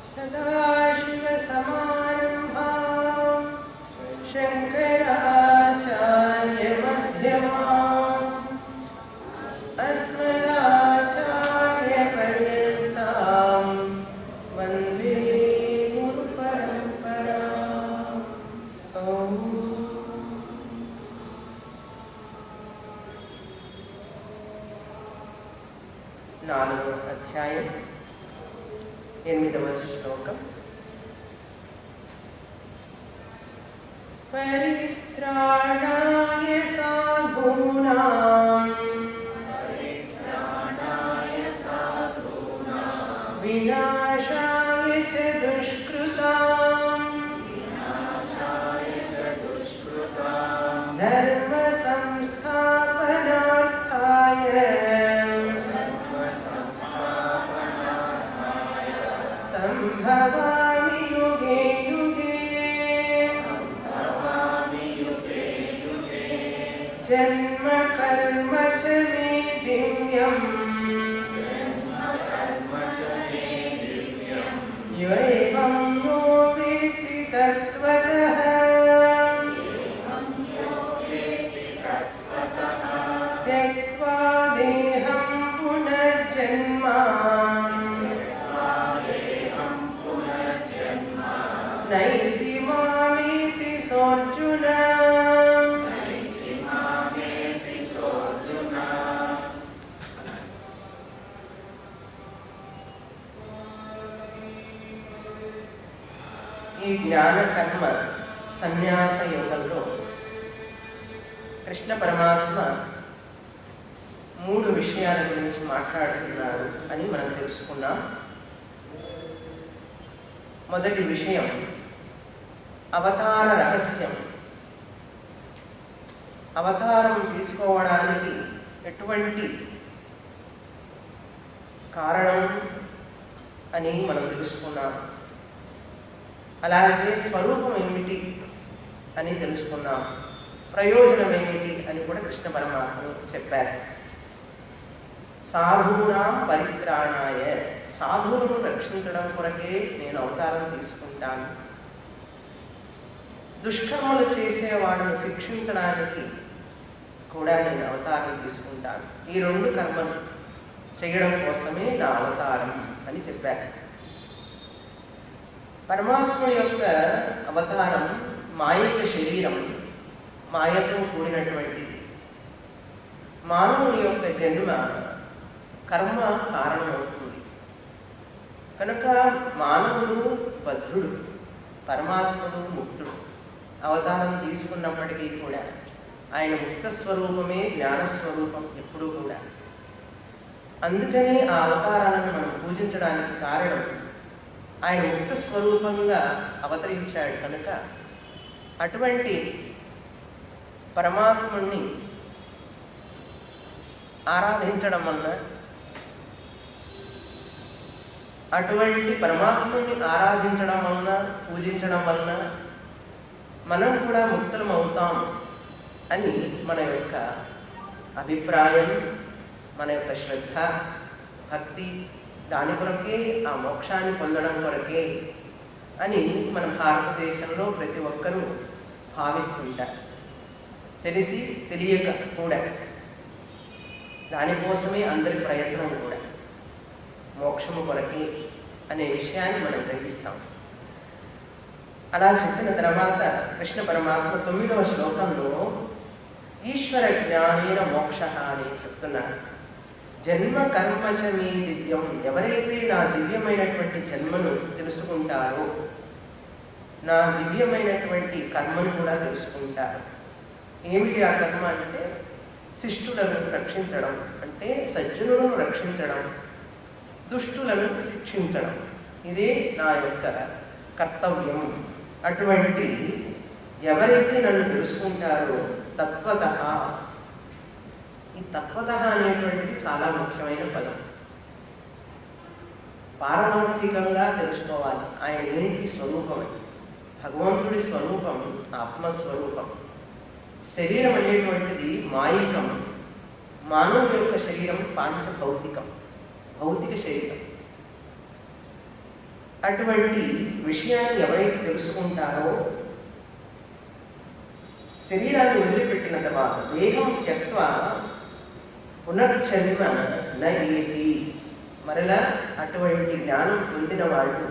सदाशिवसमारम्भां शङ्कराचार्यमध्यमाम् अस्मदाचार्यपर्यन्तां वन्दे गुरुपरम्पराम्। ओम्। నాలుగో అధ్యాయం 8వ శ్లోకం. పరిత్రాణాయ సాధూనాం వినాశాయ చ దుష్కృతాం ధర్మ సంస్థాపనార్థాయ సంభవామి యుగే యుగే జన్మ కర్మ చ మే దివ్యం యేవం యో వేత్తి తత్వతః త్యక్త్వా దేహం పునర్జన్మ నైతి మామేతి సోర్జున. ఈ జ్ఞాన కర్మ సన్యాస యోగంలో కృష్ణ పరమాత్మ 3 విషయాల గురించి మాట్లాడుతున్నారు అని మనం తెలుసుకున్నాం. మొదటి విషయం అవతార రహస్యం. అవతారం తీసుకోవడానికి ఎటువంటి కారణం అని మనం తెలుసుకున్నాం. అలాగే స్వరూపం ఏమిటి అని తెలుసుకున్నాం. ప్రయోజనం ఏమిటి అని కూడా కృష్ణ పరమాత్మ చెప్పారు. సాధూనాం పరిత్రాణాయ, సాధువులను రక్షించడం కొరకే నేను అవతారం తీసుకుంటాను. దుష్కర్మలు చేసేవాళ్ళను శిక్షించడానికి కూడా నేను అవతారం తీసుకుంటాను. ఈ 2 కర్మలు చేయడం కోసమే నా అవతారం అని చెప్పారు. పరమాత్మ యొక్క అవతారం మాయక శరీరం, మాయతో కూడినటువంటిది. మానవుని యొక్క జన్మ కర్మ కారణమవుతుంది కనుక మానవుడు బద్ధుడు, పరమాత్ముడు ముక్తుడు. అవతారం తీసుకున్నప్పటికీ కూడా ఆయన ముక్త స్వరూపమే జ్ఞానస్వరూపం ఎప్పుడూ కూడా. అందుకని ఆ అవతారాలను మనం పూజించడానికి కారణం ఆయన ముక్త స్వరూపంగా అవతరించాడు కనుక అటువంటి పరమాత్ముని ఆరాధించడం వలన, అటువంటి పరమాత్ముని ఆరాధించడం వలన, పూజించడం వలన మనం కూడా ముక్తులం అవుతాం అని మన యొక్క అభిప్రాయం, మన యొక్క శ్రద్ధ, భక్తి. దాని కొరకే, ఆ మోక్షాన్ని పొందడం కొరకే అని మన భారతదేశంలో ప్రతి ఒక్కరూ భావిస్తుంటారు. తెలిసి తెలియక కూడా దానికోసమే అందరి ప్రయత్నం కూడా మోక్షము కొరకే అనే విషయాన్ని మనం గ్రహిస్తాం. అలా చెప్పిన తర్వాత కృష్ణ పరమాత్మ 9వ శ్లోకంలో ఈశ్వర జ్ఞానేన మోక్ష అని చెప్తున్నారు. జన్మ కర్మచ మీ దివ్యం, ఎవరైతే నా దివ్యమైనటువంటి జన్మను తెలుసుకుంటారో నా దివ్యమైనటువంటి కర్మను కూడా తెలుసుకుంటారు. ఏమిటి ఆ కర్మ అంటే శిష్టులను రక్షించడం, అంటే సజ్జనులను రక్షించడం, దుష్టులను శిక్షించడం. ఇదే నా యొక్క కర్తవ్యం. అటువంటి ఎవరైతే నన్ను తెలుసుకుంటారో తత్వతః, ఈ తత్వతః అనేటువంటిది చాలా ముఖ్యమైన పదం. పారమార్థికంగా తెలుసుకోవాలి ఆయన ఏంటి స్వరూపం అని. భగవంతుడి స్వరూపం ఆత్మస్వరూపం. శరీరం అనేటువంటిది మాయికం. మానవుని యొక్క శరీరం పాంచభౌతికం, భౌతిక శరీరం. అటువంటి విషయాన్ని ఎవరైతే తెలుసుకుంటారో శరీరాన్ని వదిలిపెట్టిన తర్వాత దేహం త్యక్త్వ పునర్జన్మ నయేతి, మరలా అటువంటి జ్ఞానం పొందిన వాళ్ళు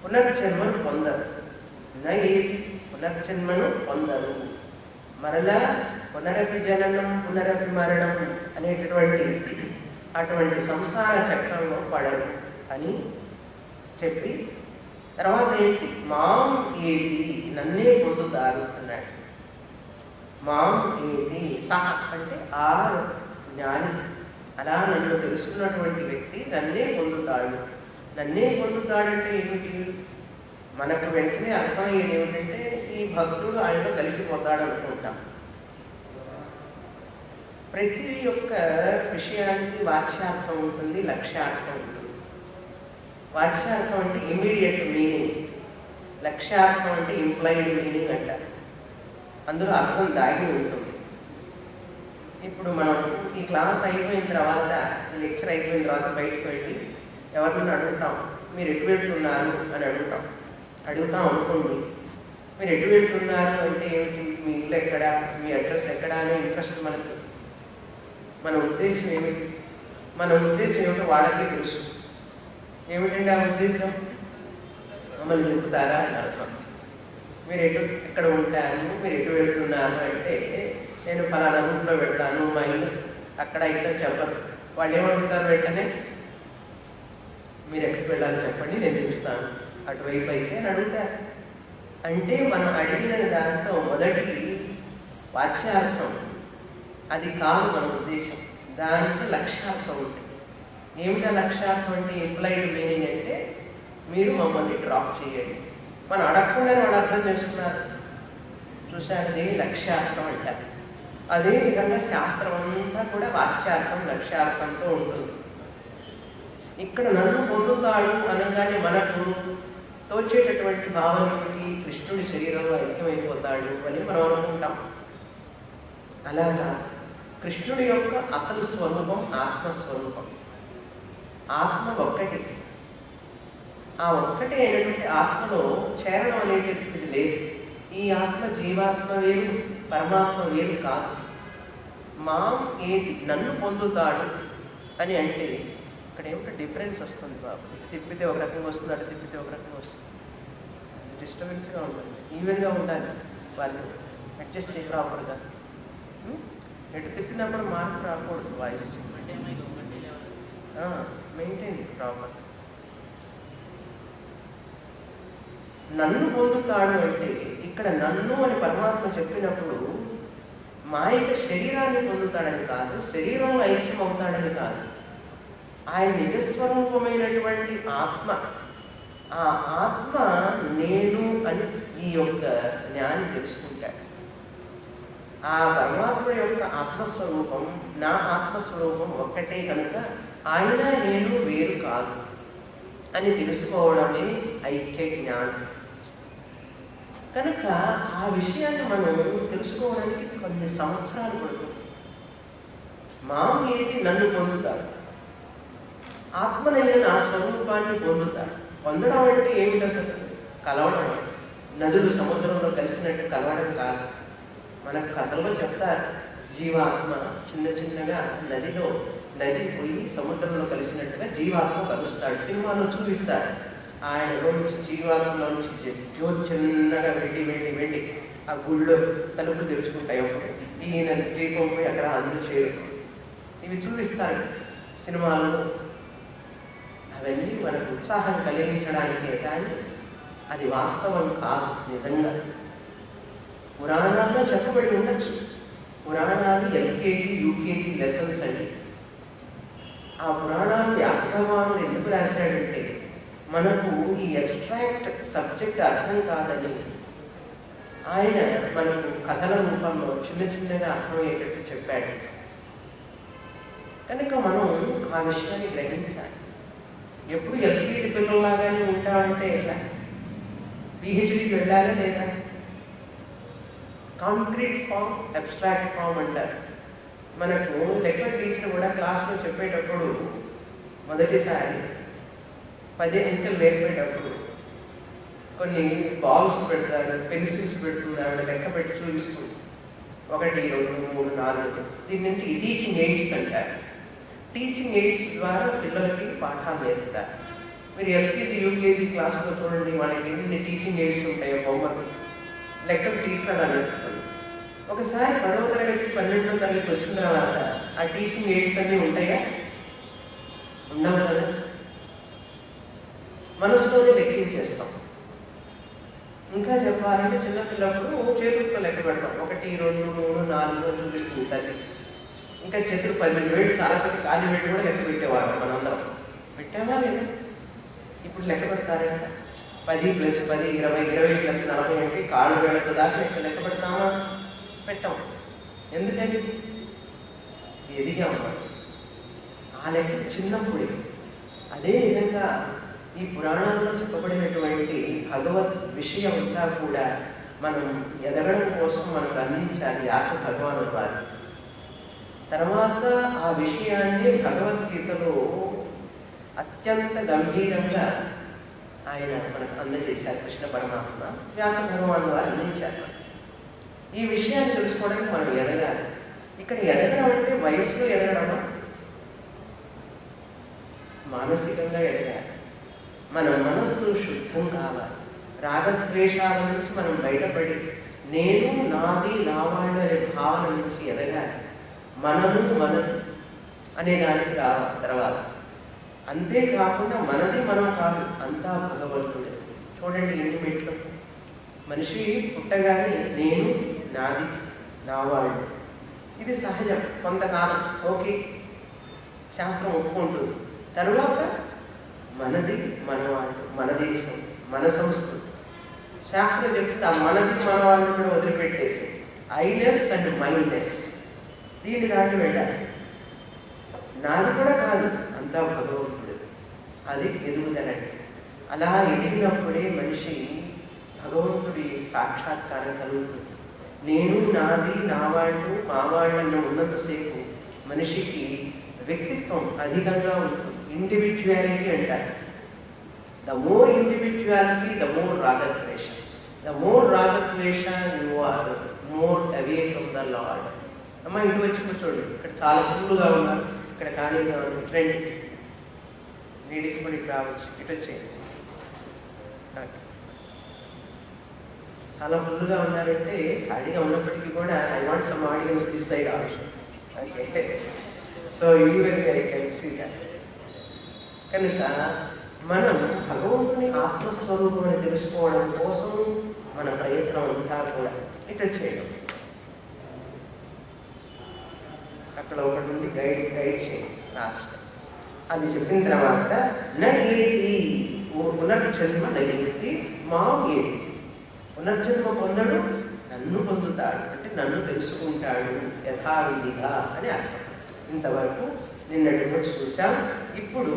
పునర్జన్మను పొందరు. నయేతి, పునర్జన్మను పొందరు. మరలా పునరపి జననం పునరపి మరణం అనేటటువంటి అటువంటి సంసార చక్రంలో పడరు అని చెప్పి తర్వాత ఏంటి, మాం ఏది, నన్నే పొందుతారు అన్నాడు. మాం ఏది సహ అంటే ఆ జ్ఞాని, అలా నన్ను తెలుసుకున్నటువంటి వ్యక్తి నన్నే పొందుతాడు. నన్నే పొందుతాడంటే ఏమిటి, మనకు వెంటనే అర్థమయ్యేది ఏమిటంటే ఈ భక్తుడు ఆయనలో కలిసిపోతాడు అనుకుంటాం. ప్రతి ఒక్క విషయానికి వాచ్యార్థం ఉంటుంది, లక్ష్యార్థం ఉంటుంది. వాచ్యార్థం అంటే ఇమీడియట్ మీనింగ్, లక్ష్యార్థం అంటే ఇంప్లైడ్ మీనింగ్ అంటారు. అందులో అర్థం దాగి ఉంటుంది. ఇప్పుడు మనం ఈ క్లాస్ అయిపోయిన తర్వాత, ఈ లెక్చర్ అయిపోయిన తర్వాత బయటకు వెళ్ళి ఎవరినైనా అడుగుతాం, మీరు ఎటు వెళ్తున్నారు అని అడుగుతాం అనుకోండి. మీరు ఎటు వెళ్తున్నారు అంటే ఏమిటి, మీ ఇల్లు ఎక్కడ, మీ అడ్రస్ ఎక్కడ అనే ఇంట్రెస్ట్ మనకు. మన ఉద్దేశం ఏమిటి, మన ఉద్దేశం ఏమిటో వాళ్ళకి తెలుసు. ఏమిటండి ఆ ఉద్దేశం, మమ్మల్ని చెప్తారా అని అర్థం. మీరు ఎక్కడ ఉంటారు, మీరు ఎటు వెళ్తున్నారు అంటే నేను ఫలానా రూట్లో వెళ్తాను, మా ఇల్లు అక్కడ ఇక్కడ చెప్పరు. వాళ్ళు ఏమడుగుతారు వెంటనే, మీరు ఎక్కడికి వెళ్ళాలి చెప్పండి నేను తెలుస్తాను, అటువైపు అయితే అని అడుగుతారు. అంటే మనం అడిగిన దాంట్లో మొదటి వాచ్యార్థం అది కాదు మన ఉద్దేశం, దాంట్లో లక్ష్యార్థం ఉంటుంది. ఏమిటా లక్ష్యార్థం అంటే ఇంప్లైడ్ మీనింగ్ అంటే మీరు మమ్మల్ని డ్రాప్ చేయండి. మనం అడగకుండా వాళ్ళు అర్థం చేసుకున్నారు, చూశారు, దీని లక్ష్యార్థం అంటారు. అదేవిధంగా శాస్త్రం అంతా కూడా వాచ్యార్థం లక్ష్యార్థంతో ఉంటుంది. ఇక్కడ నన్ను పొందుతాడు అనగానే మనకు తోచేటటువంటి భావనకి కృష్ణుడి శరీరంలో ఐక్యమైపోతాడు అని మనం అనుకుంటాం. అలాగా కృష్ణుడి యొక్క అసలు స్వరూపం ఆత్మస్వరూపం. ఆత్మ ఒక్కటి. ఆ ఒక్కటే అయినటువంటి ఆత్మలో చేరడం అనేటువంటిది లేదు. ఈ ఆత్మ జీవాత్మ వేరు, పరమాత్మ వేరు కాదు. మాం ఏది, నన్ను పొందుతాడు అని అంటే ఇక్కడ ఏమిటో డిఫరెన్స్ వస్తుంది బాబు. ఇటు తిప్పితే ఒక రకంగా వస్తుంది, అటు తిప్పితే ఒక రకంగా వస్తుంది. డిస్టర్బెన్స్గా ఉంటుంది. ఈవెన్గా ఉండాలి, వాళ్ళు అడ్జస్ట్ చేయి ప్రాపర్గా. ఎటు తిప్పినప్పుడు మార్పు రాకూడదు వాయిస్, మెయింటైన్ ప్రాపర్. నన్ను పొందుతాడు అంటే ఇక్కడ నన్ను అని పరమాత్మ చెప్పినప్పుడు మాయక శరీరాన్ని పొందుతాడని కాదు, శరీరంలో ఐక్యం అవుతాడని కాదు. ఆయన నిజస్వరూపమైనటువంటి ఆత్మ, ఆ ఆత్మ నేను అని ఈ యొక్క జ్ఞాని తెలుసుకుంటాడు. ఆ పరమాత్మ యొక్క ఆత్మస్వరూపం నా ఆత్మస్వరూపం ఒక్కటే కనుక ఆయన నేను వేరు కాదు అని తెలుసుకోవడమే ఐక్య జ్ఞానం. కనుక ఆ విషయాన్ని మనం తెలుసుకోవడానికి కొన్ని సంవత్సరాలు పడుతుంది. మాం ఏది, నన్ను పొందుతాడు, ఆత్మనైన నా స్వరూపాన్ని పొందుతాడు. పొందడం అంటే ఏమిటి అసలు, కలవడం. నదులు సముద్రంలో కలిసినట్టు కలవడం కాదు. మనకు కథలో చెప్తారు, జీవాత్మ చిన్న చిన్నగా నది పోయి సముద్రంలో కలిసినట్టుగా జీవాత్మ కలుస్తాడు. సినిమాలో చూపిస్తారు. ఆయనలో నుంచి జీవాత్మలో నుంచి జ్యోతి చిన్నగా వెళ్ళి ఆ గుళ్ళో తలుపులు తెరుచుకుంటాయి. ఈయన దీపం పోయి అక్కడ అందరూ చేరు. ఇవి చూపిస్తారు సినిమాల్లో. అవన్నీ మనకు ఉత్సాహం కలిగించడానికే కానీ అది వాస్తవం కాదు. నిజంగా పురాణాల్లో చెప్పబడి ఉండొచ్చు. పురాణాలు ఎల్కేజీ యూకేజీ లెసన్స్ అండి. ఆ పురాణాలు వ్యాసభగవానుడు ఎందుకు రాశాడంటే మనకు ఈ అబ్స్ట్రాక్ట్ సబ్జెక్ట్ అర్థం కాదని ఆయన మనకు కథల రూపంలో చిన్న చిన్నగా అర్థమయ్యేటట్టు చెప్పాడు. కనుక మనం ఆ విషయాన్ని గ్రహించాలి. ఎప్పుడు ఎల్కేజీ పిల్లల్లాగానే ఉంటామంటే ఎట్లా? పిహెచ్డీకి వెళ్ళాలా లేదా? కాంక్రీట్ ఫామ్, అబ్స్ట్రాక్ట్ ఫామ్ అంటారు. మనకు లెక్చర్ టీచర్ కూడా క్లాస్లో చెప్పేటప్పుడు మొదటిసారి 10 అంకెలు లేకపోయేటప్పుడు కొన్ని బాల్స్ పెడతారు, పెన్సిల్స్ పెడుతుంది, ఆవిడ లెక్క పెట్టి చూపిస్తుంది. 1, 2, 3, 4. దీన్నంటే టీచింగ్ ఎయిడ్స్ అంటారు. టీచింగ్ ఎయిడ్స్ ద్వారా పిల్లలకి పాఠాలు నేర్పుతారు. మీరు ఎల్కేజీ యూకేజీ క్లాసులో చూడండి, వాళ్ళకి ఎన్ని టీచింగ్ ఎయిడ్స్ ఉంటాయో బొమ్మలు, లెక్కలు టీచర్ అలా నేర్పుతుంది. ఒకసారి 10వ తరగతి 12వ తరగతి వచ్చిన తర్వాత ఆ టీచింగ్ ఎయిడ్స్ అన్నీ ఉంటాయా? ఉండవు కదా. మనసులోనే లెక్కించేస్తాం. ఇంకా చెప్పాలంటే చిన్నపిల్లప్పుడు చేతులతో లెక్క పెడతాం. 1, 2, 3, 4 చూపిస్తుంది తల్లి. ఇంకా చేతులు 10 వేలు చాలా పెద్ద కాలి వేలు కూడా లెక్క పెట్టేవాళ్ళం మనందరం. పెట్టామా లేదా? ఇప్పుడు లెక్క పెడతారే 10 + 10 20, 20 + 40 అంటే కాళ్ళు వేళ్ళతో దాకా లెక్క పెడతామా? పెట్టాం. ఎందుకని? ఎదిగాము. ఆ లెక్క చిన్నప్పుడే. అదేవిధంగా ఈ పురాణాల్లో చెప్పబడినటువంటి భగవద్ విషయం అంతా కూడా మనం ఎదగడం కోసం మనకు అందించాలి వ్యాస భగవానుడు వారు. తర్వాత ఆ విషయాన్ని భగవద్గీతలో అత్యంత గంభీరంగా ఆయన మనకు అందజేశారు. కృష్ణ పరమాత్మ వ్యాస భగవాను వారు అందించారు. ఈ విషయాన్ని తెలుసుకోవడానికి మనం ఎదగాలి. ఇక్కడ ఎదగడం అంటే వయసులో ఎదగడమా? మానసికంగా ఎదగాలి. మన మనస్సు శుద్ధం కావాలి. రాగద్వేషాల నుంచి మనం బయటపడి నేను, నాది, నావాళ్ళు అనే భావన నుంచి ఎదగాలి. మనము, మనది అనే దానికి రావాలి. తర్వాత అంతేకాకుండా మనది మనం కాదు, అంతా భగవంతుడే. చూడండి ఎన్ని మెట్లు. మనిషి పుట్టగానే నేను, నాది, నావాళ్ళు, ఇది సహజం. కొంతకాలం ఓకే, శాస్త్రం ఒప్పుకుంటుంది. తరువాత మనది, మనవాళ్ళు, మన దేశం, మన సంస్కృతి. శాస్త్రం చెప్తుంది ఆ మనది, మనవాళ్ళు కూడా వదిలిపెట్టేసి ఐనెస్ అండ్ మైండ్నెస్, దీన్ని దాటి వెళ్ళాలి. నాది కూడా కాదు, అంతా భగవంతుడు. అది ఎదుగుదలండి. అలా ఎదిగినప్పుడే మనిషి భగవంతుడి సాక్షాత్కారం కలుగుతుంది. నేను, నాది, నావాళ్ళు, మావాళ్ళన్న ఉన్నంతసేపు మనిషికి వ్యక్తిత్వం అధికంగా ఉంటుంది. ఇండివిజువాలిటీ అంటారు. The more individuality, the more రాగద్వేష. ద మోర్ రాగద్వేష you are more away from the lord. అమ్మ ఇంటి వచ్చి కూర్చోండి, ఇక్కడ చాలా ఫుల్గా ఉన్నారు, ఇక్కడ ఖాళీగా ఉంది, రండి. లేడీస్ కూడా ఇక్కడ రావచ్చు, ఇటు వచ్చేయండి. చాలా ఫుల్గా ఉన్నారంటే ఖాళీగా ఉన్నప్పటికీ కూడా I want some audience this side also. Okay, so even I can see that. కనుక మనం భగవంతుని ఆత్మస్వరూపం అని తెలుసుకోవడం కోసం మన ప్రయత్నం అంతా కూడా ఇటు చేయడం. అక్కడ ఒకటి నుండి గైడ్ చేయండి రాష్ట్రం. అది చెప్పిన తర్వాత నగేతి, పునర్జన్మ నగేతి మాం ఏతి. పునర్జన్మ పొందడు, నన్ను పొందుతాడు, అంటే నన్ను తెలుసుకుంటాడు యథావిధిగా అని అర్థం. ఇంతవరకు నిన్నటి రోజు చూసాం. ఇప్పుడు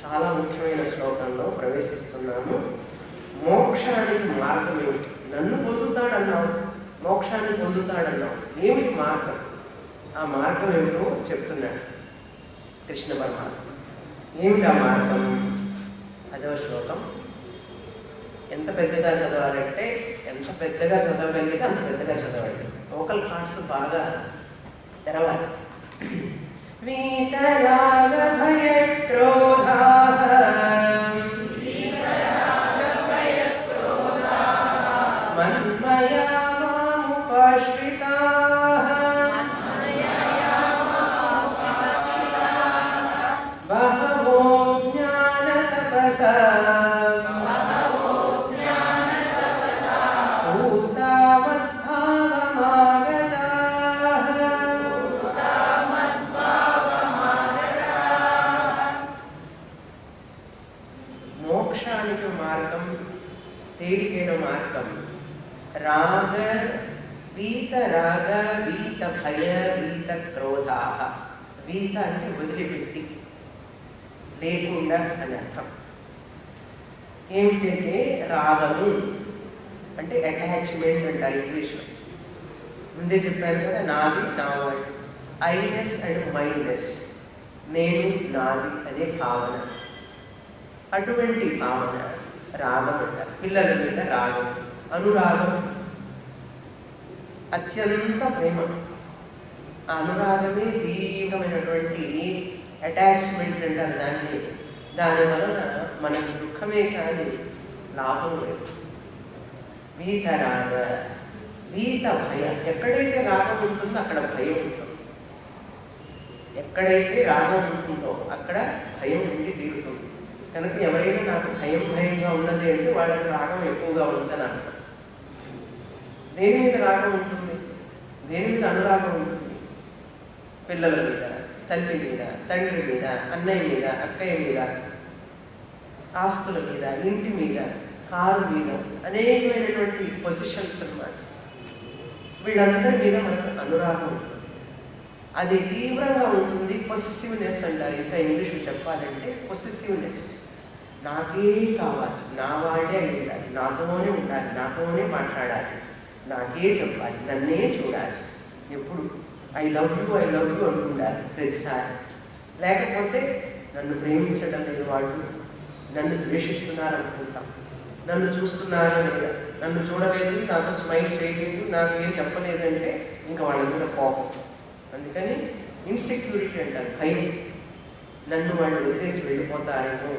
చాలా ముఖ్యమైన శ్లోకంలో ప్రవేశిస్తున్నాము. మోక్షానికి మార్గం ఏమిటి? నన్ను పొందుతాడన్నావు, మోక్షాన్ని పొందుతాడన్నావు, ఏమిటి మార్గం? ఆ మార్గం ఏమిటో చెప్తున్నాడు కృష్ణ పరమాత్మ. ఏమిటి ఆ మార్గం? 10వ శ్లోకం. ఎంత పెద్దగా చదవాలంటే ఎంత పెద్దగా చదవగలిగితే అంత పెద్దగా చదవాలి. లోకల్ థాట్స్ బాగా తెరవాలి. వీతరాగ భయక్రోధాః మన్మయా మాముపాశ్రితాః బహవో జ్ఞానతపసా తేలికైన మార్గం. రాగ వీత రాగ వీత భయ వీత క్రోధా. వీత అంటే వదిలిపెట్టి, లేకుండా అని అర్థం. ఏమిటంటే రాగము అంటే అటాచ్మెంట్ అంటారు ఇంగ్లీష్లో. ముందే చెప్పాను కదా, నాది, నావాడు. ఐనెస్ అండ్ మైండ్నెస్, నేను, నాది అనే భావన. అటువంటి భావన రాగం అంటారు. పిల్లల మీద రాగం, అనురాగం, అత్యంత ప్రేమ. ఆ అనురాగమే తీవ్రమైనటువంటి అటాచ్మెంట్ అంటారు దాన్ని. దానివలన మనకు దుఃఖమే కానీ లాభం లేదు. వీతరాగ, వీత భయ. ఎక్కడైతే రాగం ఉంటుందో అక్కడ భయం ఉంటుంది. ఎక్కడైతే రాగం ఉంటుందో అక్కడ భయం ఉండి తీరుతుంది. కనుక ఎవరైనా నాకు భయంగా ఉన్నది అంటే వాళ్ళకి రాగం ఎక్కువగా ఉందని అర్థం. దేని మీద రాగం ఉంటుంది? దేని మీద అనురాగం ఉంటుంది? పిల్లల మీద, తల్లి మీద, తండ్రి మీద, అన్నయ్య మీద, అక్కయ్య మీద, ఆస్తుల మీద, ఇంటి మీద, కారు మీద, అనేకమైనటువంటి పొజిషన్స్ అన్నమాట. వీళ్ళందరి మీద మనకు అనురాగం ఉంటుంది. అది తీవ్రంగా ఉంటుంది. పొసెసివ్నెస్ అంటారు. ఇంకా ఇంగ్లీష్ చెప్పాలంటే పొసెసివ్నెస్. నాకే కావాలి, నా వాళ్ళే అయి ఉండాలి, నాతోనే ఉండాలి, నాతోనే మాట్లాడాలి, నాకే చెప్పాలి, నన్నే చూడాలి, ఎప్పుడు ఐ లవ్ యూ అంటుండాలి ప్రతిసారి. లేకపోతే నన్ను ప్రేమించడం లేదు వాళ్ళు, నన్ను ద్వేషిస్తున్నారనుకుంటాం, నన్ను చూస్తున్నారా లేదా, నన్ను చూడలేదు, నాతో స్మైల్ చేయలేదు, నాకు ఏం చెప్పలేదంటే ఇంకా వాళ్ళ మీద కోపం. అందుకని ఇన్సెక్యూరిటీ అంటారు, భయం. నన్ను వాళ్ళు వదిలేసి వెళ్ళిపోతారేమో,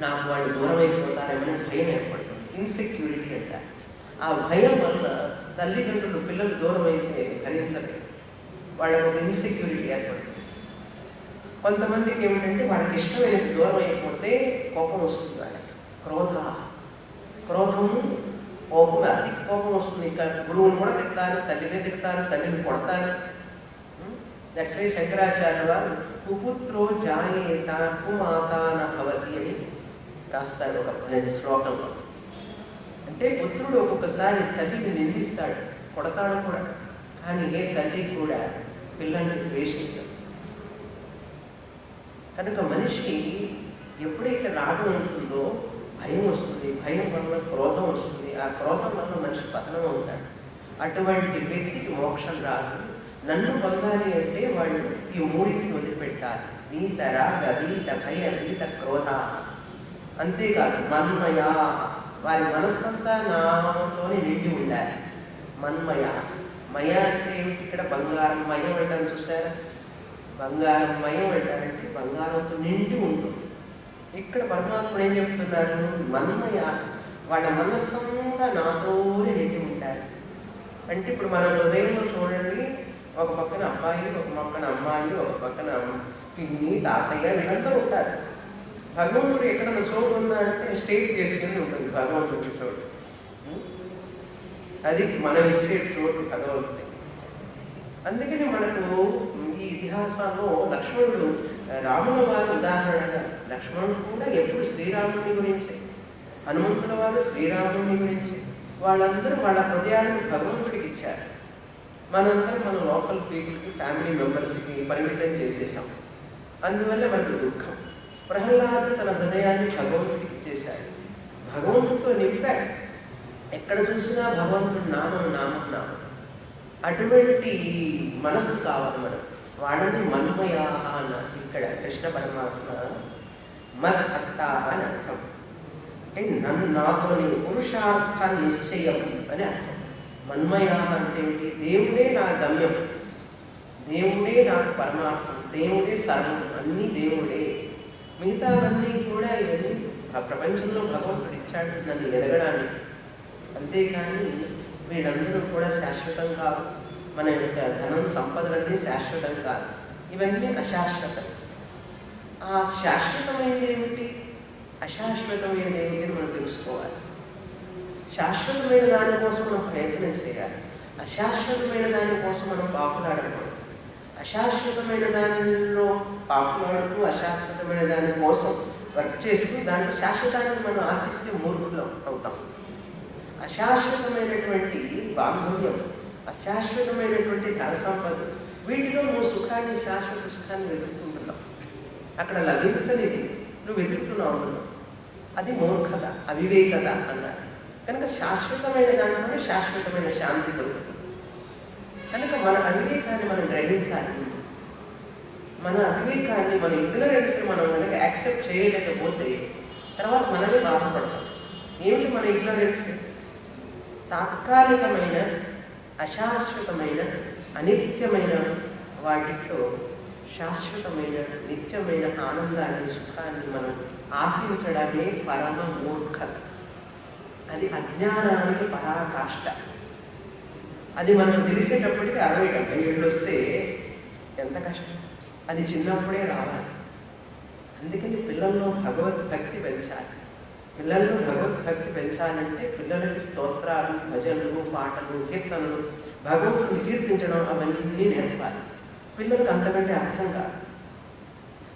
నాకు వాళ్ళు దూరం అయిపోతారేమో భయం ఏర్పడుతుంది. ఇన్సెక్యూరిటీ అంటారు. ఆ భయం వల్ల తల్లిదండ్రులు పిల్లలు దూరం అయితే భరించలేదు. వాళ్ళకు ఒక ఇన్సెక్యూరిటీ ఏర్పడుతుంది. కొంతమందికి ఏమిటంటే వాళ్ళకి ఇష్టమైనది దూరం అయిపోతే కోపం వస్తుంది. వాళ్ళకి క్రోధము, కోపం, అతి కోపం వస్తుంది. ఇంకా గురువుని కూడా తిడతారు, తల్లిని తిడతారు, తల్లిని కొడతారు. దట్స్ వై శంకరాచార్య వారు కుపుత్రో జాయేత కుమాతాన భవతి అని రాస్తారు ఒక శ్లోకంలో. అంటే పుత్రుడు ఒక్కొక్కసారి తల్లిని నిందిస్తాడు, కొడతాడు కూడా. కానీ ఏ తల్లి కూడా పిల్లల్ని ద్వేషించదు. కనుక మనిషి ఎప్పుడైతే రాగం ఉంటుందో భయం వస్తుంది, భయం వల్ల క్రోధం వస్తుంది, ఆ క్రోధం వల్ల మనిషి పతనం అవుతాడు. అటువంటి వ్యక్తికి మోక్షం రాదు. నన్ను పొందాలి అంటే వాళ్ళు ఈ మూడింటిని వదిలిపెట్టాలి. వీత రాగ, వీత భయ, వీత క్రోధ. అంతేకాదు మన్మయా, వారి మనస్సంతా నాతోనే నిండి ఉండాలి. మన్మయ, మయ అంటే ఏమిటి? ఇక్కడ బంగారం మయం అంటారు చూసారా? బంగారం మయం అంటారంటే బంగారంతో నిండి ఉంటుంది. ఇక్కడ పరమాత్ముడు ఏం చెప్తున్నారు? మన్మయ, వాళ్ళ మనస్సంతా నాతోనే నిండి ఉంటారు. అంటే ఇప్పుడు మన హృదయంలో చూడండి, ఒక పక్కన అబ్బాయి, ఒక పక్కన అమ్మాయి, ఒక పక్కన పిన్ని, తాతయ్య, వీళ్ళందరూ ఉంటారు. భగవంతుడు ఎక్కడన్నా చోటు ఉన్నా అంటే స్టేట్ చేసుకుని ఉంటుంది భగవంతుడి చోటు. అది మనం ఇచ్చే చోటు భగవంతుడి. అందుకని మనకు ఈ ఇతిహాసాల్లో లక్ష్మణుడు, రాముల వారి ఉదాహరణగా, లక్ష్మణుడు కూడా ఎప్పుడు శ్రీరాముని గురించి, హనుమంతుల వారు శ్రీరాముని గురించి, వాళ్ళందరూ వాళ్ళ హృదయాలను భగవంతుడికి ఇచ్చారు. మనందరం మన లోకల్ పీపుల్కి, ఫ్యామిలీ మెంబర్స్కి పరిమితం చేసేసాం. అందువల్ల మనకు దుఃఖం. ప్రహ్లాదుడు తన హృదయాన్ని భగవంతుడికి ఇచ్చేశాడు, భగవంతుడితో నింపాడు. ఎక్కడ చూసినా భగవంతుడు నామం. అటువంటి మనస్సు కావాలి మనకు. వాళ్ళని మన్మయా అన్నారు ఇక్కడ కృష్ణ పరమాత్మ. మద్ అత్త అని అర్థం. అంటే నన్ను నాతోని పురుషార్థ నిశ్చయం అని అర్థం. మన్మయ అంటే ఏంటి? దేవుడే నా గమ్యం, దేవుడే నాకు పరమార్థం, దేవుడే సర్వం, అన్నీ దేవుడే. మిగతావన్నీ కూడా ఇవన్నీ ఆ ప్రపంచంలో భగవంతుడు ఇచ్చాడు నన్ను ఎదగడానికి. అంతేకాని వీళ్ళందరూ కూడా శాశ్వతం కాదు. మన యొక్క ధనం, సంపదలన్నీ శాశ్వతం కాదు. ఇవన్నీ అశాశ్వతం. ఆ శాశ్వతమైనది ఏమిటి, అశాశ్వతమైనది ఏమిటి అని మనం తెలుసుకోవాలి. శాశ్వతమైన దానికోసం మనం ప్రయత్నం చేయాలి. అశాశ్వతమైన దానికోసం మనం పాకులాడకూడదు. అశాశ్వతమైన దానిలో పాకులాడుతూ అశాశ్వతమైన దానికోసం వర్క్ చేస్తూ దాని శాశ్వతాన్ని మనం ఆశిస్తే మూర్ఖులం అవుతాం. అశాశ్వతమైనటువంటి బాంధవ్యం, అశాశ్వతమైనటువంటి ధన సంపద, వీటిలో నువ్వు సుఖాన్ని, శాశ్వత సుఖాన్ని వెతుక్కుంటున్నావు. అక్కడ లభించనిది నువ్వు వెతుకుతున్నావు. అది మూర్ఖత, అవివేకత అన్నారు. కనుక శాశ్వతమైన దాంట్లోనే శాశ్వతమైన శాంతి దొరుకుతుంది. కనుక మన అవివేకాన్ని మనం గ్రహించాలి. మన అవివేకాన్ని, మన ఇగ్నరెన్స్ని మనం కనుక యాక్సెప్ట్ చేయలేకపోతే తర్వాత మనమే బాధపడతాం. ఏమిటి మన ఇగ్నరెన్స్? తాత్కాలికమైన, అశాశ్వతమైన, అనిత్యమైన వాటిలో శాశ్వతమైన, నిత్యమైన ఆనందాన్ని, సుఖాన్ని మనం ఆశించడమే పరమ మూర్ఖత. అది అజ్ఞానానికి పరాకాష్ట. అది మనకు తెలిసేటప్పటికి 60-70 ఏళ్ళు వస్తే ఎంత కష్టం. అది చిన్నప్పుడే రావాలి. అందుకని పిల్లల్లో భగవద్భక్తి పెంచాలి. పిల్లల్లో భగవద్భక్తి పెంచాలంటే పిల్లలకి స్తోత్రాలు, భజనలు, పాటలు, కీర్తనలు, భగవంతుని కీర్తించడం అవన్నీ నేర్పాలి. పిల్లలకు అంతకంటే అర్థం కాదు.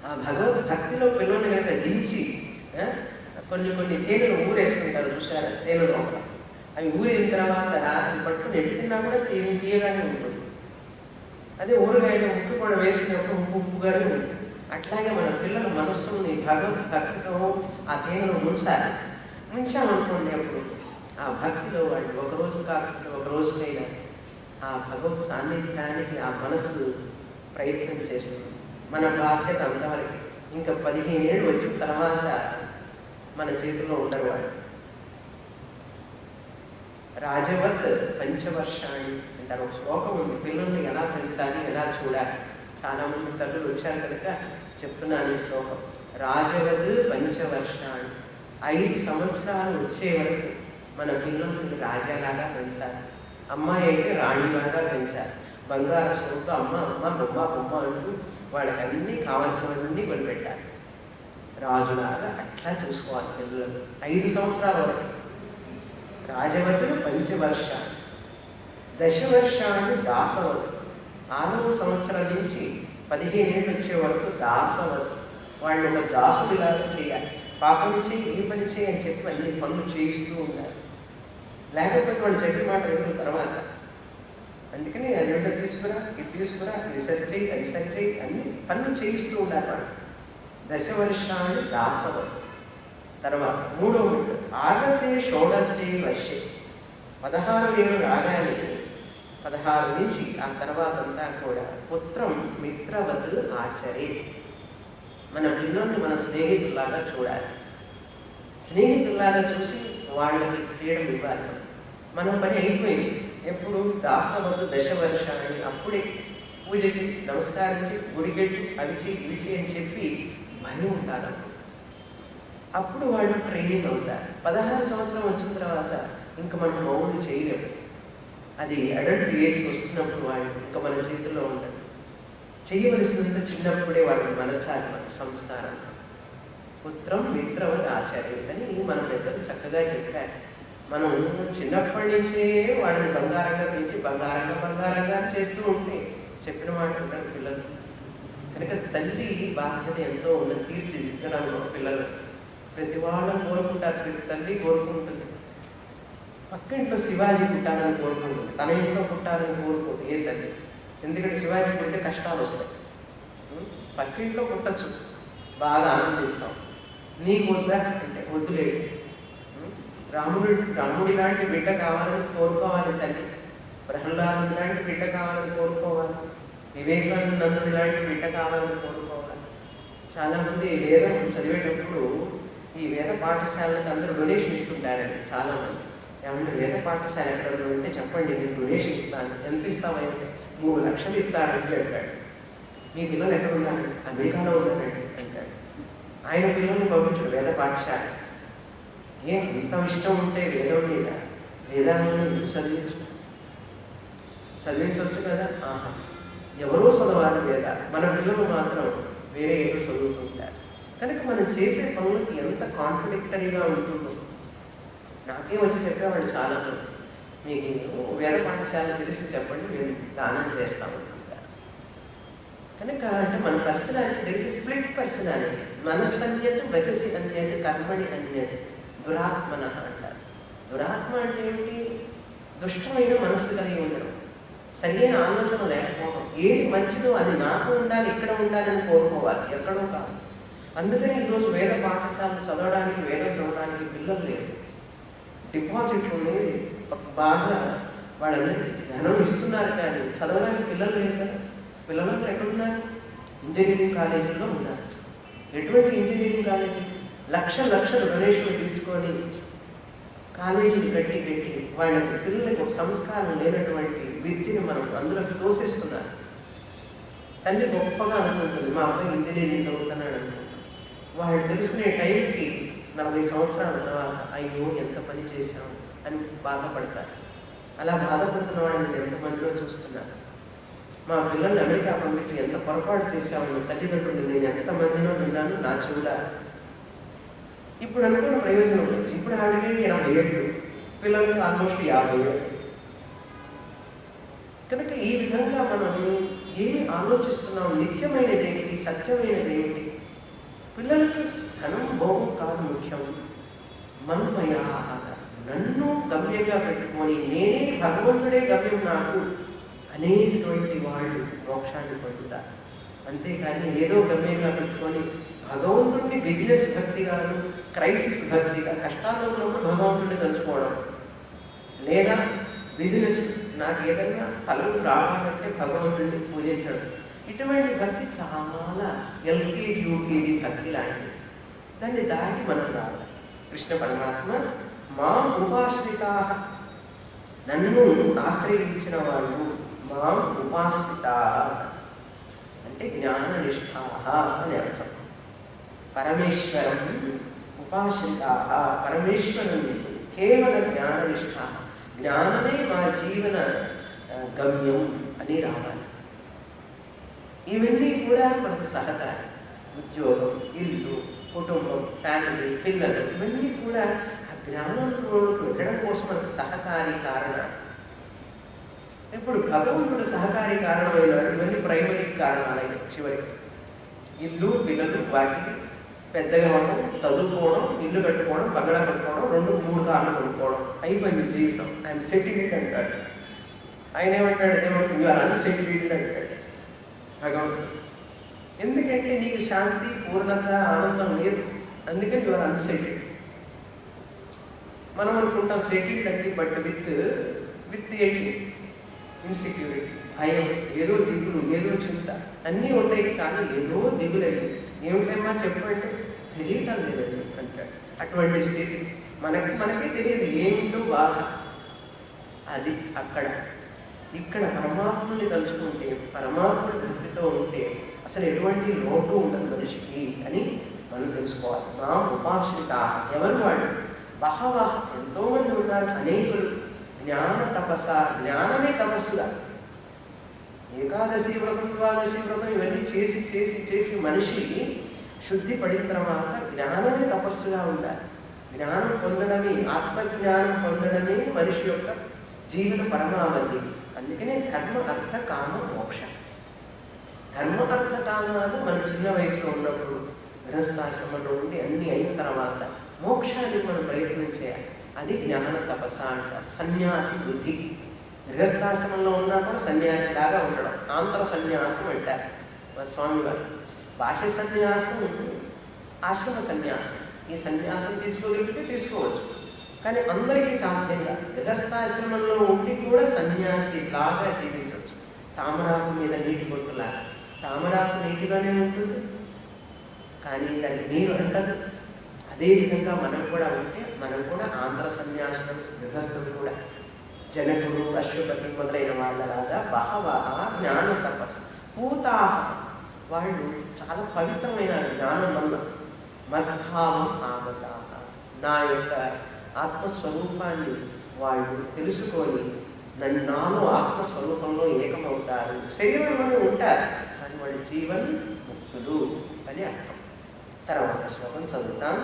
ఆ భగవద్భక్తిలో పిల్లల్ని కనుక దించి కొన్ని తేనెలు ఊరేసుకుంటారు చూసారా, తేనె లోపల. అవి ఊరిన తర్వాత అది పట్టుకుని ఎట్టి తిన్నా కూడా తీయగానే ఉంటుంది. అదే ఊరగాయలు ఉప్పు కూడా వేసినప్పుడు ఉప్పుగానే ఉంటుంది. అట్లాగే మన పిల్లల మనస్సుని భగవద్భక్తితో ఆ తేనెలో ముంచామనుకోండి, అప్పుడు ఆ భక్తిలో వాళ్ళు ఒకరోజు కాకుండా ఒక రోజుకైనా ఆ భగవత్ సాన్నిధ్యానికి ఆ మనస్సు ప్రయత్నం చేస్తుంది. మన బాధ్యత అంతవరకు. ఇంకా 15 ఏళ్ళు వచ్చిన తర్వాత మన చేతిలో ఉండరు వాళ్ళు. రాజవత్ పంచవర్షాన్ని అంటారు. ఒక శ్లోకం ఉంది, పిల్లల్ని ఎలా పెంచాలి, ఎలా చూడాలి. చాలామంది తల్లులు వచ్చారు కనుక చెప్తున్నాను ఈ శ్లోకం. రాజవత్ పంచవర్షాన్ని, 5 సంవత్సరాలు వచ్చే వరకు మన పిల్లల్ని రాజాలాగా పెంచాలి. అమ్మాయి అయితే రాణిలాగా పెంచాలి. బంగారు సొంత అమ్మ అమ్మ బొమ్మ బొమ్మ అంటూ వాళ్ళకి అన్నీ కావాల్సినవన్నీ కొనిపెట్టాలి. రాజులాగా అట్లా చూసుకోవాలి పిల్లలు 5 సంవత్సరాల వరకు. రాజవతులు పంచవర్షాలు, దశవర్షాలు దాసవతు. 6వ సంవత్సరం నుంచి 15 ఏళ్ళు వచ్చే వరకు దాసవతు. వాళ్ళు ఒక దాసుడిలాగా చేయాలి. పాపం చేయి, ఈ పని చేయి అని చెప్పి అన్ని పనులు చేయిస్తూ ఉండాలి. లేకపోతే వాళ్ళు చెప్పిన మాట విన్న తర్వాత అందుకని అది ఎంత తీసుకురా, ఇది తీసుకురా, ఇది సరి చేయి, అది సరి చేయి, అన్ని పనులు చేయిస్తూ ఉండాలి వాళ్ళు. దశవర్షాలు దాసవతు. తర్వాత 3వ ఆగతే షోడశే వర్షే. 16 ఏళ్ళు రాగానే 16 నుంచి ఆ తర్వాత అంతా కూడా పుత్రం మిత్రవత్ ఆచరే. మన పిల్లల్ని మన స్నేహితుల్లాగా చూడాలి. స్నేహితుల్లాగా చూసి వాళ్ళకి ఫ్రీడమ్ ఇవ్వాలి. మన పని అయిపోయింది. ఎప్పుడు దాసవత్ దశవర్షాన్ని అప్పుడే పూజ చేసి నమస్కారించి గుడికెట్టు అవి చేయి ఇవి చేయి అని చెప్పి భయం ఉండాలి. అప్పుడు వాళ్ళు ట్రైనింగ్ అవుతారు. 16 సంవత్సరం వచ్చిన తర్వాత ఇంకా మనం మౌళ్ళు చేయలేము. అది అడల్ట్ ఏజ్కి వస్తున్నప్పుడు వాళ్ళు ఇంకా మన చేతుల్లో ఉండదు. చేయవలసినంత చిన్నప్పుడే వాళ్ళని మనచాలి. సంస్కారం పుత్రం మిత్రవత్ ఆచార్యం అని మన పెద్దలు చక్కగా చెప్పారు. మనం చిన్నప్పటి నుంచే వాళ్ళని బంగారంగా పెంచి బంగారంగా చేస్తూ ఉంటే చెప్పిన మాట ఉంటారు పిల్లలు. కనుక తల్లి బాధ్యత ఎంతో ఉన్నది తీర్చిదిద్దడంలో పిల్లలు. ప్రతి వాళ్ళని కోరుకుంటారు, ప్రతి తల్లి కోరుకుంటుంది. పక్కింట్లో శివాజీ పుట్టాలని కోరుకుంటుంది, తన ఇంట్లో పుట్టాలని కోరుకుంటుంది ఏ తల్లి. ఎందుకంటే శివాజీ పుడితే కష్టాలు వస్తాయి. పక్కింట్లో పుట్టచ్చు, బాగా ఆనందిస్తాం. నీకు వద్దా అంటే వద్దులేదు. రాముడి లాంటి బిడ్డ కావాలని కోరుకోవాలి తల్లి. ప్రహ్లాదుడి లాంటి బిడ్డ కావాలని కోరుకోవాలి. వివేకానందుడి లాంటి బిడ్డ కావాలని కోరుకోవాలి. చాలామంది వేదం చదివేటప్పుడు ఈ వేద పాఠశాలకు అందరూ డొనేషన్ ఇస్తుంటారండి. చాలామంది ఏమంటే వేద పాఠశాల ఎక్కడ ఉంటే చెప్పండి, నేను డొనేషన్ ఇస్తాను. ఎంత ఇస్తామంటే 3 లక్షలు ఇస్తాడంటే అంటాడు. మీ పిల్లలు ఎక్కడ ఉన్నారు? అమెరికాలో ఉన్నారండి అంటాడు. ఆయన పిల్లల్ని పంపించాడు వేద పాఠశాల. ఎంత ఇష్టం ఉంటే వేదం మీద వేదాలను ఎందుకు చదివించవచ్చు కదా. ఎవరో చదవాలి వేద, మన పిల్లలు మాత్రం వేరే ఏదో చదువుతుంటారు. కనుక మనం చేసే పనులకి ఎంత కాంట్రడిక్టరీగా ఉంటుందో. నాకే వచ్చి చెప్పేవాళ్ళు చాలా మంది, మీకు వేద పాఠశాల తెలిసి చెప్పండి, మేము దానం చేస్తామంటుంటారు. కనుక అంటే మన పర్సనాలిటీ తెలిసి స్ప్లిట్ పర్సనాలిటీ. మనస్సన్యత వచసి అన్యత కర్మని అన్యత దురాత్మన అంటారు. దురాత్మ అంటే ఏమిటి? దుష్టమైన మనస్సు కలిగి ఉండడం, సరైన ఆలోచన లేకపోవడం. ఏది మంచిదో అది నాకు ఉండాలి, ఇక్కడ ఉండాలని కోరుకోవాలి, ఎక్కడో కాదు. అందుకని ఈరోజు వేద పాఠశాలలు చదవడానికి, వేదం చదవడానికి పిల్లలు లేరు. డిపాజిట్లు ఉన్నాయి, బాగా వాళ్ళందరికీ ధనం ఇస్తున్నారు, కానీ చదవడానికి పిల్లలు లేరు కదా. పిల్లలందరూ ఎక్కడున్నారు? ఇంజనీరింగ్ కాలేజీల్లో ఉన్నారు. ఎటువంటి ఇంజనీరింగ్ కాలేజీ? లక్షలు డొనేషన్లు తీసుకొని కాలేజీలు కట్టి వాళ్ళకి పిల్లలకు ఒక సంస్కారం లేనటువంటి విద్యను మనం అందులోకి తోసేస్తున్నారు. తల్లి గొప్పగా అనుకుంటుంది, మా అబ్బాయి ఇంజనీరింగ్ చదువుతున్నాడు అనుకుంటుంది. వాళ్ళు తెలుసుకునే టైంకి 40 సంవత్సరాల తర్వాత అయ్యో ఎంత పని చేశాం అని బాధపడతారు. అలా బాధపడుతున్న వాళ్ళని నేను ఎంతమందిలో చూస్తున్నాను. మా పిల్లల్ని అమెరికా పంపించి ఎంత పొరపాటు చేశాము తల్లిదండ్రులు నేను ఎంతమందిలో విన్నాను నా చెవులా. ఇప్పుడు అనుకున్న ప్రయోజనం లేదు. ఇప్పుడు ఆవిడకి 80 ఏళ్ళు, పిల్లలకు ఆల్మోస్ట్ 50 ఏళ్ళు. కనుక ఈ విధంగా మనం ఏమి ఆలోచిస్తున్నాం, నిత్యమైనది ఏమిటి, సత్యమైనది ఏమిటి? పిల్లలకి ధనం భోగం కాదు ముఖ్యం, మన్మయ నన్ను గమ్యంగా పెట్టుకొని నేనే భగవంతుడే గమ్యం నాకు అనేటువంటి వాళ్ళు మోక్షాన్ని పొందుతారు. అంతేకాని ఏదో గమ్యంగా పెట్టుకొని భగవంతుడిని బిజినెస్ భక్తిగాను, క్రైసిస్ భక్తిగా, కష్టాల్లో ఉన్నప్పుడు భగవంతుడిని తలుచుకోవడం, లేదా బిజినెస్ నాకు ఏదైనా ఫలం రావాలంటే భగవంతుడిని పూజించడం, ఇటువంటి భక్తి చాలా ఎల్కేజీ యూకేజీ భక్తి లాంటిది. దాన్ని దాటి మనం రావాలి. కృష్ణ పరమాత్మ మా ఉపాశ్రితా, నన్ను ఆశ్రయించిన వాళ్ళు, మా ఉపాశ్రితా అంటే జ్ఞాననిష్ఠా అని అర్థం. పరమేశ్వరం ఉపాశ్రితా, పరమేశ్వరుని కేవల జ్ఞాననిష్ఠ, జ్ఞానమే మా జీవన గమ్యం అని రావాలి. ఇవన్నీ కూడా మనకు సహకారం. ఉద్యోగం, ఇల్లు, కుటుంబం, ఫ్యామిలీ, పిల్లలు, ఇవన్నీ కూడా ఆ జ్ఞానంలో పెట్టడం కోసం మనకు సహకారి కారణాలు. ఇప్పుడు భగవంతుడు సహకారి కారణమైన ఇవన్నీ ప్రైమరీ కారణాలైన చివరికి ఇల్లు, పిల్లలు, వాటికి పెద్దగా ఉండడం, చదువుకోవడం, ఇల్లు కట్టుకోవడం, బంగళా కట్టుకోవడం, 2-3 కార్లు కొనుక్కోవడం, అయిపోయింది జీవితం. ఆయన సెటిల్డ్ అంటాడు. ఆయన ఏమంటాడు, ఏమంటుంది యు ఆర్ అన్సెటిల్డ్ అంటాడు భగవంతుడు. ఎందుకంటే నీకు శాంతి, పూర్ణత, ఆనందం లేదు, అందుకని యు ఆర్ అన్సెటిల్డ్. మనం అనుకుంటాం సెటిల్డ్ అంటే బట్ విత్ ఇన్సెక్యూరిటీ, భయం, ఏదో దిగులు, ఏదో చింత అన్నీ ఉంటాయి. కానీ ఏదో దిగులండి. ఏమిటమ్మా చెప్పంటే తెలియటం లేదండి అంటాడు. అటువంటి స్థితి మనకే తెలియదు ఏమిటో బాధ. అది అక్కడ. ఇక్కడ పరమాత్మని తలుచుకుంటే, పరమాత్మని భక్తితో ఉంటే అసలు ఎటువంటి లోటు ఉండదు మనిషికి అని మనం తెలుసుకోవాలి. మా ఉపాశ్రిత ఎవరు వాళ్ళు? బహవ, ఎంతోమంది ఉన్నారు, అనేకులు. జ్ఞాన తపస్స, జ్ఞానమే తపస్సుగా. ఏకాదశి వ్రతం, ద్వాదశి వ్రతం ఇవన్నీ చేసి చేసి చేసి మనిషి శుద్ధి పడిన తర్వాత జ్ఞానమే తపస్సుగా ఉండాలి. జ్ఞానం పొందడమే, ఆత్మజ్ఞానం పొందడమే మనిషి యొక్క జీవన పరమావధి. అందుకనే ధర్మ, అర్థ, కామ, మోక్ష. ధర్మ, అర్థ, కామాలు మన చిన్న వయసులో ఉన్నప్పుడు గృహస్థాశ్రమంలో ఉండి అన్నీ అయిన తర్వాత మోక్షానికి మనం ప్రయత్నం చేయాలి. అది జ్ఞాన తపస్స అంటారు. సన్యాసి బుద్ధి. గృహస్థాశ్రమంలో ఉన్నా కూడా సన్యాసిలాగా ఉండడం, ఆంతర సన్యాసం అంటారు మా స్వామివారు. బాహ్య సన్యాసం, ఆశ్రమ సన్యాసం. ఈ సన్యాసం తీసుకోగలిగితే తీసుకోవచ్చు, కానీ అందరికీ సాధ్యంగా గృహస్థాశ్రమంలో ఉండి కూడా సన్యాసి లాగా జీవించవచ్చు. తామరాకు మీద నీటి బొట్టులాగా. తామరాకు నీటిగానే ఉంటుంది, కానీ దాన్ని నీరు అంటదు. అదేవిధంగా మనం కూడా ఉంటే మనం కూడా ఆంధ్ర సన్యాసం, గృహస్థుడు కూడా జనకుడు, అశ్వపతి మొదలైన వాళ్ళలాగా బహవః జ్ఞాన తపస్సు పూతా, వాళ్ళు చాలా పవిత్రమైన జ్ఞానం వల్ల మద్భావం ఆగత, నా యొక్క ఆత్మస్వరూపాన్ని వాళ్ళు తెలుసుకొని నాలో ఆత్మస్వరూపంలో ఏకమవుతారు. శరీరంలోనే ఉంటారు కానీ వాళ్ళు జీవన్ ముక్తులు అని అర్థం. తర్వాత శ్లోకం చదువుతాం.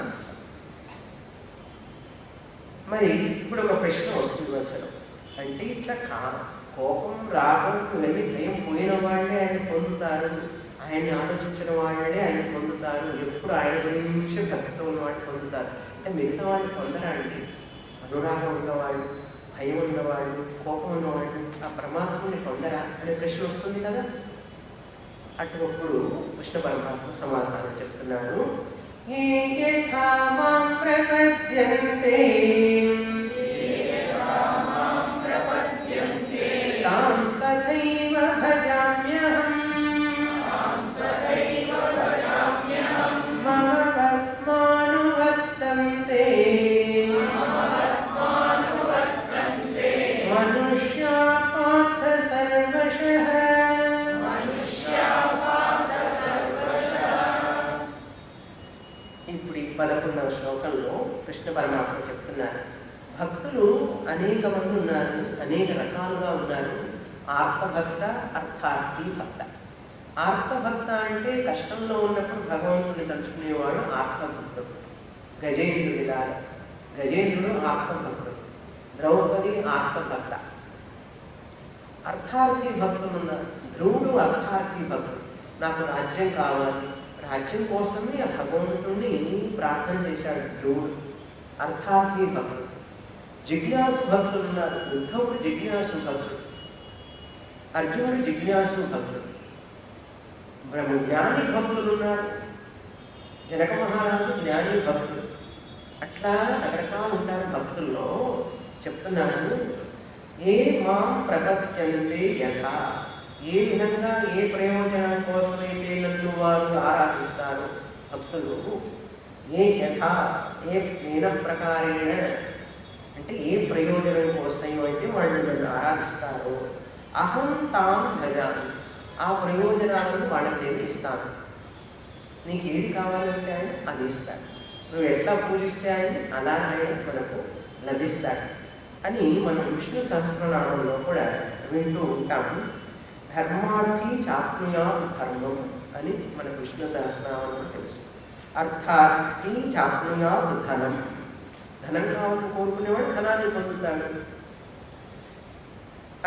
మరి ఇప్పుడు ఒక ప్రశ్న వస్తుంది మధ్యలో. అంటే ఇట్లా కోపం, రాగం ఇవన్నీ భయం పోయిన వాళ్ళే ఆయన పొందుతారు, ఆయన్ని ఆలోచించిన వాళ్ళే ఆయన పొందుతారు, ఎప్పుడు ఆయన గురించి భక్తితో ఉన్నవాళ్ళు పొందుతారు. అంటే మిగతా వాళ్ళు పొందరా అండి? అనురాగం ఉన్నవాళ్ళు, భయం ఉన్నవాళ్ళు, కోపం ఉన్నవాళ్ళు ఆ పరమాత్మని పొందరా అనే ప్రశ్న వస్తుంది కదా. అటుప్పుడు కృష్ణ పరమాత్మ సమాధానం చెప్తున్నాడు. మమ పద్మానువర్తినో ఇప్పుడు ఈ 11వ శ్లోకంలో కృష్ణ పరమాత్మ చెప్తున్నారు, భక్తులు అనేక మంది ఉన్నారు, అనేక రకాలుగా ఉన్నారు. ఆర్తభక్త, అర్థార్థి భక్త. ఆర్తభక్త అంటే కష్టంలో ఉన్నప్పుడు భగవంతుని తలుచుకునేవాడు ఆర్తభక్తుడు. గజేంద్రుడి లాగా, గజేంద్రుడు ఆర్తభక్తుడు, ద్రౌపది ఆర్తభక్త. అర్థార్థి భక్తులు ఉన్నారు. ధ్రువుడు అర్థార్థి భక్తుడు. నాకు రాజ్యం కావాలి, రాజ్యం కోసమే ఆ భగవంతుడిని ప్రార్థన చేశాడు ధ్రువుడు, అర్థార్థి భక్తుడు. జిజ్ఞాసు భక్తులు ఉన్నారు. ఉద్ధవుడు జిజ్ఞాసు భక్తుడు, అర్జునుడు జిజ్ఞాసు భక్తుడు. జ్ఞాని భక్తులు ఉన్నారు. జనక మహారాజు జ్ఞాని భక్తుడు. అట్లా రకరకాలు ఉంటారు భక్తుల్లో. చెప్తున్నాను, ఏ మాం ప్రపద్యంతే యథా, ఏ విధంగా ఏ ప్రయోజనం కోసమైతే నన్ను వారు ఆరాధిస్తారు భక్తులు, ఏ యథా ఏన ప్రకారేణ అంటే ఏ ప్రయోజనం కోసం అయితే వాళ్ళు నన్ను ఆరాధిస్తారో, అహం తాం భజామి, ఆ ప్రయోజనాలను వాళ్ళకి నేను ఇస్తాను. నీకు ఏది కావాలంటే ఆయన అది ఇస్తాడు. నువ్వు ఎట్లా పూజిస్తే ఆయన అలా ఆయన మనకు లభిస్తాడు అని మనం విష్ణు సహస్రనామంలో కూడా వింటూ ఉంటాము. ధర్మార్థి చాప్నుయా ధర్మం అని మనకు విష్ణు సహస్రనామంలో తెలుసు. అర్థార్థి చాప్నుయా ధనం, ధనం కావాలని కోరుకునేవాడు ధనాన్ని పొందుతాడు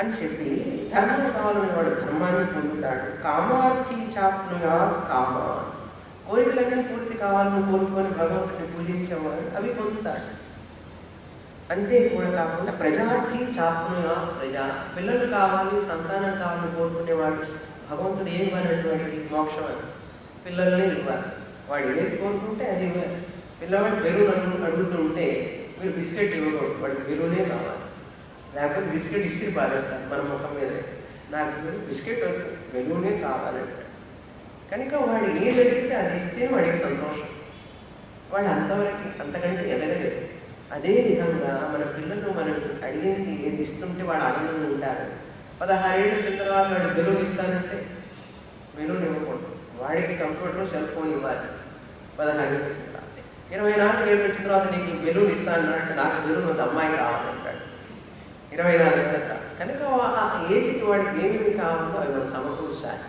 అని చెప్పి, ధర్మం కావాలని వాడు ధర్మాన్ని పొందుతాడు. కామార్థి చాప్నుయా కామ, కోరికలన్నీ పూర్తి కావాలని కోరుకొని భగవంతుని పూజించేవాడు అవి పొందుతాడు. అంతే కూడా కాకుండా ప్రజార్థి చాప్నుయా ప్రజా, పిల్లలు కావాలి సంతానం కావాలని కోరుకునేవాడు భగవంతుడు ఏం ఇవ్వాలంటే వాడికి మోక్షం అని పిల్లల్ని ఇవ్వాలి. వాడు ఏది కోరుకుంటే అది ఇవ్వాలి. పిల్లవాడు బెరువు అడుగుతుంటే మీరు బిస్కెట్ ఇవ్వకూడదు, వాడికి బెరువునే కావాలి. లేకపోతే బిస్కెట్ ఇస్త్రీ పారేస్తారు మన ముఖం మీద. నాకు బిస్కెట్ వద్దు, బెరువునే కావాలంటే కనుక వాడు ఏది అడిగితే అది ఇస్తే వాడికి సంతోషం. వాడు అంతవరకు అంతకంటే ఎదగలేదు. అదేవిధంగా మన పిల్లలు మనం అడిగింది ఏది ఇస్తుంటే వాడు ఆనందంగా ఉంటారు. 16 ఏళ్ళు వచ్చిన తర్వాత వాడు బెలూన్ ఇస్తానంటే బెలూన్ ఇవ్వకూడదు, వాడికి కంప్యూటర్ సెల్ ఫోన్ ఇవ్వాలి. 16 ఏళ్ళు వచ్చిన తర్వాత 24 ఏళ్ళు వచ్చిన తర్వాత నీకు బెలూన్ ఇస్తానంటే నాకు బెలూన్ ఒక అమ్మాయి కావాలంటాడు 24 ఏళ్ళ. కనుక ఆ ఏజ్కి వాడికి ఏమి కావాలో అవి మనం సమకూర్చాలి.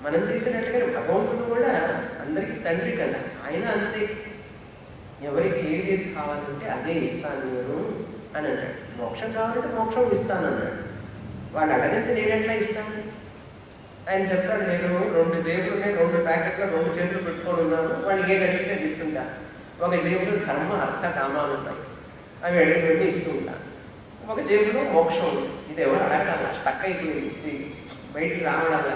మనం చేసినట్టుగా భగవంతుడు కూడా అందరికీ తండ్రి కదా, ఆయన అంతే. ఎవరికి ఏది కావాలంటే అదే ఇస్తాను నేను అని అన్నాడు. మోక్షం కావాలంటే మోక్షం ఇస్తాను అన్నాడు. వాడు అడగంటే నేను ఎట్లా ఇస్తాను? ఆయన చెప్తాడు, నేను 2 జేబులు ఉన్నాయి, 2 ప్యాకెట్లో 2 చేతులు పెట్టుకొని ఉన్నాను, వాడు ఏది అడిగితే ఇస్తుంటా. ఒక జేబులో ధర్మ అర్థ కామాలు ఉన్నాయి, అవి అడిగి ఇస్తూ ఉంటాను. ఒక జేబులో మోక్షం ఉంది, ఇది ఎవరు అడగాల, స్టక్ అయిపోయింది బయటికి రావడాల.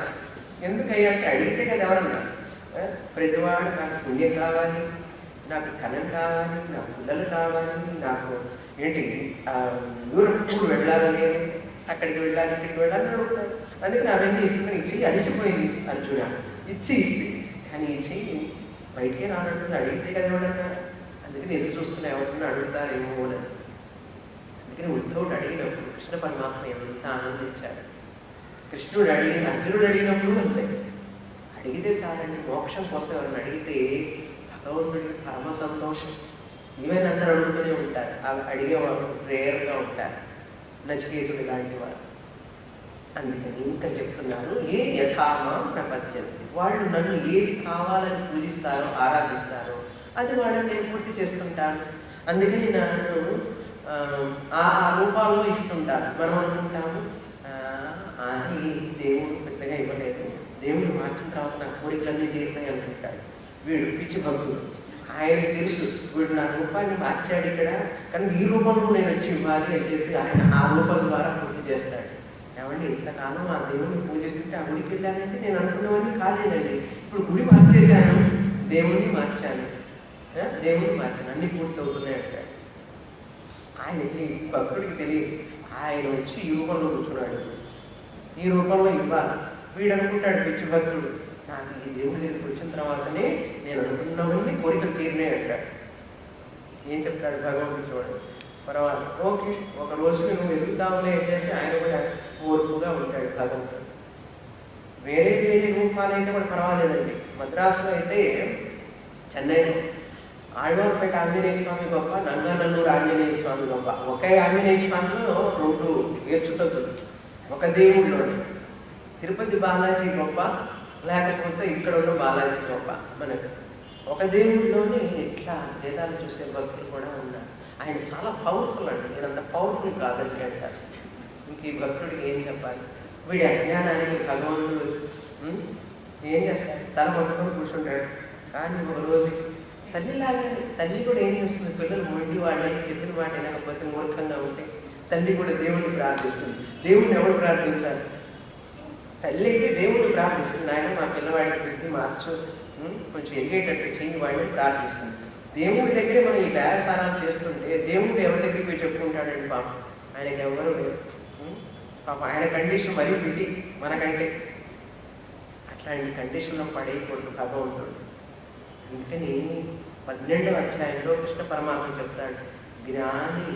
ఎందుకయ్యా అంటే అడిగితే కదా ఎవరన్నా. ప్రతివాడు నాకు పుణ్యం కావాలి, నాకు ధనం కావాలి, నాకు పిల్లలు కావాలి, నాకు ఏంటి యూరప్ వెళ్ళాలని, అక్కడికి వెళ్ళాలి, ఇక్కడికి వెళ్ళాలని అడుగుతాను. అందుకని అవన్నీ ఇస్తున్నాను. ఇచ్చి అలిసిపోయింది అర్జున, ఇచ్చి కానీ ఇచ్చి బయటికే రానంటుంది. అడిగితే కదా ఎవరన్నా. అందుకని ఎదురు చూస్తున్నా ఎవరన్నా అడుగుతారేమో అని. అందుకని ఉద్ధవుడు అడిగినప్పుడు కృష్ణ పరమాత్మ ఎంత ఆనందించాడు. కృష్ణుడు అర్జునుడు అడిగినప్పుడు అంతే. అడిగితే చాలండి, మోక్షం కోసం ఎవరైనా అడిగితే భగవంతుడికి పరమ సంతోషం. ఈవెన్ అందరూ అడుగుతూనే ఉంటారు, అవి అడిగేవాళ్ళు రేర్గా ఉంటారు, నచికేతుడు ఇలాంటి వారు. అందుకని ఇంకా చెప్తున్నారు, ఏ యథామా ప్రపద్యంతి, వాళ్ళు నన్ను ఏది కావాలని పూజిస్తారో ఆరాధిస్తారో అది వాళ్ళని నేను పూర్తి చేస్తుంటాను. అందుకని నన్ను ఆ రూపాల్లో ఇస్తుంటారు. మనం అనుకుంటాము ఈ దేవుడు పెద్దగా ఇవ్వలేదు, దేవుడు మార్చిన తర్వాత నా కోరికలన్నీ తీరుతాయి అనుకుంటాడు. వీడు పిచ్చి భక్తుడు, ఆయనకు తెలుసు వీడు నా రూపాన్ని మార్చాడు ఇక్కడ, కానీ ఈ రూపంలో నేను వచ్చి ఇవ్వాలి అని చెప్పి ఆయన ఆ రూపం ద్వారా పూర్తి చేస్తాడు. ఏమంటే ఇంతకాలం ఆ దేవుడిని పూజిస్తుంటే ఆ గుడికి వెళ్ళానంటే నేను అనుకున్నవన్నీ కాలేదండి, ఇప్పుడు గుడి మార్చేశాను, దేవుణ్ణి మార్చాను, అన్నీ పూర్తి అవుతున్నాయి అంటాడు. ఆయనకి భక్తుడికి తెలియదు, ఆయన వచ్చి ఈ రూపంలో కూర్చున్నాడు, ఈ రూపంలో ఇవ్వాలి. వీడు అనుకుంటాడు పిచ్చి భక్తుడు, నాకు ఈ దేవుడి దగ్గరికి వచ్చిన తర్వాతనే నేను అనుకున్నవన్నీ కోరికలు తీరినాయి అంటాడు. ఏం చెప్తాడు భగవంతుడు చూడండి, పర్వాలేదు ఓకే, ఒక రోజు నువ్వు ఎదుగుతావులే అని చెప్పి ఆయన కూడా ఓర్పుగా ఉంటాడు భగవంతుడు. వేరే రూపాలైతే కూడా పర్వాలేదండి. మద్రాసులో అయితే చెన్నైలో ఆళ్వార్పేట ఆంజనేయ స్వామి గొప్ప, నంగనల్లూరు ఆంజనేయ స్వామి గొప్ప. ఒకే ఆంజనేయ స్వామిలో 2 ఎచ్చుతత్తులు ఒక దేవుడిలోనే. తిరుపతి బాలాజీ గొప్ప, లేకపోతే ఇక్కడ ఉన్న బాలాజీ గొప్ప. మనకు ఒక దేవుడిలోనే ఇట్లా భేదాలు చూసే భక్తులు కూడా ఉన్నారు. ఆయన చాలా పవర్ఫుల్ అండి. నేనంత పవర్ఫుల్ కాదండి అంటే అసలు ఇంక ఈ భక్తుడికి ఏం చెప్పాలి? వీడి అజ్ఞానానికి భగవంతుడు ఏం చేస్తాడు? తల పట్టుకొని కూర్చుంటాడు. కానీ ఒక రోజు తల్లిలాగా తల్లి కూడా ఏం చేస్తుంది? పిల్లలు మొండి వాళ్ళని చెప్పిన మాట వినకపోతే మూర్ఖంగా ఉంటే తల్లి కూడా దేవుడిని ప్రార్థిస్తుంది. దేవుడిని ఎవరు ప్రార్థించాలి? తల్లి అయితే దేవుడిని ప్రార్థిస్తుంది. ఆయన మా పిల్లవాడిని పెట్టి మార్చు, కొంచెం ఎదిగేటట్టు చెయ్యి, వాడిని ప్రార్థిస్తుంది. దేవుడి దగ్గరే మనం ఈ వ్యాసారాలు చేస్తుంటే దేవుడు ఎవరి దగ్గరికి పోయి చెప్పుకుంటాడండి? పాపం ఆయనకి ఎవరు లేరు. పాపం ఆయన కండిషన్ మరీ పెట్టి మనకంటే అట్లాంటి కండిషన్లో పడేయకూడదు భగవంతుడు. అందుకని 12వ అధ్యాయంలో కృష్ణ పరమాత్మ చెప్తాడు, జ్ఞాని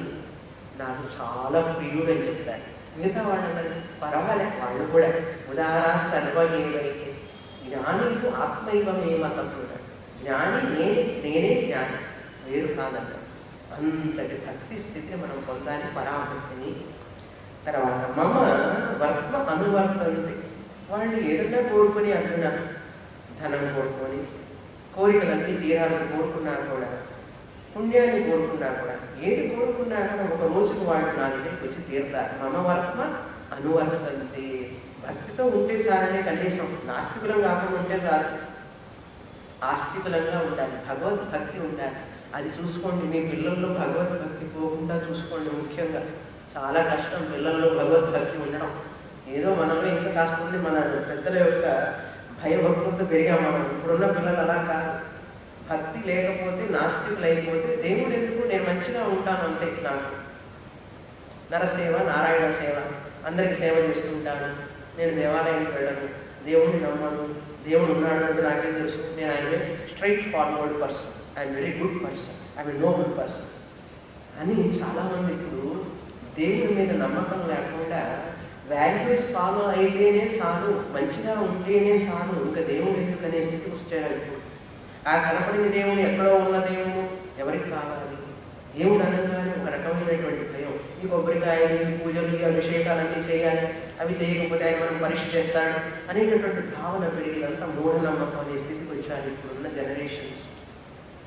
నాకు చాలా ప్రియుడు అని చెప్తాడు. మిగతా వాళ్ళందరూ పర్వాలే, వాళ్ళు కూడా ఉదారా సర్వజీవైతే జ్ఞానికు ఆత్మైవమే మతప్పుడు. జ్ఞాని నేనే జ్ఞాని, వేరు కాదన్నాడు. అంతటి భక్తి స్థితిని మనం పొందాలి, పరాభక్తిని. తర్వాత మమ వర్మ అనువర్తంది. వాళ్ళు ఏదన్నా కోరుకొని అంటున్నారు, ధనం కోరుకొని, కోరికలన్నీ తీరాలని కోరుకున్నా కూడా, పుణ్యాన్ని కోరుకున్నా కూడా, ఏది కోరుకున్నా కూడా ఒక రోజుకు వాళ్ళు నా దగ్గరికి వచ్చి తీరుతారు. మమ వర్మ అనువర్తంది. భక్తితో ఉంటే చాలని, కనీసం నాస్తికులం కాకుండా ఉంటే చాలు. ఆస్తికులంగా ఉండాలి, భగవద్భక్తి ఉండాలి. అది చూసుకోండి. మీ పిల్లల్లో భగవద్భక్తి పోకుండా చూసుకోండి. ముఖ్యంగా చాలా కష్టం పిల్లల్లో భగవద్భక్తి ఉండడం. ఏదో మనలో ఇంకా కాస్తుంది, మన పెద్దల యొక్క భయభక్తులతో పెరిగాం మనం. ఇప్పుడున్న పిల్లలు అలా కాదు. భక్తి లేకపోతే, నాస్తికులు అయిపోతే, దేవుడు ఎందుకు, నేను మంచిగా ఉంటాను అంతే. నాకు నరసేవ, నారాయణ సేవ, అందరికి సేవ చేస్తుంటాను, నేను దేవాలయానికి వెళ్ళను, దేవుడిని నమ్మను, దేవుడు ఉన్నాడు అంటే నాకేం తెలుసు, నేను ఆయన straight forward person, I'm very good person, I'm Nobel person అని చాలామంది ఇప్పుడు దేవుడి మీద నమ్మకం లేకుండా వాల్యూస్ ఫాలో అయితేనే చాలు, మంచిగా ఉంటేనే చాలు, ఇంకా దేవుడు ఎందుకనే స్థితికి వచ్చాడు. ఇప్పుడు ఆ కనపడిన దేవుడు ఎక్కడో ఉన్న దేవుడు ఎవరికి కావాలి? దేవుడు అనగానే ఒక రకమైనటువంటి భయం. ఈ కొబ్బరికాయలు, ఈ పూజలు, ఈ అభిషేకాలన్నీ చేయాలి, అవి చేయకపోతే ఆయన మనం పరీక్ష చేస్తాడు అనేటటువంటి భావన పెరిగినంత మూఢనమ్మకం అనే స్థితికి వచ్చారు ఇప్పుడున్న జనరేషన్స్.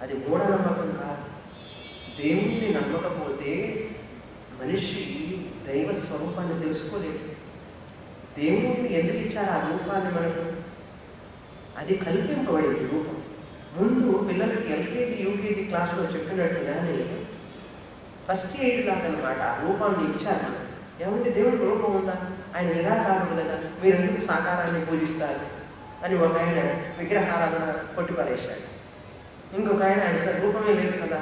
అది మూఢనమ్మకం కాదు. దేవుణ్ణి నమ్మకపోతే మనిషి దైవ స్వరూపాన్ని తెలుసుకోలేదు. దేవుణ్ణి ఎందుకు ఇచ్చారు ఆ రూపాన్ని మనకు? అది కల్పింపబడింది రూపం. ముందు పిల్లలకి ఎల్కేజీ యూకేజీ క్లాసులో చెప్పినట్టుగానే ఫస్ట్ ఎయిడ్ లాగా అనమాట ఆ రూపాన్ని ఇచ్చారు. ఏమంటే దేవుడికి రూపం ఉందా? ఆయన నిరాకారుడు కదా, మీరు ఎందుకు సాకారాన్ని పూజిస్తారు అని ఒక ఆయన విగ్రహాలను కొట్టిపడేశాడు. ఇంకొక ఆయన రూపమే లేదు కదా,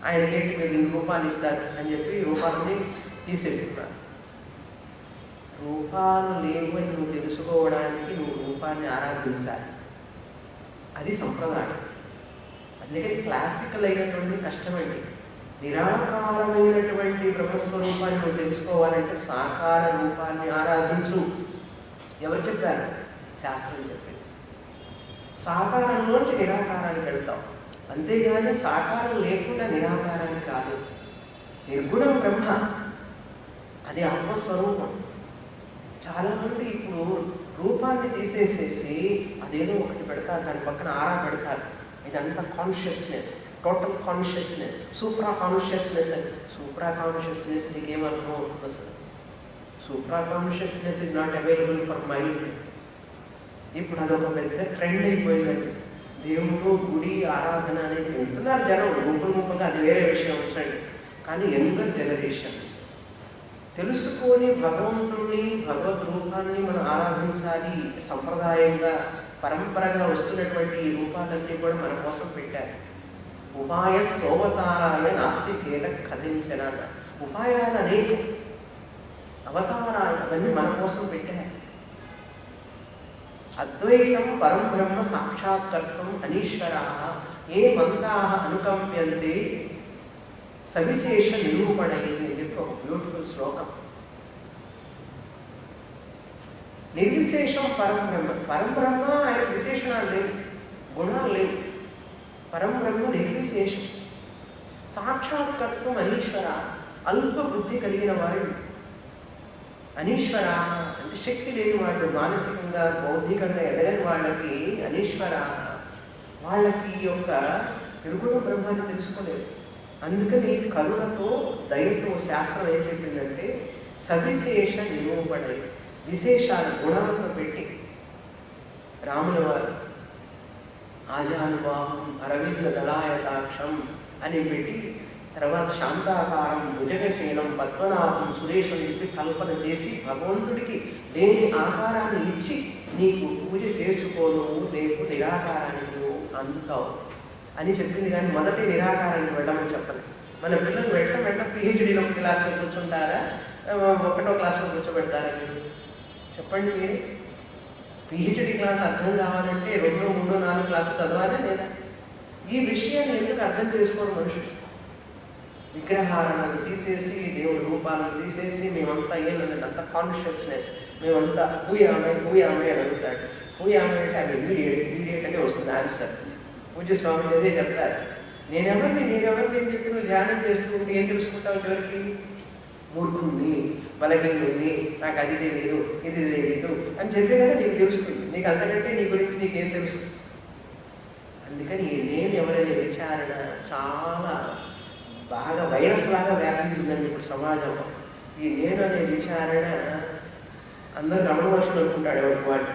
ఆయనకి ఏంటి మీరు రూపాలు ఇస్తారు అని చెప్పి రూపాలని తీసేస్తున్నారు. రూపాలు లేవు అని నువ్వు తెలుసుకోవడానికి నువ్వు రూపాన్ని ఆరాధించాలి. అది సంప్రదాయం. అందుకని క్లాసికల్ అయినటువంటి కష్టమండి. నిరాకారమైనటువంటి బ్రహ్మస్వరూపాన్ని నువ్వు తెలుసుకోవాలంటే సాకార రూపాన్ని ఆరాధించు. ఎవరు చెప్పారు? శాస్త్రం చెప్పింది. సాకారంలోంచి నిరాకారానికి వెళ్తాం, అంతేగాని సాకారం లేకుండా నిరాకారానికి కాదు. నిర్గుణం బ్రహ్మ, అది ఆత్మస్వరూపం. చాలామంది ఇప్పుడు రూపాన్ని తీసేసేసి అదేదో ఒకటి పెడతారు, దాని పక్కన ఆరా పెడతారు. ఇదంతా consciousness, total consciousness, supra consciousness అని. సూప్రా కాన్షియస్నెస్ నీకేమర్థం అవుతుంది అసలు? Supra consciousness is not available for mind. ఇప్పుడు అదొక పెద్ద ట్రెండ్ అయిపోయిందండి. దేవుడు, గుడి, ఆరాధన అనేది వెళ్తున్నారు జనం ముప్పులుగా, అది వేరే విషయం వచ్చండి. కానీ యంగర్ జనరేషన్స్ తెలుసుకొని భగవంతుడిని, భగవద్ రూపాన్ని మనం ఆరాధించాలి. సంప్రదాయంగా పరంపరగా వస్తున్నటువంటి ఈ రూపాలన్నీ కూడా మన కోసం పెట్టారు. ఉపాయ సోవతారాయ నాస్తి భేద కథించన. ఉపాయాలు అనేక, అవతారాలు అవన్నీ మన కోసం పెట్టారు. అద్వైతం పరం బ్రహ్మ సాక్షాత్కర్తం అనీశ్వరా ఏ మంతా అనుకంప్యంతే సవిశేష నిరూపణై అని చెప్పి ఒక బ్యూటిఫుల్ శ్లోకం. నిర్విశేషం పరబ్రహ్మ. పరబ్రహ్మ ఆయన విశేషణాలు లేవు, గుణాలు లేవు. పరబ్రహ్మ నిర్విశేషం. సాక్షాత్కర్తం అనీశ్వర. అల్ప బుద్ధి కలిగిన వాడు అనీశ్వర అంటే శక్తి లేని వాళ్ళు, మానసికంగా బౌద్ధికంగా ఎదగని వాళ్ళకి అనీశ్వర. వాళ్ళకి ఈ యొక్క నిర్గుణ బ్రహ్మాన్ని తెలుసుకోలేదు. అందుకని కరుణతో దయతో శాస్త్రం ఏం చెప్పిందంటే సవిశేష నిరూపణై, విశేషాలు గుణాలతో పెట్టి రాముల వారు ఆజానుబాహం అరవింద దళాయతాక్షం అని పెట్టి, తర్వాత శాంతాకారం భుజగశీలం పద్మనాభం సురేషం చెప్పి కల్పన చేసి భగవంతుడికి లేని ఆకారాన్ని ఇచ్చి నీకు పూజ చేసుకోను, రేపు నిరాకారాన్ని నువ్వు అందుతావు అని చెప్పింది. కానీ మొదటి నిరాకారాన్ని వెళ్ళమని చెప్పలేదు. మన పిల్లలు వెంట పిహెచ్డీలో క్లాస్లో కూర్చుంటారా, ఒకటో క్లాస్లో కూర్చోబెడతారా? మీరు చెప్పండి. మీరు పిహెచ్డీ క్లాస్ అర్థం కావాలంటే 2, 3, 4 క్లాసులు చదవాలా లేదా? ఈ విషయాన్ని ఎందుకు అర్థం చేసుకోవడం మనుషులు? విగ్రహాలను తీసేసి దేవుడి రూపాలను తీసేసి మేమంతా ఏంటంటే అంత కాన్షియస్నెస్, మేమంతా పూయామే అని అడుగుతాడు. పూయామే అంటే అది ఇమీడియట్ అంటే వస్తుంది ఆన్సర్. పూజ్య స్వామి అదే చెప్తారు, నేనెవరిని అని చెప్పి నువ్వు ధ్యానం చేస్తూ ఉంటే ఏం తెలుసుకుంటావు? చివరికి మూర్ఖుణ్ణి, బలహీనుణ్ణి, నాకు అది తెలియదు ఇది తెలియదు అని చెప్పే కదా నీకు తెలుస్తుంది. నీకు అంతకంటే నీ గురించి నీకేం తెలుసు? అందుకని ఈ నేను ఎవరైనా విచారణ చాలా బాగా వైరస్ లాగా వ్యాపించిందండి ఇప్పుడు సమాజంలో. ఈ నేను అనే విచారణ అందరూ రమణ మహర్షి అనుకుంటాడు ఎవరికి వాడు.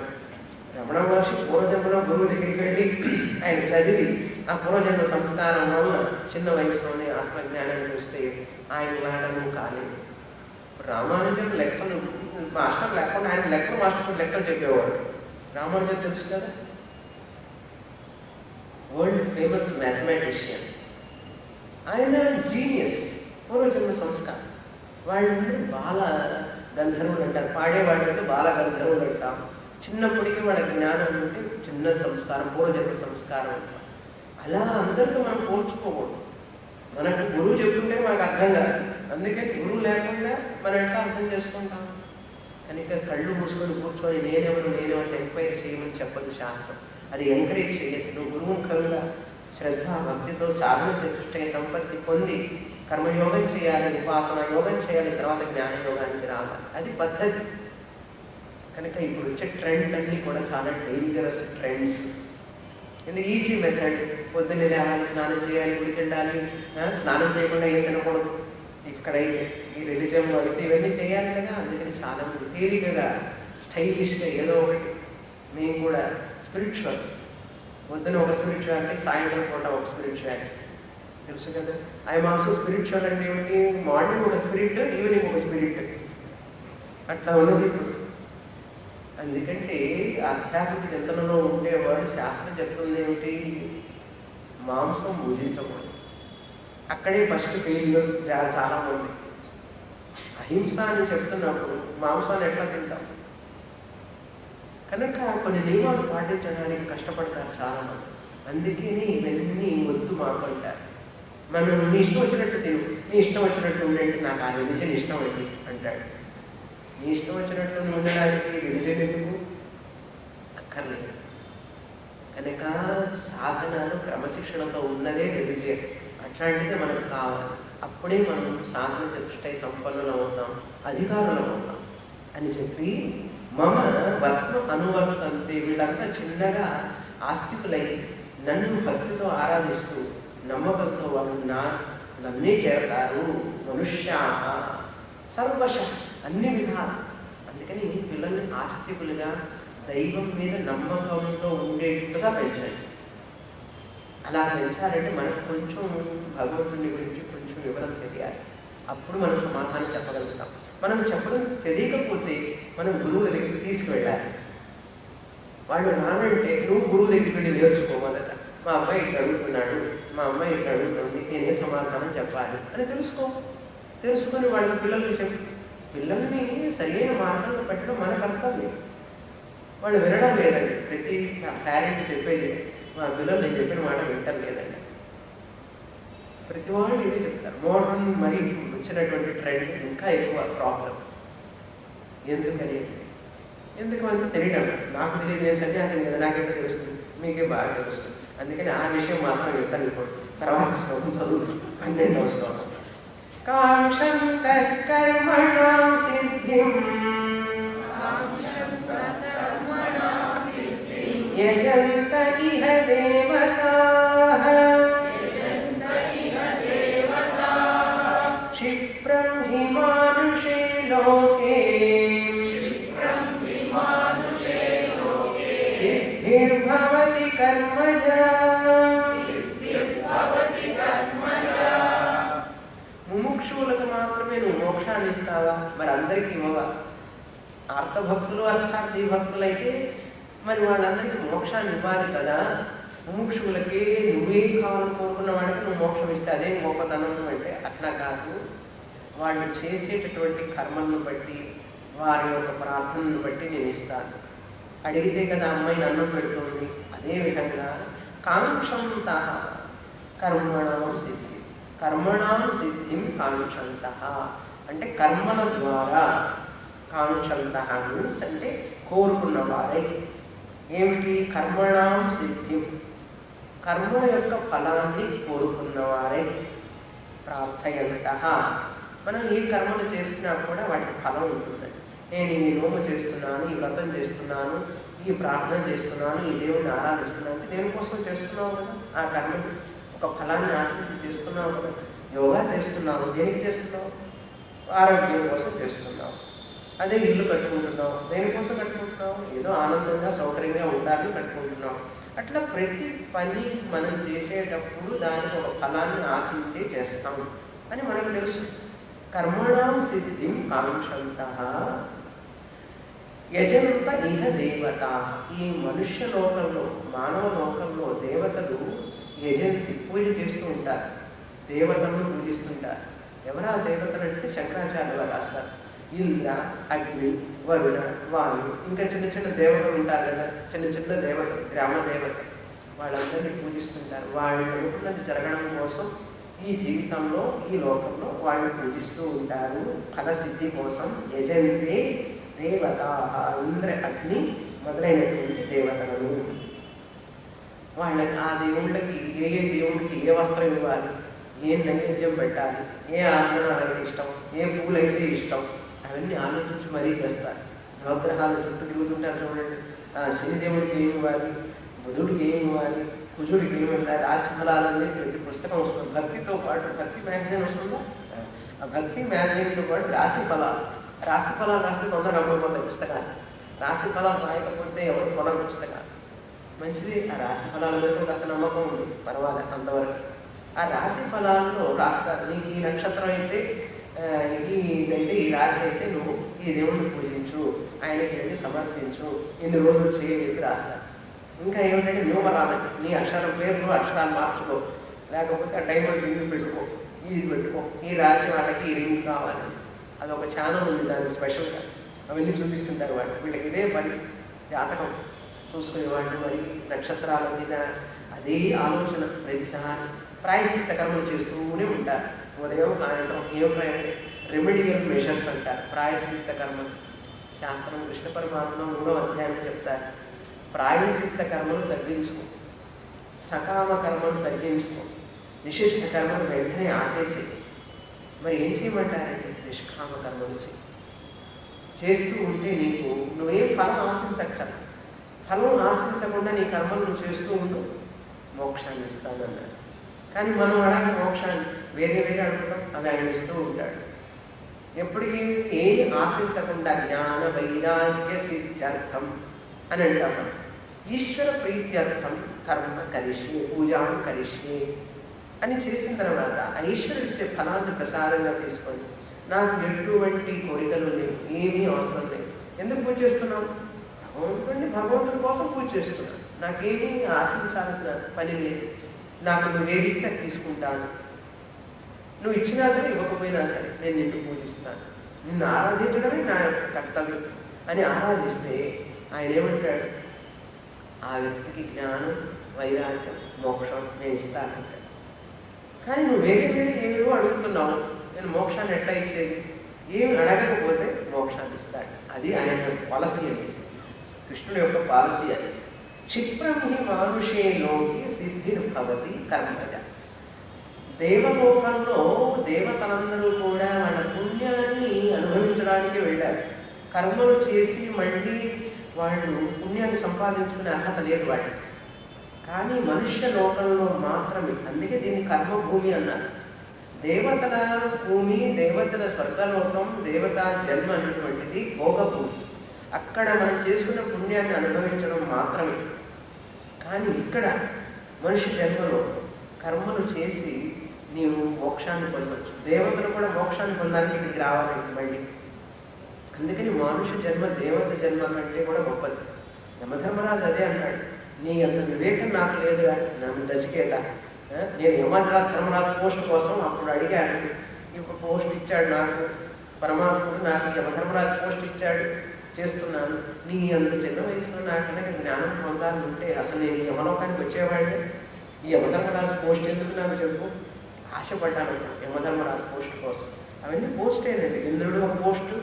రమణ మహర్షి పూర్వజన్మలో గురువు దగ్గరికి వెళ్ళి ఆయన చదివి ఆ పూర్వజన్మ సంస్కారం వల్ల చిన్న వయసులోనే ఆత్మజ్ఞానాన్ని చూస్తే ఆయన లాడము కాలేదు. రామానుజం లెక్కలు మాస్టర్ లెక్కలు, ఆయన లెక్కలు మాస్టర్ లెక్కలు చెప్పేవాడు. రామానుజం తెలుసు కదా, వరల్డ్ ఫేమస్ మ్యాథమెటిషియన్. ఆయన జీనియస్, పూర్వజన్మ సంస్కారం. వాళ్ళంటే బాల గంధర్వులు అంటారు, పాడేవాళ్ళంటే బాల గంధర్వులు అంటాం. చిన్నప్పటికీ వాళ్ళ జ్ఞానం అంటే చిన్న సంస్కారం, పూర్వజన్మ సంస్కారం అంటాం. అలా అందరితో మనం పోల్చుకోకూడదు. మనకు గురువు చెప్తుంటే మనకు అర్థం కాదు. అందుకని గురువు లేకుండా మనం ఎట్లా అర్థం చేసుకుంటాం? కనుక కళ్ళు మూసుకొని కూర్చొని నేనెవరు ఎంక్వైరీ చేయమని చెప్పదు శాస్త్రం. అది ఎంకరేజ్ చేయదు. నువ్వు గురుముఖంగా శ్రద్ధ భక్తితో సాధన చతుష్టయ సంపత్తి పొంది కర్మయోగం చేయాలి, ఉపాసన యోగం చేయాలి, తర్వాత జ్ఞానయోగానికి రావాలి. అది పద్ధతి. కనుక ఇప్పుడు వచ్చే ట్రెండ్ అన్నీ కూడా చాలా డేంజరస్ ట్రెండ్స్. ఎందుకు ఈజీ మెథడ్, పొద్దున్నే లేవాలి, స్నానం చేయాలి, గుడికి వెళ్ళాలి, స్నానం చేయకుండా ఏం తినకూడదు. ఇక్కడైతే ఈ రిలీజియన్లో అయితే ఇవన్నీ చేయాలి కదా. అందుకని చాలామంది తేలికగా స్టైలిష్గా ఏదో ఒకటి. మేము కూడా స్పిరిచువల్, పొద్దున ఒక స్పిరిచువాలిటీ, సాయంత్రం పూట ఒక స్పిరిచువాలిటీ, తెలుసు కదా. ఐఎమ్ ఆల్సో స్పిరిచువల్ అంటే ఏమిటి? మార్నింగ్ ఒక స్పిరిట్, ఈవినింగ్ ఒక స్పిరిట్, అట్లా ఉన్నది. ఎందుకంటే ఆధ్యాత్మిక చింతనలో ఉండేవాడు శాస్త్రం చెప్తుంది ఏమిటి? మాంసం భుజించకూడదు. అక్కడే ఫస్ట్ ఫెయిల్యూర్ చాలామంది. అహింస అని చెప్తున్నప్పుడు మాంసాన్ని ఎట్లా తింటాం? కనుక కొన్ని నియమాలు పాటించడానికి కష్టపడతారు చాలామంది. అందుకని ఇవన్నీ వద్దు మాకుంటారు. మనం నీ ఇష్టం వచ్చినట్టు తిను, నీ ఇష్టం వచ్చినట్టు ఉండండి, నాకు ఆ రిలీజన్ ఇష్టం అండి అంటాడు. నీ ఇష్టం వచ్చినట్టు ఉండడానికి రిలీజన్ ఎందుకు? అక్కర్లేదు. కనుక సాధనలు క్రమశిక్షణతో ఉన్నదే రిలీజియన్. అట్లాంటిదే మనకు కావాలి. అప్పుడే మనం సాధన చతుష్టయ సంపన్నులు అవుతాం, అధికారులు అవుతాం అని చెప్పి మమ వర్త్మ అనువర్తంతే. వీళ్ళంతా చిన్నగా ఆస్తికులై నన్ను భక్తితో ఆరాధిస్తూ నమ్మకంతో వాళ్ళు నన్నే చేరతారు. మనుష్య సర్వశ అన్ని విధాలు. అందుకని పిల్లల్ని ఆస్తికులుగా దైవం మీద నమ్మకంతో ఉండేట్టుగా పెంచండి. అలా పెంచాలంటే మనకు కొంచెం భగవంతుని గురించి కొంచెం వివరణ తెలియాలి. అప్పుడు మనం సమాధానం చెప్పగలుగుతాం. మనం చెప్పడం తెలియకపోతే మనం గురువుల దగ్గరికి తీసుకువెళ్ళాలి. వాళ్ళు రానంటే నువ్వు గురువు దగ్గరికి వెళ్ళి నేర్చుకోవాలట. మా అబ్బాయి ఇట్లా అడుగుతున్నాడు, మా అమ్మాయి ఇట్లా అడుగుతుంది, నేనే సమాధానం చెప్పాలి అని తెలుసుకొని వాళ్ళ పిల్లల్ని చెప్పి పిల్లల్ని సరైన మార్గంలో పెట్టడం మన కర్తవ్యం. వాళ్ళు వినడం లేదండి. ప్రతి పేరెంట్ చెప్పేది, మా పిల్లలు నేను చెప్పిన మాట వింటారు లేదండి. ప్రతి వాళ్ళు ఇదే చెప్తారు. మోడర్న్ మరి వచ్చినటువంటి ట్రెండ్ ఇంకా ఎక్కువ ప్రాబ్లం. ఎందుకు అంటే తెలియడం. నాకు తెలియదు, నేను సన్యాసం కదా, నాకెంత తెలుస్తుంది, మీకే బాగా తెలుస్తుంది. అందుకని ఆ విషయం మాత్రం చెప్తాను ఇప్పుడు. తర్వాత శ్లోకం చదువుతాం, 12వ శ్లోకం. కాంక్షంత కర్మణాం సిద్ధిం యజంత ఇహ దేవతాః క్షిప్రం హి మానుషే లోకే సిద్ధిర్భవతి కర్మజా. ముముక్షువులకు మాత్రమే నువ్వు మోక్షాన్ని ఇస్తావా? మరి అందరికీ ఇవ్వవా? అర్థభక్తులు అర్థార్థి భక్తులైతే మరి వాళ్ళందరికీ మోక్షాన్ని ఇవ్వాలి కదా. ముముక్షువులకి నువ్వేం కావాలని కోరుకున్న వాడికి నువ్వు మోక్షం ఇస్తే అదే గొప్పతనం అంటే అట్లా కాదు. వాళ్ళు చేసేటటువంటి కర్మలను బట్టి వారి యొక్క ప్రార్థనను బట్టి నేను ఇస్తాను. అడిగితే కదా అమ్మాయి అన్నం పెడుతుంది. అదేవిధంగా కాంక్షంత కర్మణాం సిద్ధి, కర్మణాం సిద్ధిం కాంక్షంత అంటే కర్మల ద్వారా, కాంక్షంత మీన్స్ అంటే కోరుకున్నవారై. ఏమిటి? కర్మణాం సిద్ధిం, కర్మ యొక్క ఫలాన్ని కోరుకున్నవారై. ప్రార్థయంత, మనం ఏ కర్మలు చేసినా కూడా వాటికి ఫలం ఉంటుంది. నేను ఈ నోము చేస్తున్నాను, ఈ వ్రతం చేస్తున్నాను, ఈ ప్రార్థన చేస్తున్నాను, ఈ దేవుడిని ఆరాధిస్తున్నాను అంటే దేనికోసం చేస్తున్నావు కదా. ఆ కర్మని ఒక ఫలాన్ని ఆశించి చేస్తున్నావు కదా. యోగా చేస్తున్నావు, దేనికి చేస్తున్నావు? ఆరోగ్యం కోసం చేస్తున్నావు. అదే ఇల్లు కట్టుకుంటున్నావు, దేనికోసం కట్టుకుంటున్నావు? ఏదో ఆనందంగా సౌకర్యంగా ఉండాలని కట్టుకుంటున్నావు. అట్లా ప్రతి పని మనం చేసేటప్పుడు దానికి ఒక ఫలాన్ని ఆశించే చేస్తాం అని మనకు తెలుసు. కర్మణాం సిద్ధిం కాంక్షంత యజంత ఇహ దేవత. ఈ మనుష్య లోకంలో, మానవ లోకంలో దేవతలు యజంతి పూజ చేస్తూ ఉంటారు, దేవతలను పూజిస్తుంటారు. ఎవరా దేవతలు అంటే శంకరాచార్యులు వారు రాస్తారు. ఇంద్ర, అగ్ని, వరుణ, వాయు, ఇంకా చిన్న చిన్న దేవతలు ఉంటారు కదా, చిన్న చిన్న దేవతలు, గ్రామ దేవత, వాళ్ళందరినీ పూజిస్తుంటారు. వాళ్ళు అనుకున్నది జరగడం కోసం ఈ జీవితంలో, ఈ లోకంలో వాళ్ళు పూజిస్తూ ఉంటారు. ఫలసిద్ధి కోసం యజంతే దేవత, ఇంద్ర, అగ్ని మొదలైనటువంటి దేవతలను. వాళ్ళకి ఆ దేవుళ్ళకి ఏ దేవుడికి ఏ వస్త్రం ఇవ్వాలి, ఏ నైవేద్యం పెట్టాలి, ఏ ఆభరణాలు అయితే ఇష్టం, ఏ పువ్వులు అయితే ఇష్టం, అవన్నీ ఆలోచించి మరీ చేస్తారు. నవగ్రహాలు చుట్టూ తిరుగుతుంటారు చూడండి. శనిదేవుడికి ఏమి ఇవ్వాలి, బుధుడికి ఏమి ఇవ్వాలి, కుజుడికి ఏమి ఇవ్వాలి, రాశి ఫలాలన్నీ ప్రతి పుస్తకం వస్తుంది. భక్తితో పాటు భక్తి మ్యాగజైన్ వస్తుందా, ఆ భక్తి మ్యాగజైన్తో పాటు రాశి ఫలాలు రాస్తే తొందరగా అమ్ముకుపోతాయి పుస్తకాలు. రాశి ఫలాలు రాయకపోతే ఎవరు కొనరు పుస్తకాలు. మంచిది, ఆ రాశి ఫలాల మీద కాస్త నమ్మకం ఉంది, పర్వాలేదు అంతవరకు. ఆ రాశి ఫలాల్లో రాస్తారు, నీకు ఈ నక్షత్రం అయితే, ఇదైతే ఈ రాశి అయితే నువ్వు ఈ దేవుడిని పూజించు, ఆయనకి వెళ్ళి సమర్పించు, ఎన్ని రోజులు చేయలేపి రాస్తారు. ఇంకా ఏమిటంటే న్యూమరాలజీ, నీ అక్షరం పేర్లు అక్షరాలు మార్చుకో, లేకపోతే ఆ డైమండ్ రింగ్ పెట్టుకో, ఇది పెట్టుకో, ఈ రాశి వాళ్ళకి ఈ రింగ్ కావాలి. అదొక ఛానల్ ఉంది దానికి స్పెషల్గా, అవన్నీ చూపిస్తుంటారు వాళ్ళు. వీళ్ళకి ఇదే పని, జాతకం చూసుకునేవాళ్ళు. మరి నక్షత్రాల మీద అదే ఆలోచన ప్రతిసారి. ప్రాయశ్చిత్త కర్మలు చేస్తూనే ఉంటారు, ఉదయం సాయంత్రం. ఏమిటంటే రెమెడియల్ మెషర్స్ అంటారు ప్రాయశ్చిత్త కర్మలు. శాస్త్రం కృష్ణ పరమాత్మ 3వ అధ్యాయంలో చెప్తారు, ప్రాయశ్చిత్త కర్మలు తగ్గించుకో, సకామ కర్మలు తగ్గించుకో, నిషిద్ధ కర్మలు వెంటనే ఆపేసి. మరి ఏం చేయమంటారంటే నిష్కామ కర్మలు చేస్తూ ఉంటే నీకు నువ్వేం ఫలం ఆశించక్కర్ల. ఫలం ఆశించకుండా నీ కర్మలు నువ్వు చేస్తూ ఉండు, మోక్షాన్ని ఇస్తానన్నాడు. కానీ మనం అడగ మోక్షాన్ని వేరే అడుగుతాం, అవి ఆయన ఇస్తూ ఉంటాడు. ఎప్పటికీ ఏమి ఆశించకుండా జ్ఞాన వైరాగ్య సిద్ధ్యర్థం అని అంటాం. ఈశ్వర ప్రీత్యర్థం కర్మ కరిష్యే, పూజాం కరిష్యే అని చేసిన తర్వాత ఆ ఈశ్వరుడు ఇచ్చే ఫలాన్ని ప్రసాదంగా తీసుకొని, నాకు ఎటువంటి కోరికలు లేవు, ఏమీ అవసరం లేదు. ఎందుకు పూజ చేస్తున్నావు? భగవంతుడి కోసం పూజ చేస్తున్నాను. నాకేమీ ఆశించాల్సిన పని లేదు. నాకు నువ్వు వేగిస్తే తీసుకుంటాను, నువ్వు ఇచ్చినా సరే ఇవ్వకపోయినా సరే నేను నిన్ను పూజిస్తాను, నిన్ను ఆరాధించడమే నా యొక్క కర్తవ్యం అని ఆరాధిస్తే ఆయన ఏమంటాడు? ఆ వ్యక్తికి జ్ఞానం, వైరాగ్యం, మోక్షం నేను ఇస్తానంటాడు. కానీ నువ్వు వేరే ఏమేమో అడుగుతున్నావు, నేను మోక్షాన్ని ఎట్లా ఇచ్చేది? ఏమి అడగకపోతే మోక్షాన్ని ఇస్తాడు. అది ఆయన పాలసీ, అది కృష్ణుడి యొక్క పాలసీ. అది క్షిప్రం హి మానుషే లోకి సిద్ధిర్భవతి కర్మజ. దేవలోకంలో దేవతలందరూ కూడా వాళ్ళ పుణ్యాన్ని అనుభవించడానికి వెళ్ళారు. కర్మలు చేసి మళ్ళీ వాళ్ళు పుణ్యాన్ని సంపాదించుకునే అర్హత లేదు వాటికి. కానీ మనుష్య లోకంలో మాత్రమే, అందుకే దీన్ని కర్మభూమి అన్నారు. దేవతల భూమి, దేవతల స్వర్గలోకం, దేవతా జన్మ అనేటువంటిది భోగభూమి. అక్కడ మనం చేసుకున్న పుణ్యాన్ని అనుభవించడం మాత్రమే. కానీ ఇక్కడ మనుష్య జన్మలో కర్మలు చేసి నీవు మోక్షాన్ని పొందవచ్చు. దేవతలు కూడా మోక్షాన్ని పొందడానికి ఇక్కడికి రావాలి మళ్ళీ. అందుకని మనుష్య జన్మ దేవత జన్మ కంటే కూడా గొప్పది. యమధర్మరాజు అదే అన్నాడు, నీ అంత వివేకం నాకు లేదుగా నచికేత. నేను యమధర్మరాజు పోస్ట్ కోసం అప్పుడు అడిగాను, ఇప్పుడు పోస్ట్ ఇచ్చాడు నాకు పరమాత్ముడు, నాకు యమధర్మరాజు పోస్ట్ ఇచ్చాడు, చేస్తున్నాను. నీ అంత చిన్న వయసులో నాకన్నా జ్ఞానం పొందాలంటే అసలు నేను యమలోకానికి వచ్చేవాడిని. ఈ యమధర్మరాజు పోస్ట్ ఎందుకు నాకు చెప్పు. ఆశపడ్డాను యమధర్మరాజు పోస్ట్ కోసం. అవన్నీ పోస్టేనండి. ఇంద్రుడు ఒక పోస్టు,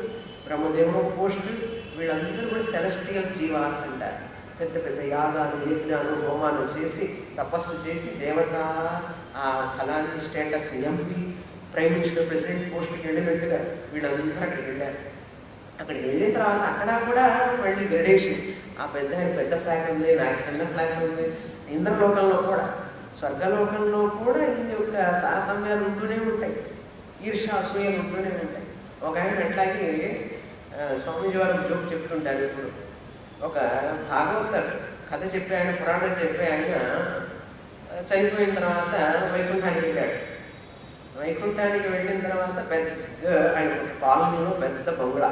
బ్రహ్మదేవుడు ఒక పోస్టు, వీళ్ళందరూ కూడా సెలెస్టియల్ జీవాస్ అంటారు. పెద్ద పెద్ద యాగాలు, యజ్ఞాలు, హోమాలు చేసి తపస్సు చేసి దేవత ఆ ఫలాన్ని status MP, prime minister, president పోస్ట్కి వెళ్ళినట్టుగా వీళ్ళందరూ అక్కడికి వెళ్ళారు. అక్కడికి వెళ్ళిన తర్వాత అక్కడ కూడా మళ్ళీ గ్రెడేషన్. ఆ పెద్ద ఫ్లాగ్ ఉంది, నాకు చిన్న ఫ్లాగ్ ఉంది. ఇంద్రలోకంలో కూడా, స్వర్గలోకంలో కూడా ఈ యొక్క తారతమ్యాలు ఉంటూనే ఉంటాయి, ఈర్ష్యాసూయలు ఉంటూనే ఉంటాయి. ఒక ఆయన అట్లాగే స్వామీజీ వారు జోక్ చెప్తుంటారు. ఇప్పుడు ఒక భాగవత కథ చెప్పే ఆయన, పురాణం చెప్పే ఆయన చనిపోయిన తర్వాత వైకుంఠానికి వెళ్ళాడు. వైకుంఠానికి వెళ్ళిన తర్వాత పెద్ద ఆయన పాలనలో పెద్ద బంగ్లా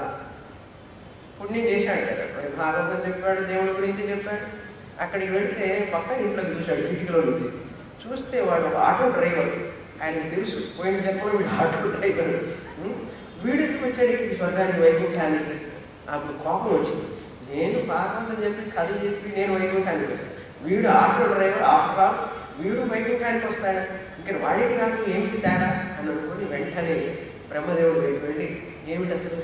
పుణ్యం చేశాడు కదా. మరి భాగవతం చెప్పాడు, దేవుడి గురించి చెప్పాడు. అక్కడికి వెళ్తే పక్క ఇంట్లోకి చూశాడు, కిటికీలో నుంచి చూస్తే వాడు ఒక ఆటో డ్రైవర్. ఆయనకు తెలుసు పోయిన చెప్పడం వీడు ఆటో డ్రైవర్. వీడికి వచ్చాడు ఇక్కడికి స్వర్గానికి, వైకుంఠానికి. అప్పుడు కోపం వచ్చింది. నేను భాగవతం చెప్పి కథ చెప్పి నేను వైకుంఠానికి వెళ్ళాను, వీడు ఆటో డ్రైవర్, ఆటో వీడు వైకుంఠానికి వస్తాడు, ఇక్కడ వాడికి నాకు ఏమిటి తేడా అని అనుకుని వెంటనే బ్రహ్మదేవుడు దగ్గరికి వెళ్ళి, ఏమిటి అసలు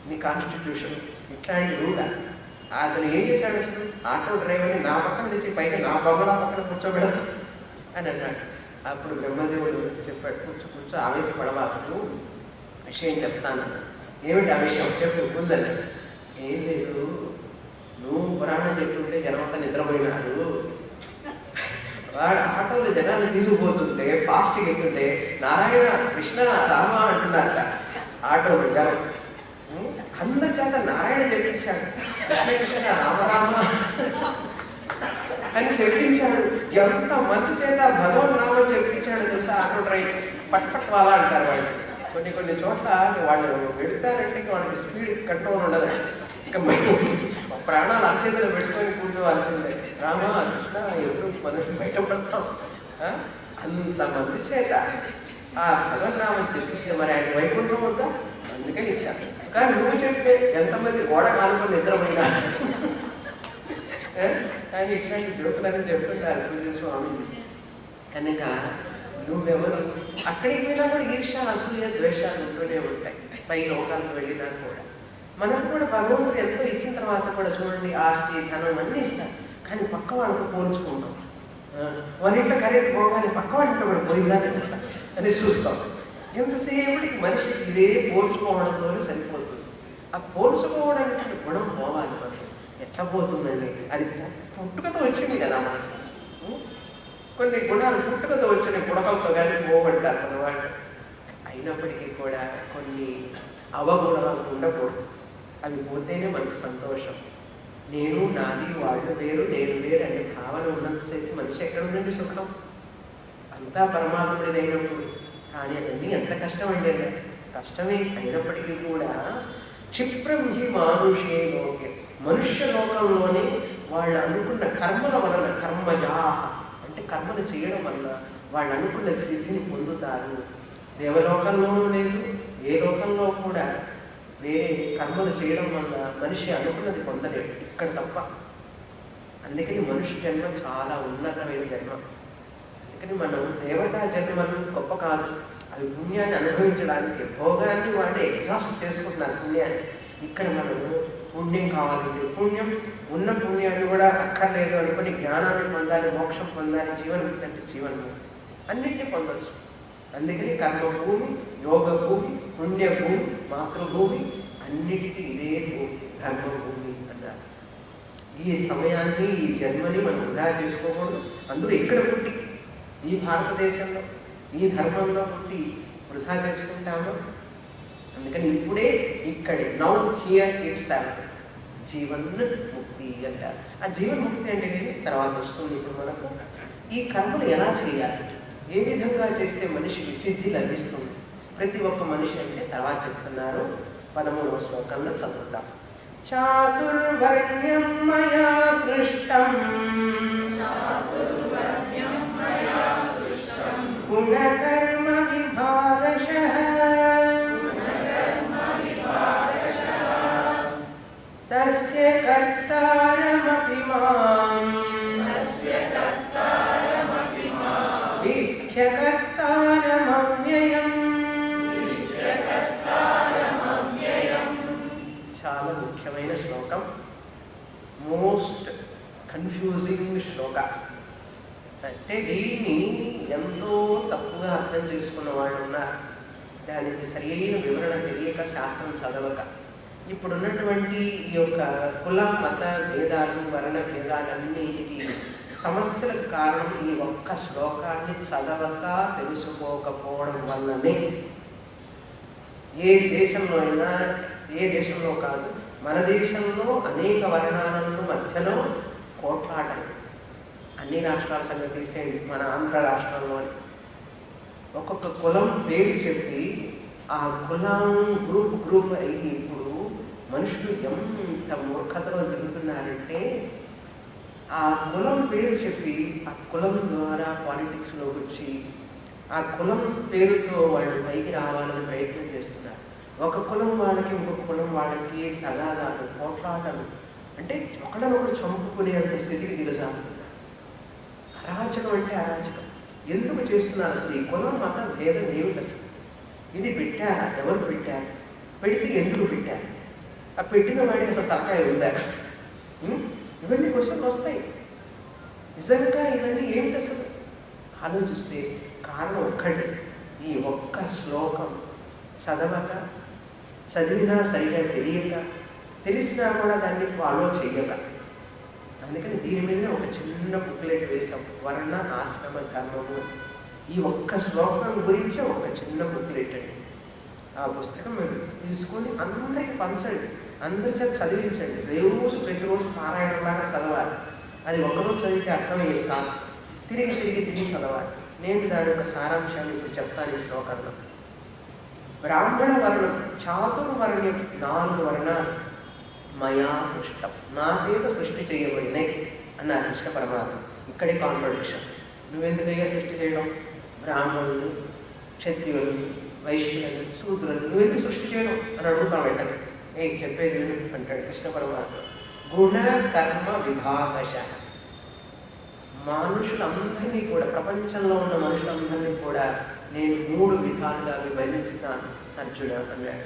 నీ కాన్స్టిట్యూషన్ ఇట్లాంటి రూడా? అతను ఏం చేశాడు అసలు, ఆటో డ్రైవర్ని నా పక్కన తెచ్చి పైన నా బంగ్లా పక్కన కూర్చోబెడతాను అని అన్నాడు. అప్పుడు బ్రహ్మదేవుడు చెప్పాడు, కూర్చో ఆవేశపడవాకు, విషయం చెప్తాను. ఏమిటి ఆ విషయం చెప్పు ముందని. ఏం లేదు, నువ్వు పురాణం చెప్తుంటే జనమంతా నిద్రపోయినారు, వాడు ఆటోలో జనాన్ని తీసుకుపోతుంటే ఫాస్ట్గా ఎక్కుతుంటే నారాయణ కృష్ణ రామ అంటున్నారట ఆటోలో జనం. అందరి చేత నారాయణ చెప్పించాడు, కృష్ణ కృష్ణ రామరామ అని చెప్పించాడు. ఎంత మంది చేత భగవన్ నామం చెప్పించాడు తెలుసా. ఆటో డ్రైవర్ పట్ వాళ్ళ అంటారు వాళ్ళు. కొన్ని చోట్ల వాళ్ళు పెడతారంటే వాళ్ళకి స్పీడ్ కంట్రోల్ ఉండదు. ఇక ప్రాణాలు అరచేతులు పెట్టుకొని కూర్చోవాల్సిందే. రామ కృష్ణ ఎప్పుడు మనసు బయటపడతాం. అంతమంది చేత ఆ భగవన్నామం చెప్పిస్తే మరి ఆయన వైకుంఠం వద్దా? అందుకని ఇచ్చాను. కానీ నువ్వు చెప్తే ఎంతమంది గోడ కానుకొని నిద్రపోయినా. కానీ ఇట్లాంటి జోకులని చెప్తుంటారు పూజ స్వామి. కనుక నువ్వెవరు? అక్కడికి వెళ్ళినా కూడా ఈర్ష్య, అసూయ, ద్వేషాలు ఉంటూనే ఉంటాయి. పై లోకాలకు వెళ్ళినా కూడా మనకు కూడా భగవంతుడు ఎంతో ఇచ్చిన తర్వాత కూడా చూడండి, ఆస్తి ధనం అన్నీ ఇస్తారు. కానీ పక్క వాళ్ళతో పోల్చుకుంటాం. వాళ్ళింట్లో కరెక్ట్ పోగానే పక్క వాళ్ళంట్లో కూడా పోయిందని అని చూస్తాం. ఎంతసేపటికి మనిషికి ఇదే పోల్చుకోవడంతో సరిపోతుంది. ఆ పోల్చుకోవడానికి గుణం పోవాలి. మనకి ఎట్లా పోతుందండి? అది పుట్టుకతో వచ్చింది కదా. కొన్ని గుణాలు పుట్టుకతో వచ్చిన గుణకంతో కానీ పోగొట్టారు మన వాళ్ళు. అయినప్పటికీ కూడా కొన్ని అవగుణాలు ఉండకూడదు. అవి పోతేనే మనకు సంతోషం. నేను నాది, వాళ్ళు వేరు, నేను వేరు అనే భావన ఉన్నంతసేపు మనిషి ఎక్కడ ఉందండి సుఖం? అంతా పరమాత్ముడిదైనప్పుడు. కానీ అవన్నీ ఎంత కష్టం అండి. కష్టమే అయినప్పటికీ కూడా క్షిప్రం హి మానుషే లోకే, మనుష్య లోకంలోనే వాళ్ళు అనుకున్న కర్మల వలన, కర్మజా అంటే కర్మలు చేయడం వల్ల వాళ్ళు అనుకున్న సిద్ధిని పొందుతారు. దేవలోకంలోనూ లేదు, ఏ లోకంలో కూడా వేరే కర్మలు చేయడం వల్ల మనిషి అనుకున్నది పొందలేడు, ఇక్కడ తప్ప. అందుకని మనుష్య జన్మ చాలా ఉన్నతమైన జన్మ. అందుకని మనం దేవతా జన్మలు గొప్ప కాదు, అవి పుణ్యాన్ని అనుభవించడానికి, భోగాన్ని వాడే ఎగ్జాస్ట్ చేసుకుంటున్నారు పుణ్యాన్ని. ఇక్కడ మనం పుణ్యం కావాలండి. పుణ్యం ఉన్న పుణ్యాన్ని కూడా అక్కర్లేదు అనుకుని జ్ఞానాన్ని పొందాలి, మోక్షం పొందాలి, జీవన్ముక్తి అంటే జీవన్ముక్తి అన్నింటినీ పొందొచ్చు. అందుకని కర్మభూమి, యోగ భూమి, పుణ్యభూమి, మాతృభూమి అన్నిటికీ ఇదే భూమి, ధర్మభూమి అన్నారు. ఈ సమయాన్ని, ఈ జన్మని మనం వృధా చేసుకోకూడదు. అందులో ఇక్కడ పుట్టి ఈ భారతదేశంలో ఈ ధర్మంలో పుట్టి వృధా చేసుకుంటాము. అందుకని ఇప్పుడే ఇక్కడే, నౌ హియర్ ఇట్ సెల్ఫ్ జీవన్ముక్తి అంటారు. ఆ జీవన్ముక్తి అంటే తర్వాత వస్తుంది. ఇప్పుడు మనకు ఈ కర్మలు ఎలా చేయాలి, ఏ విధంగా చేస్తే మనిషికి సిద్ధి లభిస్తుంది, ప్రతి ఒక్క మనిషి అంటే తర్వాత చెప్తున్నారు. 13వ శ్లోకంలో చదువుతాం. చాతుర్వర్ణ్యం మయా సృష్టం గుణకర్మ విభాగశః తస్య కర్తారమపి మాం విద్య కర్తారమవ్యయం. చాలా ముఖ్యమైన శ్లోకం, మోస్ట్ కన్ఫ్యూజింగ్ శ్లోక. అంటే దీన్ని ఎంతో తప్పుగా అర్థం చేసుకున్న వాళ్ళు ఉన్నారు. దానికి సరైన వివరణ తెలియక, శాస్త్రం చదవక, ఇప్పుడున్నటువంటి ఈ యొక్క కుల మత భేదాలు, వర్ణ భేదాలన్నిటికీ సమస్యలకు కారణం ఈ ఒక్క శ్లోకాన్ని చదవక, తెలుసుకోకపోవడం వల్లనే. ఏ దేశంలో అయినా, ఏ దేశంలో కాదు, మన దేశంలో అనేక వర్ణాలను మధ్యలో కోట్లాటలు. అన్ని రాష్ట్రాల సంగతి తీసేయండి, మన ఆంధ్ర రాష్ట్రంలో ఒక్కొక్క కులం పేరు చెప్పి ఆ కులం గ్రూప్ అయ్యి ఇప్పుడు మనుషులు ఎంత మూర్ఖతలో తిరుగుతున్నారంటే, ఆ కులం పేరు చెప్పి ఆ కులం ద్వారా పాలిటిక్స్లో వచ్చి ఆ కులం పేరుతో వాళ్ళు పైకి రావాలని ప్రయత్నం చేస్తున్నారు. ఒక కులం వాళ్ళకి ఇంకొక కులం వాళ్ళకి తగాదాలు, పోట్లాటలు, అంటే ఒకళ్ళనొకరు చంపుకునేంత స్థితికి దిగజారుతున్నారు. అరాచకం అంటే అరాచకం. ఎందుకు చేస్తున్నారు అసలు? ఈ కులం మత భేదం ఏమిటి అసలు? ఇది పెట్టారా? ఎవరు పెట్టారు? పెడితే ఎందుకు పెట్టారు? ఆ పెట్టిన వాడికి అసలు తలకాయ ఉందా? ఇవన్నీ క్వశ్చన్లు వస్తాయి. నిజంగా ఇవన్నీ ఏమిటి అసలు ఆలోచిస్తే కారణం ఒక్కటి, ఈ ఒక్క శ్లోకం చదవక, చదివినా సరిగా తెలియక, తెలిసినా కూడా దాన్ని ఫాలో చేయక. అందుకని దీని మీద ఒక చిన్న బుక్లెట్ వేసాం, వర్ణ ఆశ్రమ ధర్మము. ఈ ఒక్క శ్లోకం గురించి ఒక చిన్న బుక్లెట్ అండి. ఆ పుస్తకం మీరు తీసుకొని అందరికీ పంచండి, అందరి చేత చదివించండి. ప్రతిరోజు పారాయణంలాగా చదవాలి. అది ఒకరోజు చదివితే అర్థమయ్యేది కాదు, తిరిగి చదవాలి. నేను దాని యొక్క సారాంశాన్ని ఇప్పుడు చెప్తాను ఈ శ్లోకంలో. బ్రాహ్మణ వర్ణం, చాతుర్వర్ణ్యం, 4 వర్ణాలు మయా సృష్టం, నా చేత సృష్టి చేయబడినాయి అన్నారు కృష్ణ పరమాత్మ. ఇక్కడే కాంట్రడిక్షన్. నువ్వెందుకయ్యా సృష్టి చేయడం? బ్రాహ్మణులు, క్షత్రియులు, వైశ్యులను, శూద్రులను నువ్వెందుకు సృష్టి చేయడం అని అడుగుతాం వెంటనే. చెప్పేది అంటాడు కృష్ణ పరమాత్మ. గుణ కర్మ విభాగశః, మనుషులందరినీ కూడా, ప్రపంచంలో ఉన్న మనుషులందరినీ కూడా నేను 3 విధాలుగా విభజిస్తాను అర్జున అన్నాడు.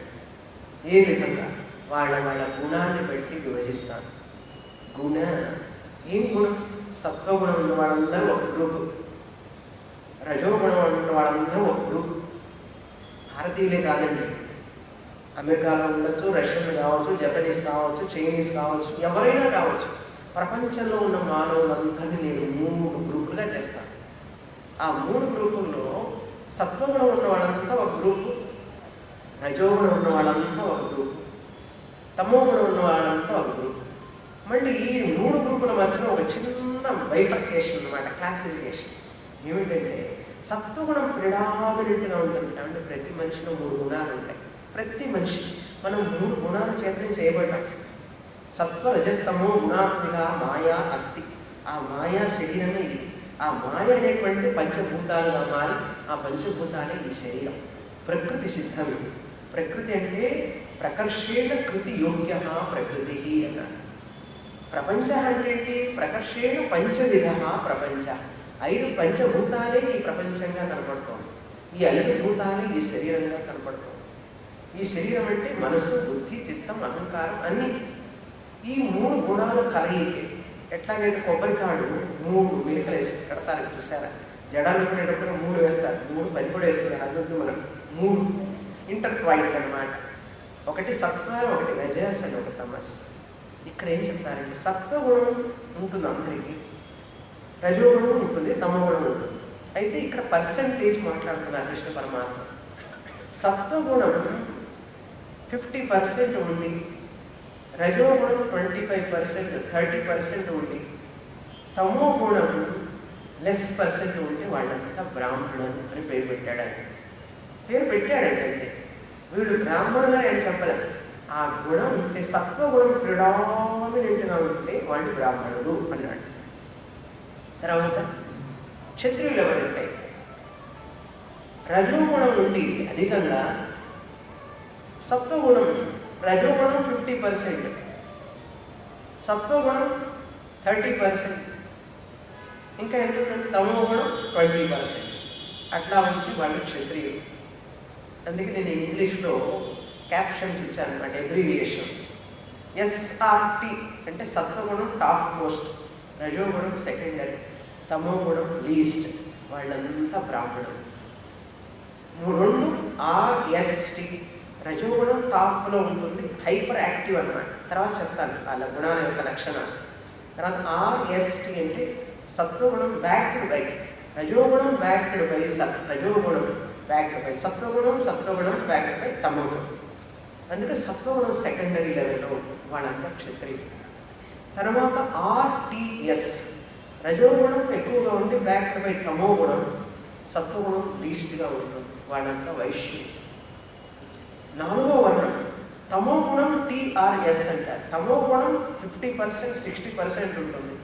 ఏ విధంగా? వాళ్ళ గుణాన్ని బట్టి విభజిస్తాను. ఏం గుణం? సత్వగుణం ఉన్న వాళ్ళందరూ ఒక గ్రూపు, రజోగుణం ఉన్న వాళ్ళందరూ ఒక గ్రూపు. భారతీయులే కాదండి, అమెరికాలో ఉండొచ్చు, రష్యన్ కావచ్చు, జపనీస్ కావచ్చు, చైనీస్ కావచ్చు, ఎవరైనా కావచ్చు. ప్రపంచంలో ఉన్న మానవులందరినీ నేను 3 గ్రూపులుగా చేస్తాను. ఆ 3 గ్రూపుల్లో సత్వగుణం ఉన్న వాళ్ళంతా ఒక గ్రూపు, రజోగుణం ఉన్న వాళ్ళంతా ఒక గ్రూపు, తమోగుణం ఉన్న వాళ్ళంతా ఒక గ్రూపు. మళ్ళీ ఈ 3 గ్రూపుల మధ్యలో ఒక చిన్న బైఫర్కేషన్ అన్నమాట, క్లాసిఫికేషన్. ఏమిటంటే సత్వగుణం ప్రిడామినెంట్గా ఉంటుంది. అంటే ప్రతి మనిషిలో 3 గుణాలు ఉంటాయి. ప్రతి మనిషి మనం 3 గుణాల చేతనే చేయబడ్డాం. సత్వ రజస్తమో గుణాత్మిక మాయా అస్తి. ఆ మాయా శరీరమే ఇది. ఆ మాయ అనేటువంటి పంచభూతాలుగా మారి ఆ పంచభూతాలే ఈ శరీరం. ప్రకృతి సిద్ధం. ప్రకృతి అంటే ప్రకర్షేణ కృతి యోగ్య ప్రకృతి అన్నారు. ప్రపంచ అంటే ప్రకర్షేణ పంచవిధ ప్రపంచ. 5 పంచభూతాలే ఈ ప్రపంచంగా కనపడుతోంది. ఈ 5 భూతాలే ఈ శరీరంగా కనపడుతోంది. ఈ శరీరం అంటే మనసు, బుద్ధి, చిత్తం, అహంకారం అన్నీ. ఈ 3 గుణాలు కలయికే. ఎట్లాగైతే కొబ్బరికాడు 3 మెలికలు వేసి కడతారు చూసారా, జడాలు కొనేటప్పుడు 3 వేస్తారు, 3 10 కూడా వేస్తారు, అదొద్దు మనం 3 ఇంటర్ట్వైన్డ్ అనమాట. ఒకటి సత్వ, ఒకటి రజస్ అండ్ ఒకటి తమస్. ఇక్కడ ఏం చెప్తారంటే సత్వగుణం ఉంటుంది అందరికీ, రజోగుణం ఉంటుంది, తమోగుణం ఉంటుంది. అయితే ఇక్కడ పర్సంటేజ్ మాట్లాడుతున్నారు కృష్ణ పరమాత్మ. సత్వగుణం 50% ఉంది, రజోగుణం 25%, 30% ఉంది, తమోగుణం less% ఉంటే వాళ్ళంతా బ్రాహ్మణులు అని పేరు పెట్టాడు. ఆయన పేరు పెట్టాడంటే అంతే, వీడు బ్రాహ్మణులు అని చెప్పలేదు. ఆ గుణం ఉంటే, సత్వగుణం ప్రిడామినెంట్గా ఉంటే వాళ్ళు బ్రాహ్మణుడు అన్నాడు. తర్వాత క్షత్రియులు ఎవరంటే రజోగుణం నుండి అధికంగా, సత్వగుణం రజోగుణం 50%, సత్వగుణం 30%, ఇంకా ఎంత తమోగుణం 20%. అట్లా ఉంటే వాళ్ళు క్షత్రియులు. అందుకే నేను ఇంగ్లీష్లో క్యాప్షన్స్ ఇచ్చాను అనమాట, అబ్రివియేషన్. ఎస్ఆర్టి అంటే సత్వగుణం టాప్ మోస్ట్, రజోగుణం సెకండరీ, తమోగుణం లీస్ట్, వాళ్ళంతా బ్రాహ్మణులు. 2 ఆర్ఎస్టి, రజోగుణం టాప్లో ఉంటుంది, హైపర్ యాక్టివ్ అనమాట, తర్వాత చెప్తాను వాళ్ళ గుణాల యొక్క లక్షణాలు. తర్వాత ఆర్ఎస్టి అంటే సత్వగుణం బ్యాక్డ్ బై, రజోగుణం బ్యాక్డ్ బై రజోగుణం బ్యాక్డ్ బై సత్వగుణం, సత్వగుణం బ్యాక్డ్ బై తమోగుణం. అందుకే సత్వగుణం సెకండరీ లెవెల్లో వాళ్ళంతా క్షత్రియులు. తర్వాత ఆర్టీఎస్, రజోగుణం ఎక్కువగా ఉండి బ్యాక్డ్ బై తమోగుణం, సత్వగుణం లీస్ట్గా ఉంటుంది, వాళ్ళంతా వైశ్యులు. 4వ వర్ణం తమోగుణం టీఆర్ఎస్ అంటారు. తమోగుణం 50%, 60% ఉంటుంది,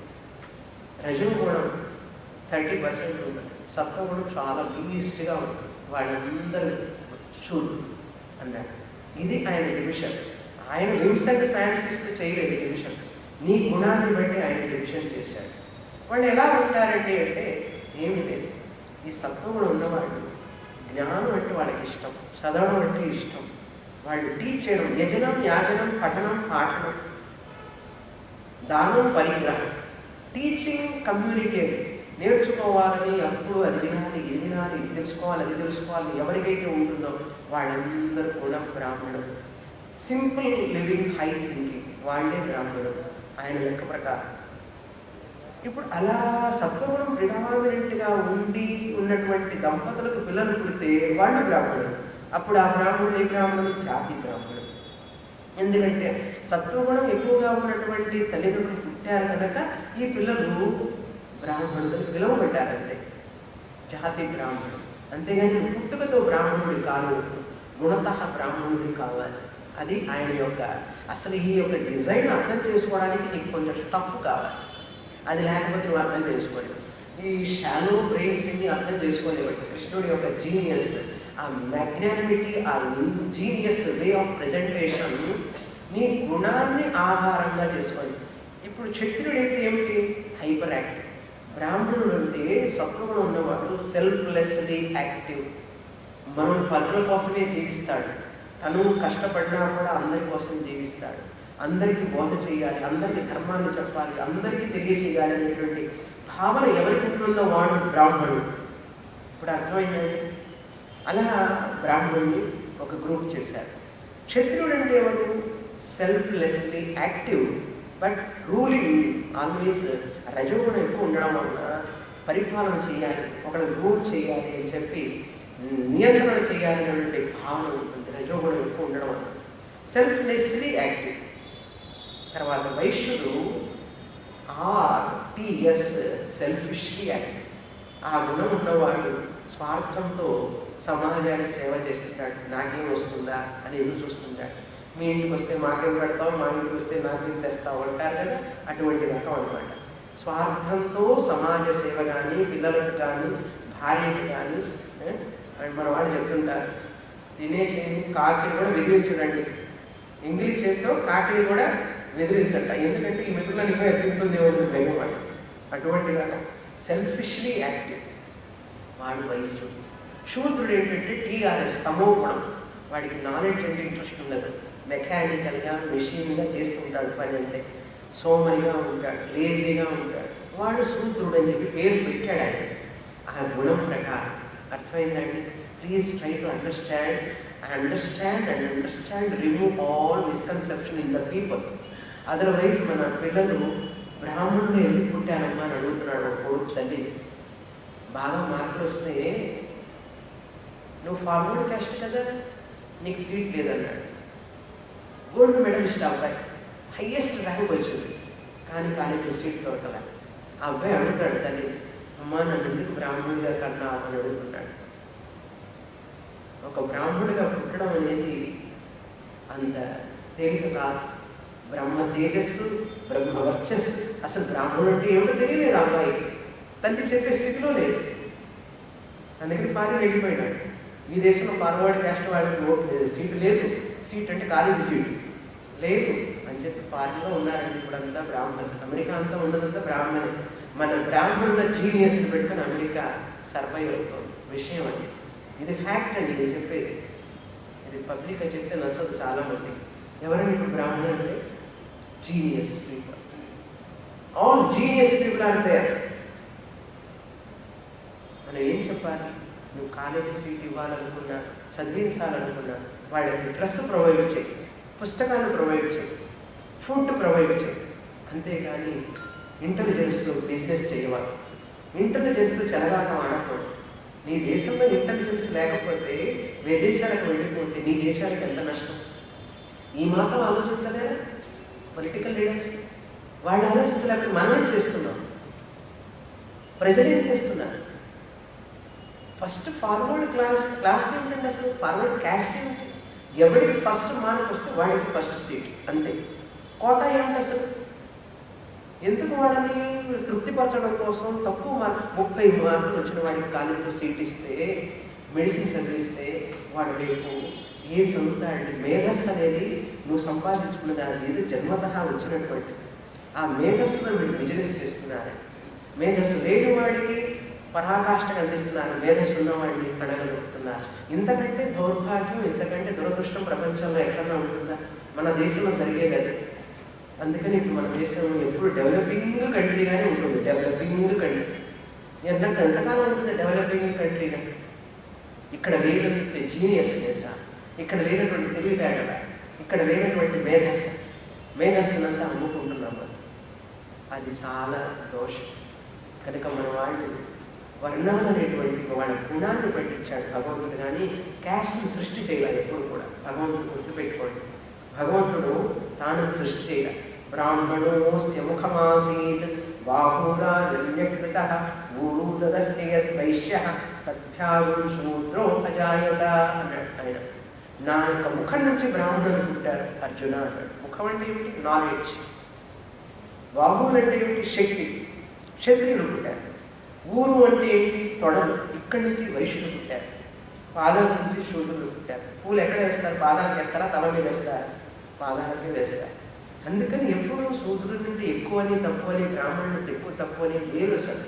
రజోగుణం 30% ఉంటుంది, సత్వగుణం చాలా లీస్ట్గా ఉంటుంది, వాళ్ళందరూ శూద్రులు అన్నాడు. ఇది ఆయన డివిజన్. ఆయన విన్సెంట్ ఫ్రాన్సిస్ చేయలేదు డివిజన్, నీ గుణాన్ని బట్టి ఆయన డివిజన్ చేశాడు. వాళ్ళు ఎలా ఉంటారండి అంటే ఏమి లేదు, ఈ సత్వగుణం ఉన్నవాళ్ళు జ్ఞానం అంటే వాళ్ళకి ఇష్టం, చదవడం అంటే ఇష్టం, వాళ్ళు టీచ్ చేయడం, యజనం, యాజనం, పఠనం, పాఠనం, దానం, పరిగ్రహం, టీచింగ్, కమ్యూనికేట్, నేర్చుకోవాలని, అప్పుడు అది వినాలి, ఇది వినాలి, ఇది తెలుసుకోవాలి, అది తెలుసుకోవాలి, ఎవరికైతే ఉంటుందో వాళ్ళందరూ కూడా బ్రాహ్మణుడు. సింపుల్ లివింగ్, హై థింకింగ్, వాళ్ళే బ్రాహ్మణుడు ఆయన లెక్క ప్రకారం. ఇప్పుడు అలా సత్వగుణం ప్రిడామినెంట్గా ఉండి ఉన్నటువంటి దంపతులకు పిల్లలు పుడితే వాళ్ళు బ్రాహ్మణుడు. అప్పుడు ఆ బ్రాహ్మణుడు ఏ బ్రాహ్మణుడు? జాతి బ్రాహ్మణుడు. ఎందుకంటే సత్వగుణం ఎక్కువగా ఉన్నటువంటి తల్లిదండ్రులు పుట్టారు కనుక ఈ పిల్లలు బ్రాహ్మణుడు పిలువబడ్డారంటే జాతి బ్రాహ్మణుడు. అంతేగాని పుట్టుకతో బ్రాహ్మణుడి కాదు, గుణతః బ్రాహ్మణుడి కావాలి. అది ఆయన యొక్క అసలు ఈ యొక్క డిజైన్ అర్థం చేసుకోవడానికి నీకు కొంచెం టఫ్ కావాలి. అది లేకపోతే నువ్వు అర్థం చేసుకోండి. ఈ షాలో బ్రెయిన్స్ని అర్థం చేసుకోలేబట్టి కృష్ణుడి యొక్క జీనియస్, ఆ మ్యాగ్నానిమిటీ, ఆ జీనియస్ వే ఆఫ్ ప్రజెంటేషన్ నీ గుణాన్ని ఆధారంగా చేసుకోండి. ఇప్పుడు క్షత్రుడైతే ఏమిటి? Hyper active. బ్రాహ్మణుడు అంటే సత్వగుణం ఉన్నవాడు సెల్ఫ్లెస్లీ యాక్టివ్. మనం పనుల కోసమే జీవిస్తాడు, తను కష్టపడినా కూడా అందరి కోసం జీవిస్తాడు, అందరికీ బోధ చేయాలి, అందరికీ ధర్మాన్ని చెప్పాలి, అందరికీ తెలియజేయాలి అనేటువంటి భావన ఎవరికి ఉంటుందో వాడు బ్రాహ్మణుడు. ఇప్పుడు అర్థమైందండి. అలా బ్రాహ్మణుడిని ఒక గ్రూప్ చేశారు. క్షత్రుడు అంటే ఎవరు? Selflessly active but ruling always. రజోగుణం ఎక్కువ ఉండడం వల్ల పరిపాలన చేయాలి, ఒకళ్ళు రూల్ చేయాలి అని చెప్పి నియంత్రణ చేయాలి అనేటువంటి భావన ఉంటుంది రజోగుణం ఎక్కువ ఉండడం వల్ల. Selflessly active. తర్వాత వైశ్యుడు ఆర్టీఎస్, సెల్ఫిష్లీ యాక్టివ్. ఆ గుణం ఉన్నవాడు స్వార్థంతో సమాజానికి సేవ చేస్తుంటాడు. నాకేం వస్తుందా అని ఎదురు చూస్తుంటాడు. మీ ఇంటికి వస్తే మాకేం పెడతావు, మా ఇంటికి వస్తే నాకేం తెస్తావు అంటారు కదా, అటువంటి రకం అనమాట. స్వార్థంతో సమాజ సేవ కానీ, పిల్లలకు కానీ, భార్యకి కానీ. మన వాడు చెప్తుంటారు, తినే చేతి కాకిని కూడా వెదిరించడండి, ఎంగిలి చేతితో కాకిని కూడా వెదిరించట. ఎందుకంటే ఈ మెతుకులను ఇంకా ఎత్తుంటుంది ఎవరు భయపడి. అటువంటి రకం సెల్ఫిష్లీ యాక్టివ్ వాడు వయస్సు. శూద్రుడు ఏంటంటే టీఆర్ఎస్, తమో గుణం. వాడికి నాలెడ్జ్ అంటే ఇంట్రెస్ట్ ఉండదు, మెకానికల్గా మెషిన్గా చేస్తుంటాడు పని అంతే. సోమరిగా ఉంటాడు, లేజీగా ఉంటాడు. వాడు శూద్రుడు అని చెప్పి పేరు పెట్టాడు ఆయన ఆ గుణం ప్రకారం. అర్థమైందండి? Please try to understand remove all misconception in the people. Otherwise మన పిల్లలు బ్రాహ్మణులు ఎందుకు పుట్టారమ్మా అని అడుగుతున్నాడు కొడుకు తల్లి. బాగా మార్కులు వస్తే నువ్వు ఫార్వర్డ్ క్యాస్ట్ కదా, నీకు సీట్ లేదన్నాడు. గోల్డ్ మెడలిస్ట్ అబ్బాయి, హయ్యెస్ట్ ర్యాంక్ వచ్చింది, కానీ కాలేజీలో సీట్ దొరకలే. ఆ అబ్బాయి అడుగుతాడు తల్లి, అమ్మా నన్ను ఎందుకు బ్రాహ్మణుడిగా కన్నా అని అడుగుతున్నాడు. ఒక బ్రాహ్మణుడిగా పుట్టడం అనేది అంత తేలిక కాదు. బ్రహ్మ తేజస్సు, బ్రహ్మ వర్చస్సు. అసలు బ్రాహ్మణుడు అంటే ఏమిటో తెలియలేదు ఆ అబ్బాయికి, తల్లి చెప్పే స్థితిలో లేదు. అందుకని ఫారిన్ వెళ్ళిపోయినాడు. ఈ దేశంలో ఫార్వర్డ్ క్యాస్ట్ వాడికి ఓటు లేదు, సీటు లేదు. సీట్ అంటే కాలేజీ సీటు లేదు అని చెప్పి ఫారిన్లో ఉన్నారండి. ఇప్పుడంతా బ్రాహ్మణులు, అమెరికా అంతా ఉన్నదంతా బ్రాహ్మణులు. మన బ్రాహ్మణుల జీనియస్ని పెట్టుకుని అమెరికా సర్వైవ్ అవుతుంది విషయం అండి. ఇది ఫ్యాక్ట్ అండి నేను చెప్పేది. ఇది పబ్లిక్గా చెప్తే నచ్చదు చాలామంది. ఎవరైనా ఇప్పుడు బ్రాహ్మణులు అంటే genius people, all genius people are there. మనం ఏం చెప్పాలి? నువ్వు కాలేజీ సీట్ ఇవ్వాలనుకున్నా, చదివించాలనుకున్నా వాళ్ళకి డ్రెస్ ప్రొవైడ్ చేయి, పుస్తకాలు ప్రొవైడ్ చేయి, ఫుడ్ ప్రొవైడ్ చేయి. అంతేగాని ఇంటెలిజెన్స్తో బిజినెస్ చేయవాలి. ఇంటెలిజెన్స్తో చెలగాటం ఆడకూడదు. నీ దేశంలో ఇంటెలిజెన్స్ లేకపోతే విదేశాలకు వెళ్ళిపోతే నీ దేశానికి ఎంత నష్టం? ఈ మాత్రం ఆలోచించలేదా పొలిటికల్ లీడర్స్? వాళ్ళు ఆలోచించలేకపోతే మనం ఏం చేస్తున్నాం? ప్రజలు ఏం చేస్తున్నారు? ఫస్ట్ ఫార్వర్డ్ క్లాస్ ఏంటంటే అసలు ఫార్వర్డ్ క్యాస్ట్ ఏంటి? ఎవరికి ఫస్ట్ మార్క్ వస్తే వాడికి ఫస్ట్ సీట్ అంతే. కోటా ఏంటి అసలు? ఎందుకు వాళ్ళని తృప్తిపరచడం కోసం తక్కువ మార్క్ 30 మార్కులు వచ్చిన వాడికి కాలేజీలో సీట్ ఇస్తే, మెడిసిన్ చదివిస్తే వాడు రేపు ఏం చదువుతాడండి? మేధస్సు అనేది నువ్వు సంపాదించుకున్న దాని ఇది జన్మతహా వచ్చినటువంటి ఆ మేధస్సులో మీరు బిజినెస్ చేస్తున్నారు. మేధస్సు లేని వాడికి పరాకాష్ఠకు అందిస్తున్నారు, మేధస్సు ఉన్నవాడిని కడగలుగుతున్నారు. ఇంతకంటే దౌర్భాగ్యం, ఇంతకంటే దురదృష్టం ప్రపంచంలో ఎక్కడన్నా ఉంటుందా? మన దేశంలో జరిగేది అది. అందుకని ఇప్పుడు మన దేశం ఎప్పుడు డెవలపింగ్ కంట్రీగానే ఉంటుంది. డెవలపింగ్ కంట్రీ ఎన్నట్టు ఎంతకాలం ఉంటుంది డెవలపింగ్ కంట్రీగా? ఇక్కడ లేనటువంటి జీనియస్నెస్, ఇక్కడ లేనటువంటి తెలివితేటల, ఇక్కడ లేనటువంటి మేధస్సునంతా అమ్ముకుంటున్నాం. అది చాలా దోషం. కనుక మన వాళ్ళు వర్ణాలు అనేటువంటి వాళ్ళ గుణాన్ని పట్టించాడు భగవంతుడు, కానీ క్యాస్ట్ని సృష్టి చేయాలి ఎప్పుడు కూడా. భగవంతుడు గుర్తుపెట్టుకోండి, భగవంతుడు తాను సృష్టి చేయాలి. బ్రాహ్మణోస్య ముఖమాసీత్ బాహురాజన్యకృత ఊరుదస్య యద్వైశ్యః తద్భ్యాగుం శూద్రోపజాయత అన్నాడు ఆయన. నా యొక్క ముఖం నుంచి బ్రాహ్మణులు పుట్టారు అర్జున అన్నాడు. ముఖం అంటే ఏమిటి? నాలెడ్జ్. బాహువులు అంటే ఏమిటి? శక్తి. క్షత్రియులు పుట్టారు. ఊరు అంటే ఏంటి? తొడలు. ఇక్కడి నుంచి వైశ్యులు పుట్టారు. పాదాల నుంచి శూద్రులు పుట్టారు. పూలు ఎక్కడ వేస్తారు? పాదాలకు వేస్తారా, తల మీద వేస్తారా? పాదాలకే వేస్తారు. అందుకని ఎప్పుడు శూద్రుల నుండి ఎక్కువని తక్కువని, బ్రాహ్మణులు ఎక్కువ తక్కువని లేదు అసలు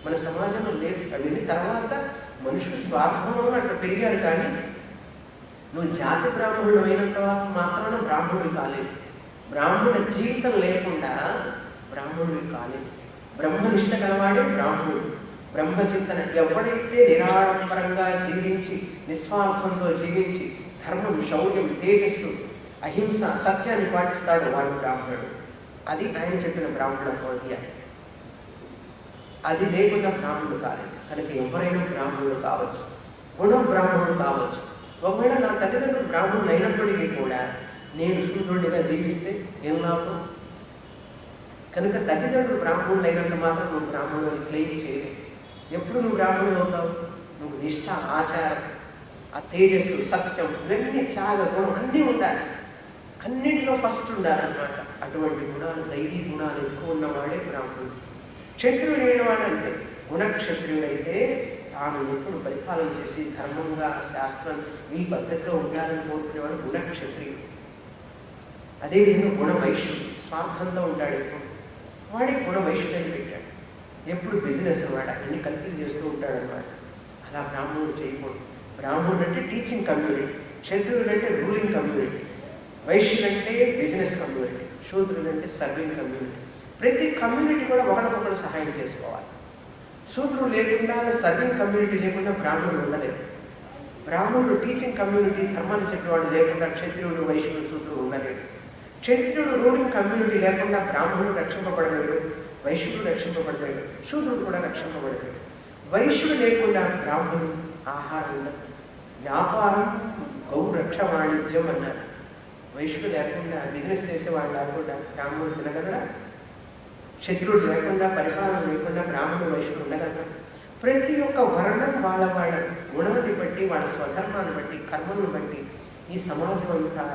మన సమాజంలో లేదు. అవన్నీ తర్వాత మనుషులు స్వార్థంలో అట్లా పెరిగారు. కానీ నువ్వు జాతి బ్రాహ్మణుడు అయినంత మాత్రాన బ్రాహ్మణుడు కాలేదు. బ్రాహ్మణ జీవితం లేకుండా బ్రాహ్మణుడు కాలేదు. బ్రహ్మనిష్ట కలవాడే బ్రాహ్మణుడు. బ్రహ్మచింతన ఎవడైతే నిరాడంబరంగా జీవించి, నిస్వార్థంతో జీవించి, ధర్మం, శౌర్యం, తేజస్సు, అహింస, సత్యాన్ని పాటిస్తాడు వాడు బ్రాహ్మణుడు. అది ఆయన చెప్పిన బ్రాహ్మణత్వం. అది లేకుండా బ్రాహ్మణుడు కాలేదు. కనుక ఎవరైనా బ్రాహ్మణుడు కావచ్చు, గుణం బ్రాహ్మణుడు కావచ్చు. ఒకవేళ నా తల్లిదండ్రులు బ్రాహ్మణుడు అయినప్పటికీ కూడా నేను శూద్రుడిగా జీవిస్తే ఏం లాభం? కనుక తల్లిదండ్రులు బ్రాహ్మణులు అయినంత మాత్రం నువ్వు బ్రాహ్మణుడు అని క్లెయిమ్ చేయలేదు. ఎప్పుడు నువ్వు బ్రాహ్మణుడు అవుతావు? నువ్వు నిష్ఠ, ఆచారం, ఆ తేజస్సు, సత్యం, ఇవన్నీ త్యాగ గుణం అన్నీ ఉండాలి. అన్నింటిలో ఫస్ట్ ఉండాలన్నమాట. అటువంటి గుణాలు, దైవీ గుణాలు ఎక్కువ ఉన్నవాడే బ్రాహ్మణుడు. క్షత్రియుడు లేనివాడు అంతే. గుణక్షత్రియుడైతే తాను ఎప్పుడు పరిపాలన చేసి ధర్మంగా, శాస్త్రం ఈ పద్ధతిలో ఉండాలని కోరుకునేవాడు గుణక్షత్రియుడు. అదేవిధంగా గుణవైశ్యుడు స్వార్థంతో ఉంటాడు. ఎప్పుడు వాడే గుణవైశ్యుడని పెట్టాడు. ఎప్పుడు బిజినెస్ అన్నమాట, అన్ని కలిపి చేస్తూ ఉంటాడు అన్నమాట. అలా బ్రాహ్మణుడు చేయకూడదు. బ్రాహ్మణుడు అంటే టీచింగ్ కమ్యూనిటీ, క్షత్రియుడు అంటే రూలింగ్ కమ్యూనిటీ. వైశ్యులంటే బిజినెస్ కమ్యూనిటీ, శూద్రులంటే సర్వింగ్ కమ్యూనిటీ. ప్రతి కమ్యూనిటీ కూడా ఒకరికొకరు సహాయం చేసుకోవాలి. శూద్రులు లేకుండా, సర్వింగ్ కమ్యూనిటీ లేకుండా బ్రాహ్మణులు ఉండలేదు. బ్రాహ్మణులు టీచింగ్ కమ్యూనిటీ, ధర్మాన్ని చెప్పేవాడు లేకుండా క్షత్రియుడు, వైశ్యుడు, శూద్రుడు ఉండలేడు. క్షత్రియుడు రూలింగ్ కమ్యూనిటీ లేకుండా బ్రాహ్మణుడు రక్షింపబడలేడు, వైశ్యుడు రక్షింపబడలేడు, శూద్రుడు కూడా రక్షింపబడలేడు. వైశ్యుడు లేకుండా బ్రాహ్మణుడు ఆహారం ఉండదు. వ్యాపారం గౌ రక్ష వాణిజ్యం అన్నారు. వైశ్యుడు లేకుండా, బిజినెస్ చేసేవాడు లేకుండా బ్రాహ్మణుడు తినగలడా? క్షత్రుడు లేకుండా, పరిపాలన లేకుండా బ్రాహ్మణుడు, వైశ్యుడు ఉండగలరా? ప్రతి ఒక్క వర్ణం వాళ్ళ వాళ్ళ గుణాన్ని బట్టి, వాళ్ళ స్వధర్మాన్ని బట్టి, కర్మలను బట్టి ఈ సమాజం అంతా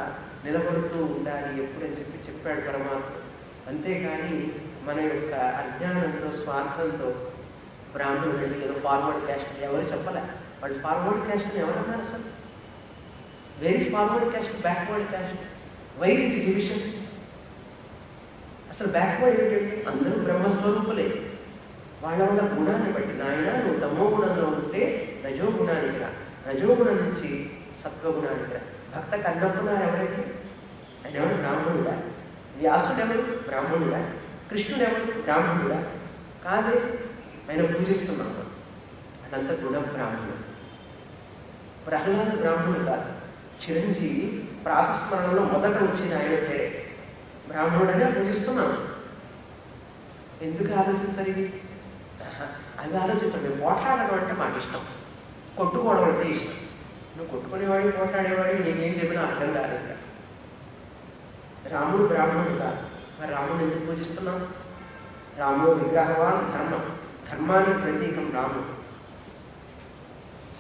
నిలబడుతూ ఉండాలి ఎప్పుడని చెప్పాడు పరమాత్మ. అంతేకాని మన యొక్క అజ్ఞానంతో, స్వార్థంతో బ్రాహ్మణుడు ఏదో ఫార్వర్డ్ క్యాస్ట్ ఎవరు చెప్పలే. వాళ్ళు ఫార్వర్డ్ క్యాస్ట్ అని ఎవరన్నారు అసలు? Where is forward caste, backward caste? Why is division? అసలు బ్యాక్వర్డ్ ఏంటంటే అందరూ బ్రహ్మస్వరూపులే. వాళ్ళ వాళ్ళ గుణాన్ని బట్టి, నాయన నువ్వు తమో గుణంలో ఉంటే రజోగుణానికి రా, రజోగుణం నుంచి సత్వగుణానికి రా. భక్త కన్నప్పున్నారు ఎవరైతే? ఆయన ఎవరు? బ్రాహ్మణుడా? వ్యాసుడెవరు? బ్రాహ్మణుడా? కృష్ణుడెవరు? బ్రాహ్మణుడా? కాదే, ఆయన పూజిస్తున్నాడు. అదంతా గుణ బ్రాహ్మణుడు. ప్రహ్లాద బ్రాహ్మణుడు కాదు. చిరంజీవి ప్రాతస్మరణలో మొదట వచ్చిన ఆయన పేరే. బ్రాహ్మణుడనే పూజిస్తున్నాను. ఎందుకు ఆలోచించాలి ఇవి? అవి ఆలోచించండి. పోట్లాడడం అంటే మాకు ఇష్టం, కొట్టుకోవడం అంటే ఇష్టం. నువ్వు కొట్టుకునేవాడి, పోట్లాడేవాడి, నేనేం చెప్పినా అర్థం కాదు. ఇంకా రాముడు బ్రాహ్మణుడు కాదు. మరి రాముడు ఎందుకు పూజిస్తున్నాం? రాముడు విగ్రహవాన్ ధర్మం, ధర్మానికి ప్రతీకం రాముడు.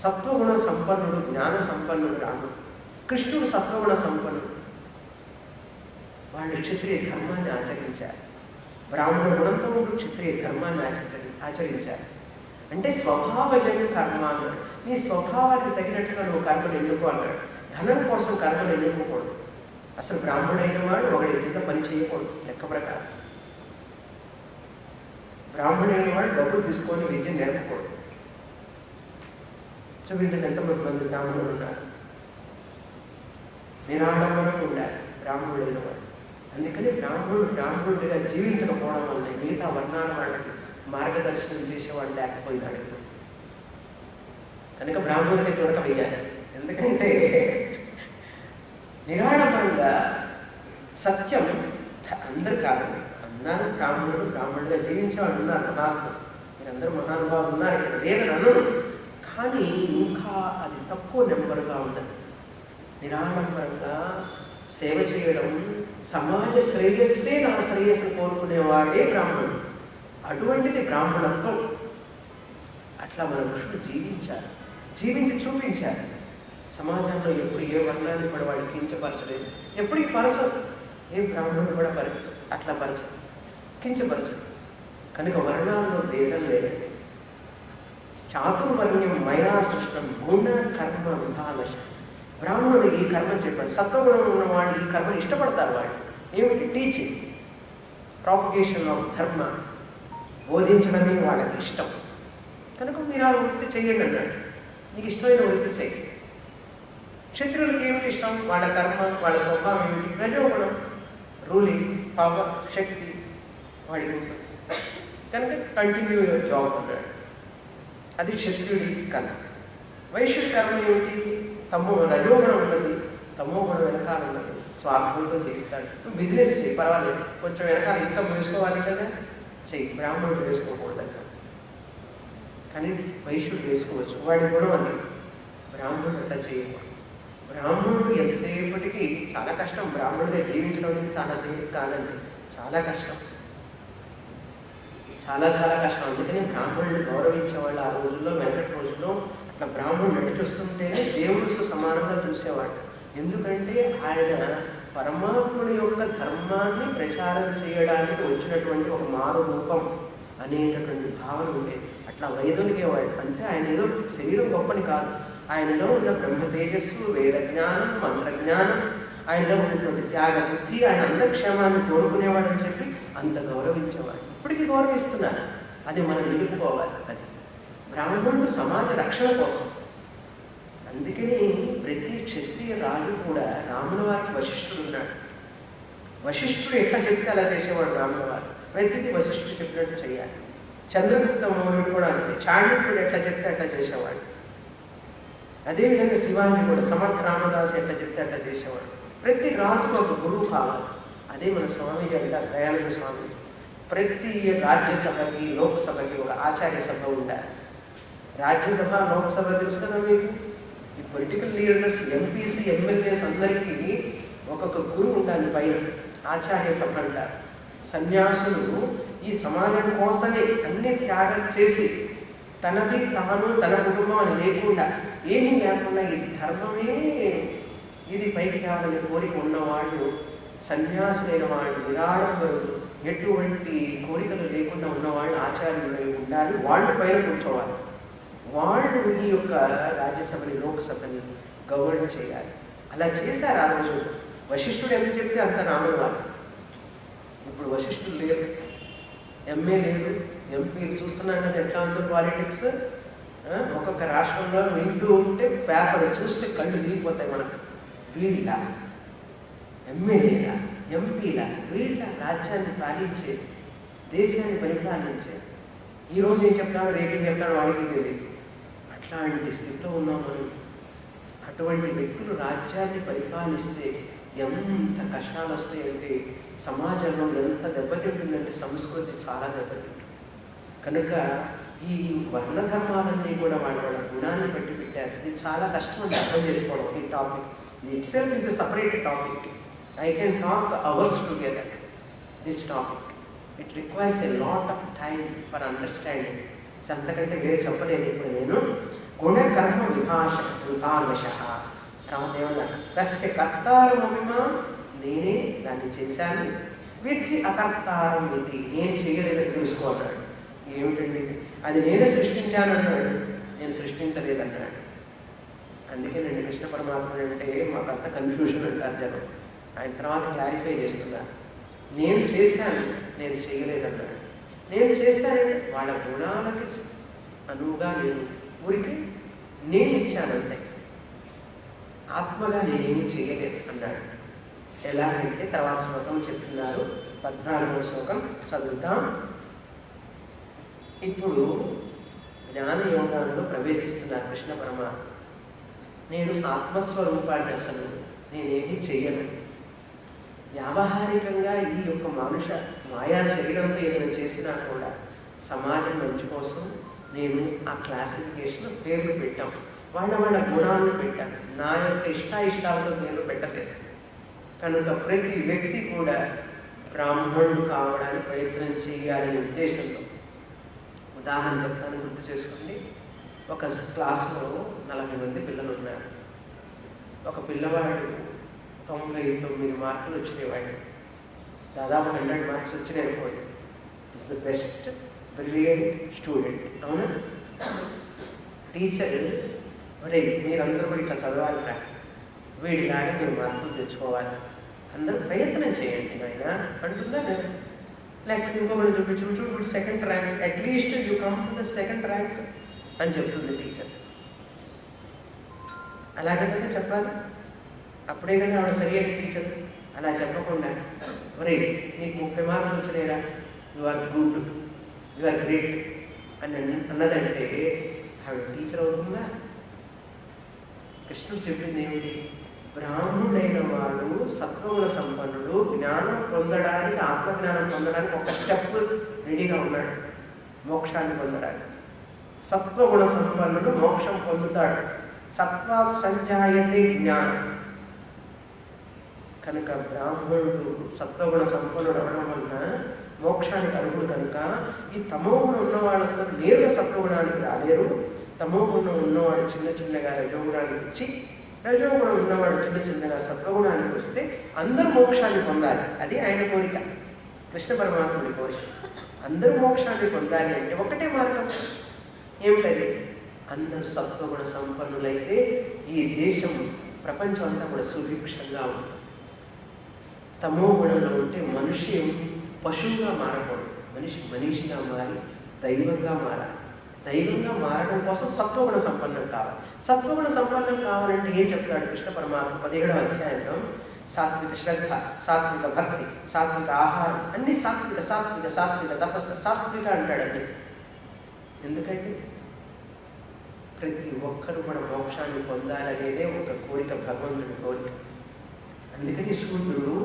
సత్వగుణ సంపన్నుడు, జ్ఞాన సంపన్నుడు రాముడు. కృష్ణుడు సత్వగుణ సంపన్నుడు. వాళ్ళు క్షత్రియ ధర్మాన్ని ఆచరించారు. బ్రాహ్మణ గుణంతో ఉంటూ క్షత్రియ ధర్మాన్ని ఆచరించారు. అంటే స్వభావజన కర్మ అన్నాడు. నీ స్వభావానికి తగినట్టుగా నువ్వు కర్మను ఎన్నుకో అన్నాడు. ధనం కోసం కర్మను ఎన్నుకోకూడదు. అసలు బ్రాహ్మణుడైన వాడు ఒకటి కింద పని చేయకూడదు లెక్క ప్రకారం. బ్రాహ్మణుడైన వాడు డబ్బులు తీసుకొని విద్య నేర్పకూడదు. చూపించండి ఎంతమంది బ్రాహ్మణులు ఉన్నారు. నిరాడంబరం ఉండాలి బ్రాహ్మణుడైన వాడు. అందుకని బ్రాహ్మణుడిగా జీవించకపోవడం వల్ల మిగతా వర్ణాల వాళ్ళకి మార్గదర్శనం చేసేవాడు లేకపోయినాడు. కనుక బ్రాహ్మణుడికి దొరక వేయాలి. ఎందుకంటే నిరాడంబరంగా సత్యం అందరు కాదండి, అన్నారు బ్రాహ్మణుడు. బ్రాహ్మణుడిగా జీవించేవాడు ఉన్నారు, మహాత్ములు. మీరందరూ మహానుభావులు ఉన్నారు ఇక్కడ, నేను అన్నాను. కానీ ఇంకా అది తక్కువ నెంబరుగా ఉండదు. నిరాడంబరంగా సేవ చేయడం, సమాజ శ్రేయస్సే నా శ్రేయస్సు కోరుకునేవాడే బ్రాహ్మణుడు. అటువంటిది బ్రాహ్మణత్వం. అట్లా మన ఋషులు జీవించారు, జీవించి చూపించారు. సమాజంలో ఎప్పుడు ఏ వర్ణాన్ని కూడా వాడికి కించపరచలేదు. ఎప్పటికీ పరచదు. ఏ బ్రాహ్మణుడు కూడా అట్లా పరచదు, కించపరచదు. కనుక వర్ణాల్లో భేదం లేదు. చాతుర్వర్ణ్యం మయా సృష్టం గుణ కర్మ విభాగశ. బ్రాహ్మణుడు ఈ కర్మ చెప్పాడు. సత్వగుణం ఉన్నవాడు ఈ కర్మను ఇష్టపడతారు. వాడు ఏమిటి? టీచింగ్, ప్రాపగేషన్ ఆఫ్ ధర్మ, బోధించడమే వాళ్ళకి ఇష్టం. కనుక మీరు ఆ వృత్తి చేయండి అన్నాడు. నీకు ఇష్టమైన వృత్తి చేయి. క్షత్రువులకి ఏమిటి ఇష్టం? వాళ్ళ కర్మ, వాళ్ళ స్వభావం ఏమిటి? రజోగుణం, రూలింగ్ పవర్, శక్తి వాడికి ఉంటుంది. కనుక కంటిన్యూ యువర్ జాబ్ అన్నాడు. అది క్షత్రుడి కర్మ. వైశ్యుడి కర్మ ఏమిటి? రజోగుణం ఉన్నది, తమో గుణం వెనకాల ఉన్నది, స్వార్థంతో చేస్తాడు. నువ్వు బిజినెస్ చేయి, పర్వాలేదు, కొంచెం వెనకాల ఇన్కమ్ వేసుకోవాలి కదా, చెయ్యి. బ్రాహ్మణుడు వేసుకోకూడదు. కానీ వైశ్యుడు వేసుకోవచ్చు, వాడి గుణం అది. బ్రాహ్మణుడు అట్లా చేయకూడదు. బ్రాహ్మణుడు ఎంతసేపటికి చాలా కష్టం. బ్రాహ్మణుడిగా జీవించడం అనేది చాలా తేలిక కాదండి, చాలా కష్టం, చాలా చాలా కష్టం. అందుకని బ్రాహ్మణుడిని గౌరవించేవాళ్ళు ఆ రోజుల్లో, వెనకటి రోజుల్లో అట్లా బ్రాహ్మణుడు నడిచొస్తుంటే దేవుడితో సమానంగా చూసేవాడు. ఎందుకంటే ఆయన పరమాత్ముడి యొక్క ధర్మాన్ని ప్రచారం చేయడానికి వచ్చినటువంటి ఒక మారు రూపం అనేటటువంటి భావన ఉండేది. అట్లా వైదొలిగేవాడు. అంటే ఆయన ఏదో శరీరం గొప్పని కాదు, ఆయనలో ఉన్న బ్రహ్మ తేజస్సు, వేద జ్ఞానం, మంత్రజ్ఞానం, ఆయనలో ఉన్నటువంటి త్యాగ బుద్ధి, ఆయన అంతఃక్షేమాన్ని కోరుకునేవాడు అని చెప్పి అంత గౌరవించేవాడు. ఇప్పటికీ గౌరవిస్తున్నారు. అది మనం నిలుపుకోవాలి. అది బ్రాహ్మణుడు సమాజ రక్షణ కోసం. అందుకని ప్రతి క్షత్రియ క్షత్రియ రాజు కూడా రాముల వారికి వశిష్ఠుడు ఉన్నాడు. వశిష్ఠుడు ఎట్లా చెప్తే అలా చేసేవాడు రాముల వారు. ప్రతిదీ వశిష్ఠుడు చెప్పినట్టు చేయాలి. చంద్రగుప్త మౌర్యుడు కూడా అంతే. చాణక్యుడు ఎట్లా చెప్తే అట్లా చేసేవాడు. అదేవిధంగా శివాజీ కూడా సమర్థ రామదాస్ ఎట్లా చెప్తే అట్లా చేసేవాడు. ప్రతి రాజుకు ఒక గురువు కావాలి. అదే మన స్వామీజీ అంటారు, దయానంద స్వామి. ప్రతి రాజ్యసభకి లోక్సభకి ఒక ఆచార్య సభ ఉండాలి. రాజ్యసభ లోక్సభ తెలుసు కదా మీకు. ఈ పొలిటికల్ లీడర్స్, ఎంపీసీ, ఎమ్మెల్యేస్ అందరికీ ఒక్కొక్క గురువు ఉండాలి. పైన ఆచార్య సభ అంటారు. సన్యాసులు ఈ సమాజం కోసమే అన్ని త్యాగం చేసి తనది తాను తన కుటుంబం అని లేకుండా ఏమీ లేకుండా ఈ ధర్మమే ఇది పైకి తేవాలని కోరిక ఉన్నవాళ్ళు, సన్యాసులైన వాళ్ళు, నిరాడంబరులు, ఎటువంటి కోరికలు లేకుండా ఉన్నవాళ్ళు ఆచార్యులు ఉండాలి. వాళ్ళు పైన కూర్చోవాలి. వాళ్ళు ఈ యొక్క రాజ్యసభని లోక్సభని గవర్న్ చేయాలి. అలా చేశారు ఆ రోజు. వశిష్ఠుడు ఎంత చెప్తే అంత రాముల వారు. ఇప్పుడు వశిష్ఠుడు లేరు, ఎంఏ లేదు, ఎంపీ చూస్తున్నాను కదా ఎట్లా ఉందో పాలిటిక్స్. ఒక్కొక్క రాష్ట్రంలో వింటూ ఉంటే పేపర్ చూస్తే కళ్ళు తిరిగిపోతాయి మనకు. వీళ్ళ ఎమ్మెల్యేలా, ఎంపీలా, వీళ్ళ రాజ్యాన్ని పాలించే, దేశాన్ని పరిపాలించే. ఈరోజు ఏం చెప్తాడో రేపు ఏం చెప్తాడో వాడికి తెలియదు. అట్లాంటి స్థితిలో ఉన్నాం మనం. అటువంటి వ్యక్తులు రాజ్యాన్ని పరిపాలిస్తే ఎంత కష్టాలు వస్తాయంటే, సమాజంలో ఎంత దెబ్బతింటుందంటే సంస్కృతి చాలా దెబ్బతింటుంది. కనుక ఈ వర్ణధర్మాలన్నీ కూడా వాళ్ళ గుణాన్ని బట్టి పెట్టారు. ఇది చాలా కష్టం అని అర్థం చేసుకోవడం. ఈ topic it self is a separate topic. I can talk hours together. This topic. It requires a lot of time for understanding. అంతకంటే వేరే చెప్పలేను ఇప్పుడు నేను. గుణకర్మ విభాష రామదేవుల తస్య కర్తారమభిమా, నేనే దాన్ని చేశాను. విధి అకర్తారం ఇది, నేను చేయలేదని తెలుసుకోన్నాడు. ఏమిటండి అది? నేనే సృష్టించానన్నాడు, నేను సృష్టించలేదన్నాడు. అందుకే నేను కృష్ణ పరమాత్ముడు అంటే మాకంత కన్ఫ్యూజన్ అంటారు జనం. ఆయన తర్వాత క్లారిఫై చేస్తున్నారు. నేను చేశాను, నేను చేయలేదన్నాడు. నేను చేశానంటే వాళ్ళ గుణాలకి అనువుగా నేను ఊరికి నేను ఇచ్చానంతే, ఆత్మగా నేనేమి చేయలేదు అన్నాడు. ఎలాగంటే తర్వాత శ్లోకం చెప్తున్నారు, 14వ శ్లోకం చదువుతాం. ఇప్పుడు జ్ఞాన యోగాల్లో ప్రవేశిస్తున్నారు కృష్ణ పరమాత్మ. నేను ఆత్మస్వరూపాన్ని అసలు నేనేది చెయ్యను. వ్యావహారికంగా ఈ యొక్క మనుష మాయా శరీరంలో ఏదైనా చేసినా కూడా సమాజం మంచి కోసం నేను ఆ క్లాసిఫికేషన్ పేర్లు పెట్టాం. వాళ్ళ గుణాలను పెట్టాను. నా యొక్క ఇష్టాయిష్టాలతో పేర్లు పెట్టలేదు. కనుక ప్రతి వ్యక్తి కూడా బ్రాహ్మణుడు కావడానికి ప్రయత్నం చేయాలనే ఉద్దేశంతో. ఉదాహరణ చెప్తాను, గుర్తు చేసుకోండి. ఒక క్లాసులో 40 మంది పిల్లలు ఉన్నారు. ఒక పిల్లవాడు 99 మార్కులు వచ్చినాయి. దాదాపు 100 మార్క్స్ వచ్చినాయి అనుకోండి. It's the best brilliant student. అవునా? టీచర్ మరి మీరందరూ కూడా ఇట్లా చదవాలిరా, వీడిలాగా మీరు మార్కులు తెచ్చుకోవాలి, అందరూ ప్రయత్నం చేయండి నాయన అంటుందా లేదా? లేకపోతే ఇంకొకటి చూపించు, చూడు second rank, at least you come to the second rank అని చెప్తుంది టీచర్. అలాగే కదా చెప్పాలి. అప్పుడే కదా ఆవిడ సరి అయిన టీచర్. అలా చెప్పకుండా ఒరే నీకు 30 మార్కులు వచ్చలేరా, you are good, you are great అని అన్నదంటే ఆవిడ టీచర్ అవుతుందా? కృష్ణుడు చెప్పింది ఏమిటి? బ్రాహ్మణుడైన వాడు సత్వగుణ సంపన్నుడు, జ్ఞానం పొందడానికి, ఆత్మజ్ఞానం పొందడానికి ఒక స్టెప్ రెడీగా ఉన్నాడు, మోక్షాన్ని పొందడానికి. సత్వగుణ సంపన్నుడు మోక్షం పొందుతాడు. సత్వా సంజాయతే జ్ఞానం. కనుక బ్రాహ్మణుడు సత్వగుణ సంపన్నుడు అవడం వలన మోక్షానికి అర్హుడు. కనుక ఈ తమోగుణం ఉన్నవాళ్ళందరూ నేరుగా సత్వగుణానికి రాలేరు. తమోగుణం ఉన్నవాడు చిన్న చిన్నగా రజోగుణానికి ఇచ్చి, రజోగుణం ఉన్నవాడు చిన్న చిన్నగా సత్వగుణానికి వస్తే అందరూ మోక్షాన్ని పొందాలి. అది ఆయన కోరిక, కృష్ణ పరమాత్ముడి కోరిక. అందరూ మోక్షాన్ని పొందాలి అంటే ఒకటే మార్గం. ఏమిటది? అందరూ సత్వగుణ సంపన్నులైతే ఈ దేశం, ప్రపంచం అంతా కూడా సుభిక్షంగా ఉంటుంది. తమో గుణంలో ఉంటే మనిషి పశువుగా మారకూడదు. మనిషి మనిషిగా మారి దైవంగా మారాలి. దైవంగా మారడం కోసం సత్వగుణ సంపన్నం కావాలి. సత్వగుణ సంపన్నం కావాలంటే ఏం చెప్తాడు కృష్ణ పరమాత్మ 17వ అధ్యాయంలో? సాత్విక శ్రద్ధ, సాత్విక భక్తి, సాత్విక ఆహారం, అన్ని సాత్విక సాత్విక సాత్విక తపస్సు, సాత్విక అంటాడండి. ఎందుకంటే ప్రతి ఒక్కరు మన మోక్షాన్ని పొందాలనేదే ఒక కోరిక, భగవంతుడి కోరిక. అందుకని శూద్రుడు,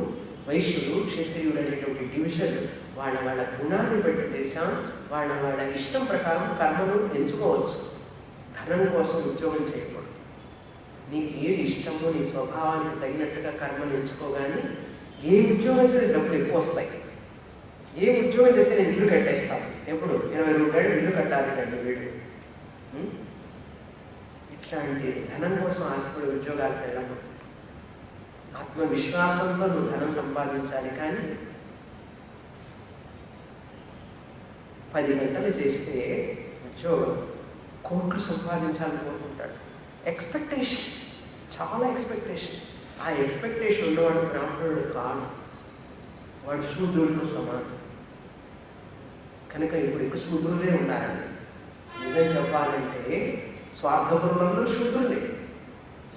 వైశ్యుడు, క్షత్రియుడు అనేటువంటి డివిజన్ వాళ్ళ వాళ్ళ గుణాన్ని బట్టి చేశాం. వాళ్ళ ఇష్టం ప్రకారం కర్మను ఎంచుకోవచ్చు. ధనం కోసం ఉద్యోగం చేయకూడదు. నీకు ఏది ఇష్టమో నీ స్వభావానికి తగినట్టుగా కర్మను ఎంచుకోగానే ఏ ఉద్యోగం చేస్తే డబ్బులు ఎక్కువ వస్తాయి. ఏ ఉద్యోగం చేస్తే నేను ఇల్లు కట్టేస్తాను. ఎప్పుడు 20 రూపాయలు ఇల్లు కట్టాలి కండి వీడు. ఇట్లాంటి ధనం కోసం ఆశపడే ఉద్యోగాలకు వెళ్ళము. ఆత్మవిశ్వాసంతో నువ్వు ధనం సంపాదించాలి. కానీ 10 గంటలు చేస్తే ఉద్యోగం కోట్లు సంపాదించాలని కోరుకుంటాడు. ఎక్స్పెక్టేషన్, చాలా ఎక్స్పెక్టేషన్. ఆ ఎక్స్పెక్టేషన్ ఉన్నవాడు బ్రాహ్మణుడు కాదు, వాడు శూద్రుడితో సమానం. కనుక ఇప్పుడు శూద్రులే ఉన్నారండి. నిజం చెప్పాలంటే స్వార్థపరులందరూ శూద్రులే.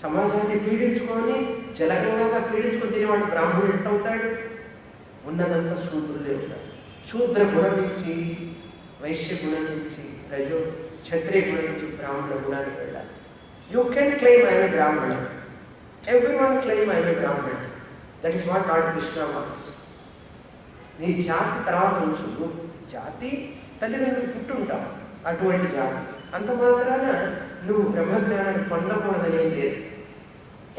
సమాజాన్ని పీడించుకొని జలగంగా పీడించుకొని తినేవాడు బ్రాహ్మణుడు ఎట్టవుతాడు? ఉన్నదంతా శూద్రులే ఉంటాడు. శూద్ర గుణం నుంచి వైశ్య గుణం నుంచి రజో క్షత్రియ గుణం నుంచి బ్రాహ్మణ గుణానికి వెళ్ళాలి. You can claim I'm a బ్రాహ్మణ. ఎవ్రీవన్ క్లెయిమ్ ఐఎమ్ ఏ బ్రాహ్మణ. That is what lord Krishna wants. నీ జాతి తర్వాత ఉంచు. జాతి తల్లిదండ్రులు పుట్టుంటావు, అటువంటి జాతి. అంత మాత్రాన నువ్వు బ్రహ్మజ్ఞానాన్ని పొందకూడదని ఏం లేదు.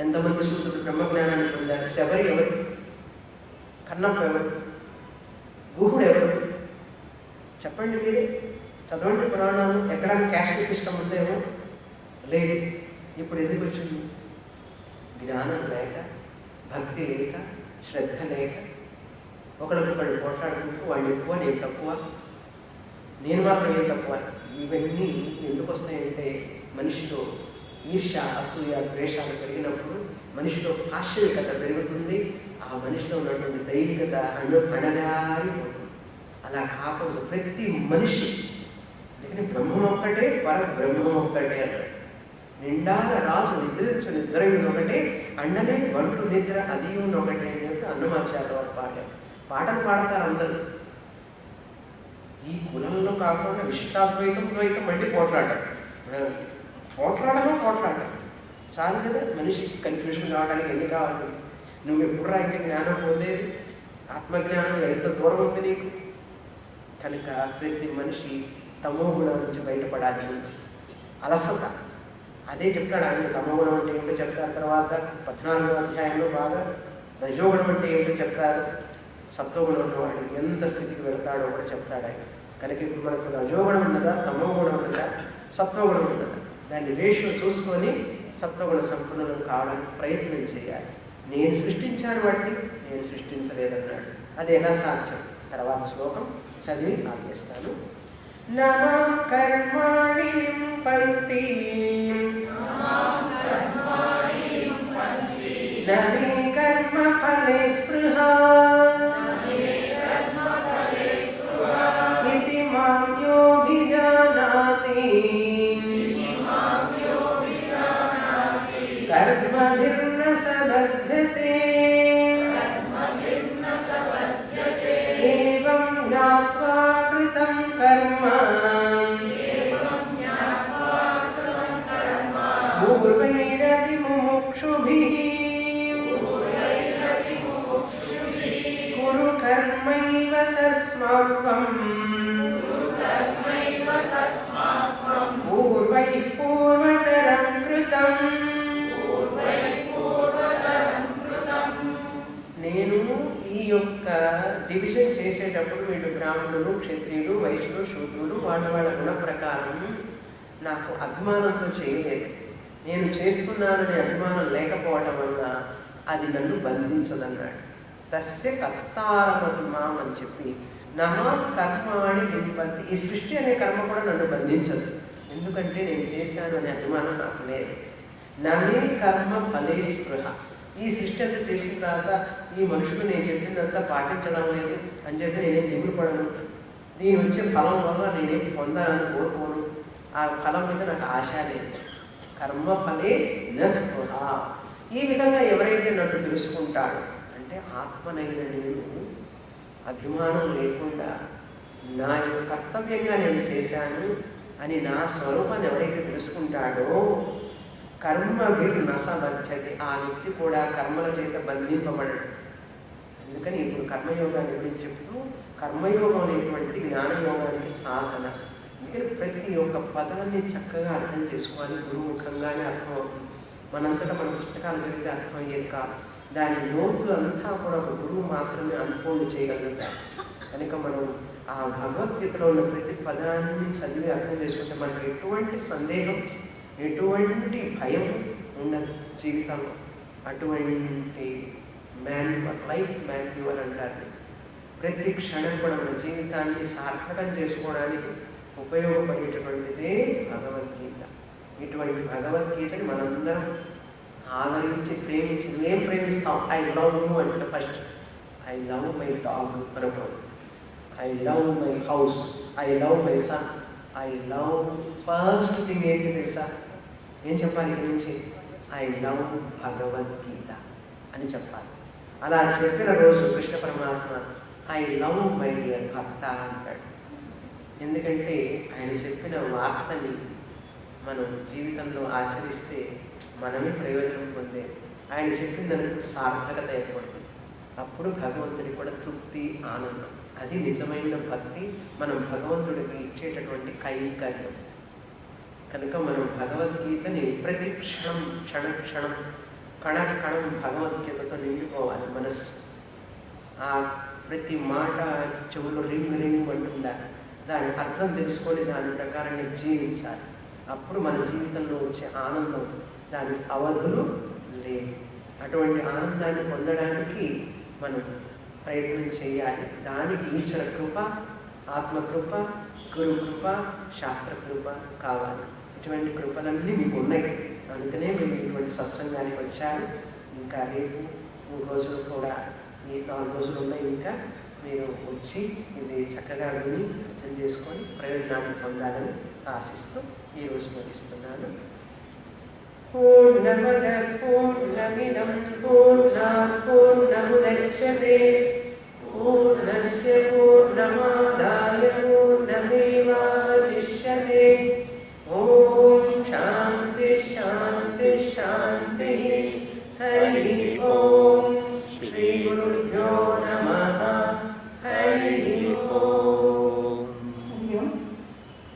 ఎంతమంది శూద్రులు బ్రహ్మజ్ఞానాన్ని పొందారు? శబరి ఎవరు? కన్నప్ప ఎవరు? గుహుడు ఎవరు? చెప్పండి మీరే. చదవండి పురాణాలు. ఎక్కడ క్యాస్ట్ సిస్టమ్ ఉందేమో లేదు. ఇప్పుడు ఎందుకు వచ్చింది? జ్ఞానం లేక, భక్తి లేక, శ్రద్ధ లేక, ఒకరికొకళ్ళు పోట్లాడుకుంటూ వాళ్ళు ఎక్కువ నేను తక్కువ, నేను మాత్రం ఏం తక్కువ. ఇవన్నీ ఎందుకు వస్తాయంటే మనిషిలో ఈర్ష్య, అసూయ, ద్వేషాలు పెరిగినప్పుడు మనిషిలో పాశ్వికత పెరుగుతుంది. ఆ మనిషిలో ఉన్నటువంటి దైవికత అణగారిపోతుంది. అలా కాకుండా ప్రతి మనిషి, అందుకని బ్రహ్మం ఒక్కటే, బ్రహ్మం ఒక్కటే అన్నాడు. నిండాల రాజు నిద్రించు నిద్రయుడు ఒకటే, అండనే వంటు నిద్ర అది ఒకటే అని చెప్పి అన్నమాచార్య వారి పాటలు పాడతారు అందరూ. ఈ కులంలో కాకుండా విశిష్టాద్వైతం, ద్వైతం మళ్ళీ పోట్లాడతారు. పోట్లాడడం చాలు కదా. మనిషికి కన్ఫ్యూషన్ రావడానికి ఎన్ని కావాలి? నువ్వు ఎప్పుడు ఇంకా జ్ఞానం పొందేది? ఆత్మజ్ఞానం ఎంత దూరం ఉంది నీకు? కనుక ప్రతి మనిషి తమో గుణం నుంచి బయటపడాల్సి ఉంది. అలసత అదే చెప్తాడు ఆయన. తమో గుణం అంటే ఏమిటో చెప్తారు. తర్వాత 14వ అధ్యాయంలో బాగా రజోగుణం అంటే ఏమిటో చెప్తారు. సత్వగుణం ఉన్నవాడు ఎంత స్థితికి వెళ్తాడో కూడా చెప్తాడు ఆయన. కనుక ఇప్పుడు మనకు రజోగుణం ఉన్నదా, తమో గుణం ఉన్నదా, సత్వగుణం ఉన్నదా? దాన్ని రేషియో చూసుకొని సత్వగుణ సంపన్నులు కావడానికి ప్రయత్నం చేయాలి. నేను సృష్టించాను వాటిని, నేను సృష్టించలేదన్నాడు. అది ఎలా సాధ్యం? తర్వాత శ్లోకం చదివి ఆపేస్తాను. నమా కర్మాణి లింపంతి నమే కర్మ ఫలే స్పృహా ఇతి మాం యోభిజానాతి కర్మభిర్న సబధ్యతే ఏవం జ్ఞాత్వా కృతం కర్మ పూర్వైరపి ముముక్షుభిః కురు కర్మైవ తస్మాత్వం పూర్వైః పూర్వతరం కృతం. నేను ఈ యొక్క డివిజన్ చేసేటప్పుడు వీళ్ళు బ్రాహ్మణులు, క్షత్రియులు, వైశ్యులు, శూద్రులు వాళ్ళ గుణ ప్రకారం నాకు అభిమానంతో చేయలేదు. నేను చేస్తున్నాననే అభిమానం లేకపోవటం వల్ల అది నన్ను బంధించదన్నాడు. తస్య కర్తారమభిమానం అని చెప్పి నమా కర్మాణి లింపంతి. ఈ సృష్టి అనే కర్మ కూడా నన్ను బంధించదు. ఎందుకంటే నేను చేశాను అనే అభిమానం నాకు లేదు. నమే కర్మ ఫలే స్పృహ. ఈ సృష్టి అంతా చేసిన తర్వాత ఈ మనుషులు నేను చెప్పిందంతా పాటించడం లేదు అని చెప్పి నేనేం దిగులు పడను. దీని వచ్చే ఫలం వల్ల నేనేం పొందాలని కోరుకోను. ఆ ఫలం మీద నాకు ఆశ లేదు. కర్మఫలే నస్పృహ. ఈ విధంగా ఎవరైతే నన్ను తెలుసుకుంటాడో, అంటే ఆత్మనైన నేను అభిమానం లేకుండా నా యొక్క కర్తవ్యంగా నేను చేశాను అని నా స్వరూపాన్ని ఎవరైతే తెలుసుకుంటాడో కర్మభిర్నసబధ్యతే, ఆ వ్యక్తి కూడా కర్మల చేత బంధింపబడడు. అందుకని ఇప్పుడు కర్మయోగాన్ని గురించి చెప్తూ, కర్మయోగం అనేటువంటిది జ్ఞానయోగానికి సాధన. అందుకని ప్రతి ఒక్క పదాన్ని చక్కగా అర్థం చేసుకోవాలి, గురుముఖంగానే అర్థమవుతుంది. మనంతటా మన పుస్తకాలు చదివితే అర్థమయ్యేది కాదు. దాని లోతులు అంతా కూడా ఒక గురువు మాత్రమే అన్ఫోల్డ్ చేయగలుగుతారు. కనుక మనం ఆ భగవద్గీతలో ఉన్న ప్రతి పదాన్ని చదివి అర్థం చేసుకుంటే మనకు ఎటువంటి సందేహం, ఎటువంటి భయం ఉండదు జీవితంలో. అటువంటి లైఫ్ మాన్యువల్ అంటారు. ప్రతి క్షణం కూడా మన జీవితాన్ని సార్థకం చేసుకోవడానికి ఉపయోగపడేటటువంటిదే భగవద్గీత. ఇటువంటి భగవద్గీతని మనందరం ఆదరించి ప్రేమించి, నువ్వేం ప్రేమిస్తావు? ఐ లవ్ యూ అంటే first I love my dog అనుకో, I love my house, I love my son, I love first thing ఏంటి తెలుసా? ఏం చెప్పాలి ఇక్కడ నుంచి? ఐ లవ్ భగవద్గీత అని చెప్పాలి. అలా చెప్పిన రోజు కృష్ణ పరమాత్మ ఐ లవ్ మై డియర్ భక్త అంటాడు. ఎందుకంటే ఆయన చెప్పిన వార్తని మనం జీవితంలో ఆచరిస్తే మనమే ప్రయోజనం పొందే, ఆయన చెప్పిన దానికి సార్థకత ఏర్పడుతుంది. అప్పుడు భగవంతుడికి కూడా తృప్తి, ఆనందం. అది నిజమైన భక్తి, మనం భగవంతుడికి ఇచ్చేటటువంటి కైంకర్యం. కనుక మనం భగవద్గీతని ప్రతి క్షణం, క్షణ క్షణం, కణ కణం భగవద్గీతతో నిండిపోవాలి మనస్సు. ఆ ప్రతి మాట చెవులు రింగ్ రింగ్ అంటుండాలి. దాని అర్థం తెలుసుకొని దాని ప్రకారంగా జీవించాలి. అప్పుడు మన జీవితంలో వచ్చే ఆనందం దాని అవధులు లేవు. అటువంటి ఆనందాన్ని పొందడానికి మనం ప్రయత్నం చేయాలి. దానికి ఈశ్వర కృప, ఆత్మకృప, గురు కృప, శాస్త్ర కృప కావాలి. ఇటువంటి కృపలన్నీ మీకు ఉన్నాయి. అందుకనే మీరు ఇటువంటి సత్సంగానికి వచ్చారు. ఇంకా రేపు 3 రోజులు కూడా, ఈ 4 రోజులు ఉన్నాయి. ఇంకా మీరు వచ్చి ఇది చక్కగా విని అర్థం చేసుకొని ప్రయోజనాన్ని పొందాలని ఆశిస్తూ ఈరోజు ముగిస్తున్నాను. పూర్ణమద పూర్ణమిదం పూర్ణాత్ పూర్ణముదచ్యతే పూర్ణస్య పూర్ణమాదాయ పూర్ణమేవావశిష్యతే.